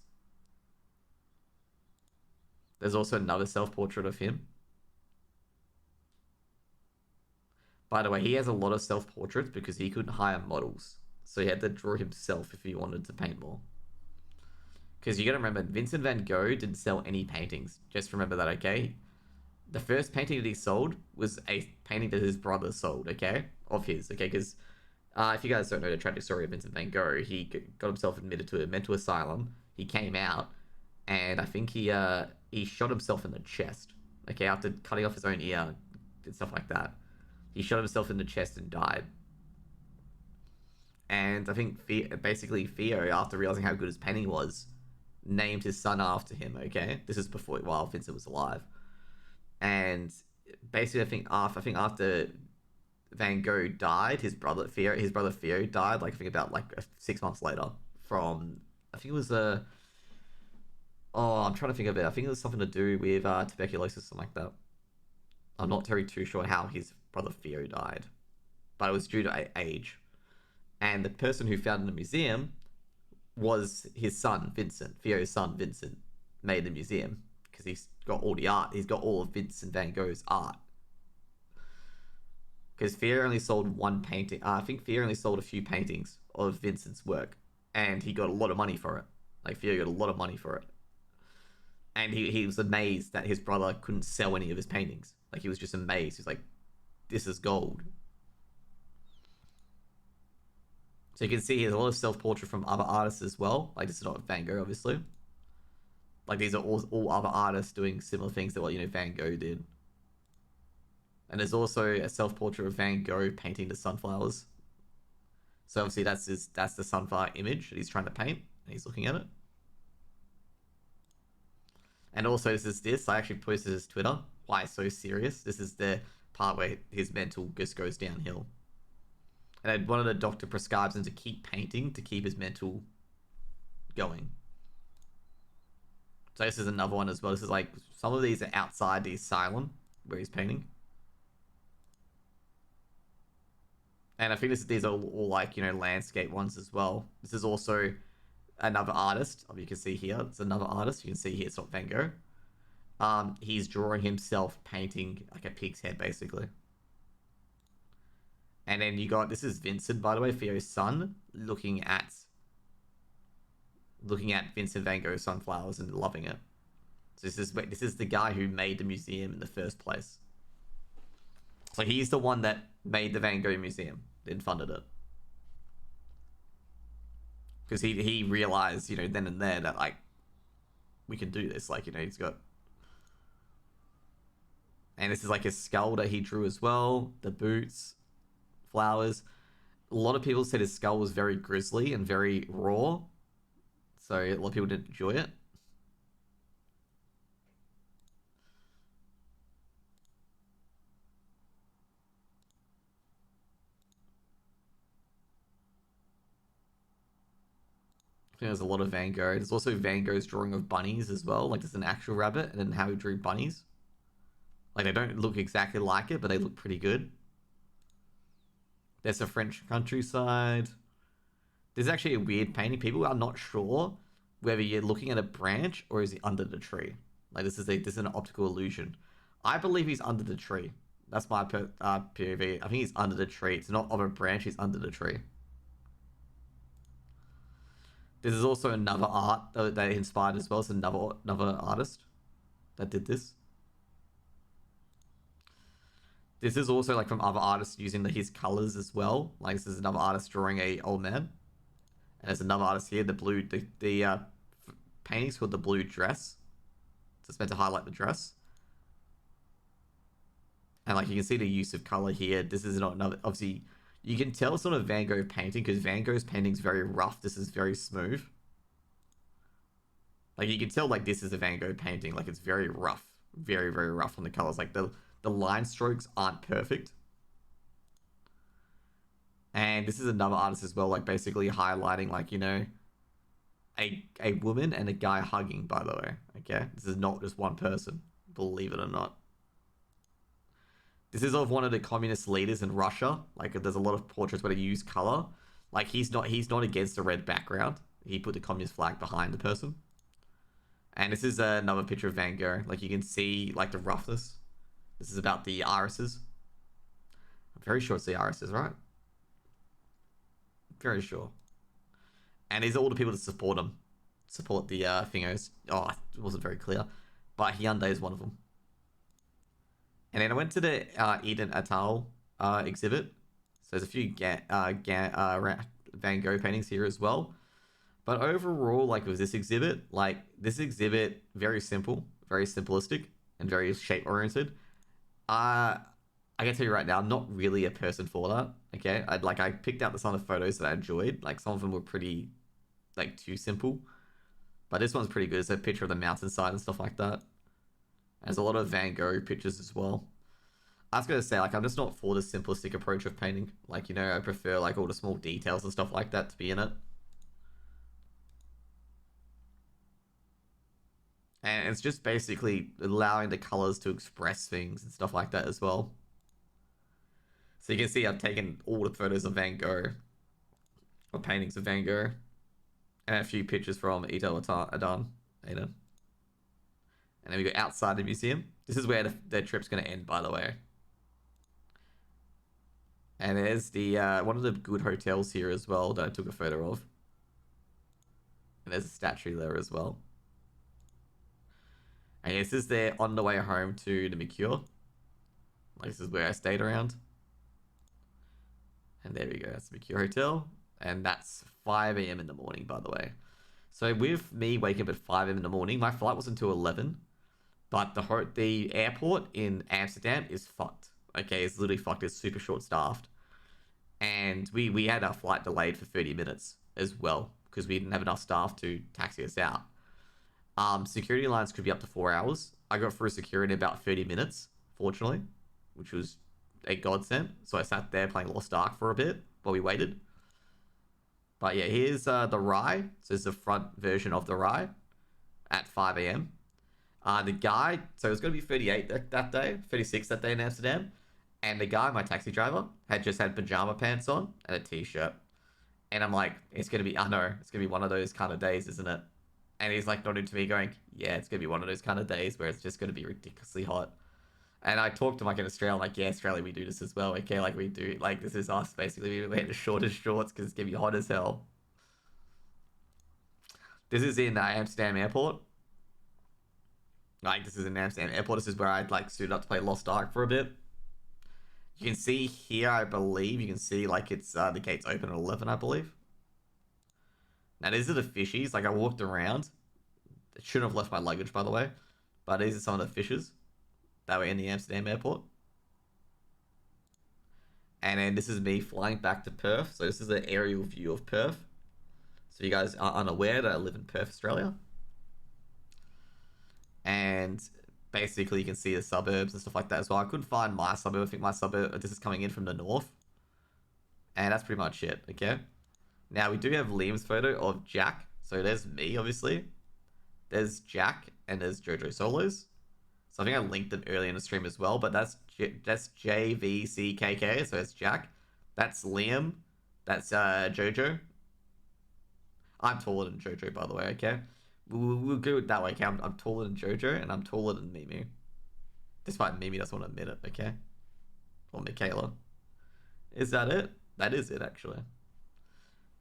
There's also another self-portrait of him. By the way, he has a lot of self-portraits because he couldn't hire models. So he had to draw himself if he wanted to paint more. Because you got to remember, Vincent van Gogh didn't sell any paintings. Just remember that, okay? The first painting that he sold was a painting that his brother sold, okay? Of his, okay? Because if you guys don't know the tragic story of Vincent van Gogh, he got himself admitted to a mental asylum. He came out, and I think he shot himself in the chest, okay? After cutting off his own ear and stuff like that. He shot himself in the chest and died. And I think basically Theo, after realizing how good his painting was, named his son after him, okay? This is while Vincent was alive. And basically, I think after Van Gogh died, his brother Theo died, like, I think about, like, 6 months later from, I think it was I'm trying to think of it. I think it was something to do with tuberculosis, something like that. I'm not too sure how his brother Theo died, but it was due to age. And the person who founded the museum was his son, Vincent. Theo's son, Vincent, made the museum because he's got all the art. He's got all of Vincent van Gogh's art. Because Theo only sold one painting. I think Theo only sold a few paintings of Vincent's work, and he got a lot of money for it. Like, Theo got a lot of money for it. And he was amazed that his brother couldn't sell any of his paintings. Like, he was just amazed. He's like, this is gold. So you can see here's a lot of self-portrait from other artists as well. Like, this is not Van Gogh, obviously. Like, these are all other artists doing similar things to what, Van Gogh did. And there's also a self-portrait of Van Gogh painting the sunflowers. So obviously that's the sunflower image that he's trying to paint, and he's looking at it. And also this I actually posted his Twitter. Why so serious? This is the part where his mental just goes downhill. And one of the doctor prescribes him to keep painting to keep his mental going. So this is another one as well. This is like, some of these are outside the asylum where he's painting. And I think these are all like, landscape ones as well. This is also another artist. You can see here, it's another artist. You can see here, it's not Van Gogh. He's drawing himself painting like a pig's head, basically. And then you got, this is Vincent, by the way, Theo's son, looking at Vincent Van Gogh's sunflowers and loving it. So this is the guy who made the museum in the first place. So he's the one that made the Van Gogh Museum, then funded it. Because he realized, then and there that, like, we can do this. Like, he's got... And this is like his skull that he drew as well. The boots, flowers. A lot of people said his skull was very grisly and very raw. So a lot of people didn't enjoy it. I think there's a lot of Van Gogh. There's also Van Gogh's drawing of bunnies as well. Like, there's an actual rabbit and then how he drew bunnies. Like, they don't look exactly like it, but they look pretty good. There's a French countryside. There's actually a weird painting. People are not sure whether you're looking at a branch or is he under the tree. Like, this is an optical illusion. I believe he's under the tree. That's my POV. I think he's under the tree. It's not of a branch. He's under the tree. This is also another art that inspired as well. It's another artist that did this. This is also like from other artists using his colors as well. Like, this is another artist drawing a old man. And there's another artist here, the painting's called the blue dress. So it's meant to highlight the dress. And like, you can see the use of color here. This is not another, obviously, you can tell it's not a Van Gogh painting because Van Gogh's painting's very rough. This is very smooth. Like, you can tell, like, this is a Van Gogh painting. Like, it's very rough. Very, very rough on the colors. Like, the line strokes aren't perfect. And this is another artist as well, like, basically highlighting, like, a woman and a guy hugging, by the way. Okay? This is not just one person, believe it or not. This is of one of the communist leaders in Russia. Like, there's a lot of portraits where they use color. Like, he's not against the red background. He put the communist flag behind the person. And this is another picture of Van Gogh. Like, you can see, like, the roughness. This is about the irises. I'm very sure it's the irises, right? Very sure. And these are all the people that support him. Support the thingos. Oh, it wasn't very clear. But Hyundai is one of them. And then I went to the Eden et al. Exhibit. So there's a few Van Gogh paintings here as well. But overall, like, with this exhibit, very simple, very simplistic, and very shape-oriented. I can tell you right now, I'm not really a person for that, okay? I picked out some of the photos that I enjoyed. Like, some of them were pretty, like, too simple. But this one's pretty good. It's a picture of the mountainside and stuff like that. There's a lot of Van Gogh pictures as well. I was going to say, like, I'm just not for the simplistic approach of painting. Like, I prefer, like, all the small details and stuff like that to be in it. And it's just basically allowing the colors to express things and stuff like that as well. So you can see I've taken all the photos of Van Gogh, or paintings of Van Gogh, and a few pictures from Ito Adan. And then we go outside the museum. This is where the trip's going to end, by the way. And there's the one of the good hotels here as well that I took a photo of. And there's a statue there as well. And this is there on the way home to the Mercure. Like, this is where I stayed around. And there we go. That's the Mercure Hotel. And that's 5 a.m. in the morning, by the way. So with me waking up at 5 a.m. in the morning, my flight was until 11. But the airport in Amsterdam is fucked. Okay, it's literally fucked. It's super short staffed. And we had our flight delayed for 30 minutes as well because we didn't have enough staff to taxi us out. Security lines could be up to 4 hours. I got through security in about 30 minutes, fortunately, which was a godsend. So I sat there playing Lost Ark for a bit while we waited. But yeah, here's the Rye. So it's the front version of the Rye at 5 a.m. The guy, so it was going to be 38 that day, 36 that day in Amsterdam. And the guy, my taxi driver, had just had pajama pants on and a t-shirt. And I'm like, it's going to be, I know, it's going to be one of those kind of days, isn't it? And he's like nodding to me going, yeah, it's going to be one of those kind of days where it's just going to be ridiculously hot. And I talked to him like in Australia, I'm like, yeah, Australia, we do this as well. Okay, like we do, like this is us basically. We wear the shortest shorts because it's going to be hot as hell. This is in Amsterdam Airport. Like, this is in Amsterdam Airport. This is where I'd like suited up to play Lost Ark for a bit. You can see here, I believe, you can see like it's the gates open at 11, I believe. Now these are the fishies. Like I walked around. I shouldn't have left my luggage, by the way. But these are some of the fishes that were in the Amsterdam airport. And then this is me flying back to Perth. So this is an aerial view of Perth. So you guys are unaware that I live in Perth, Australia. And basically you can see the suburbs and stuff like that as well. I couldn't find my suburb. I think my suburb, this is coming in from the north. And that's pretty much it, okay? Now we do have Liam's photo of Jack. So there's me, obviously. There's Jack and there's Jojo Solos. So I think I linked them earlier in the stream as well, but that's JVCKK, so it's Jack. That's Liam. That's Jojo. I'm taller than Jojo, by the way, okay? We'll go that way, okay? I'm taller than Jojo, and I'm taller than Mimi. Despite Mimi doesn't want to admit it, okay? Or Michaela. Is that it? That is it, actually.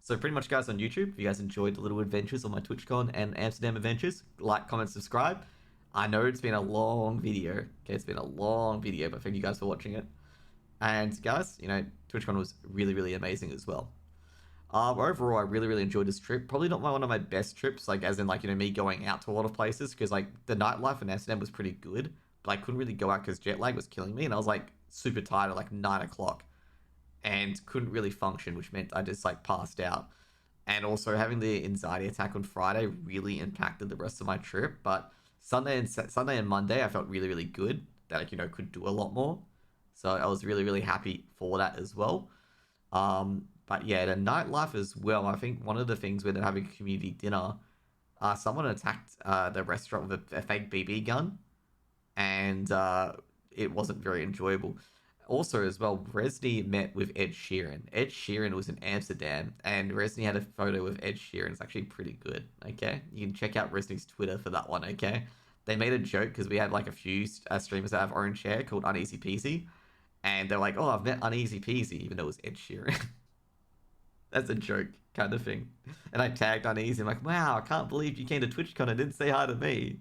So pretty much, guys, on YouTube, if you guys enjoyed the little adventures on my TwitchCon and Amsterdam adventures, like, comment, subscribe. I know it's been a long video. Okay, it's been a long video, but thank you guys for watching it. And guys, you know, TwitchCon was really, really amazing as well. Overall, I really, really enjoyed this trip. Probably not one of my best trips, like as in like, you know, me going out to a lot of places, because like the nightlife in Amsterdam was pretty good, but I couldn't really go out because jet lag was killing me, and I was like super tired at like 9 o'clock and couldn't really function, which meant I just like passed out. And also having the anxiety attack on Friday really impacted the rest of my trip, but Sunday and Monday, I felt really, really good that, like, you know, could do a lot more. So I was really, really happy for that as well. But yeah, the nightlife as well. I think one of the things where they're having a community dinner, someone attacked the restaurant with a fake BB gun, and it wasn't very enjoyable. Also, as well, Resney met with Ed Sheeran. Ed Sheeran was in Amsterdam, and Resney had a photo with Ed Sheeran. It's actually pretty good, okay? You can check out Resney's Twitter for that one, okay? They made a joke, because we had, like, a few streamers that have orange hair called Uneasy Peasy, and they're like, oh, I've met Uneasy Peasy, even though it was Ed Sheeran. That's a joke kind of thing. And I tagged Uneasy, I'm like, wow, I can't believe you came to TwitchCon and didn't say hi to me.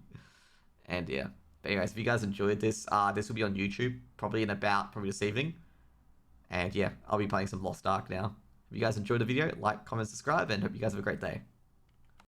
And yeah. But anyways, if you guys enjoyed this, this will be on YouTube probably this evening. And yeah, I'll be playing some Lost Ark now. If you guys enjoyed the video, like, comment, subscribe, and hope you guys have a great day.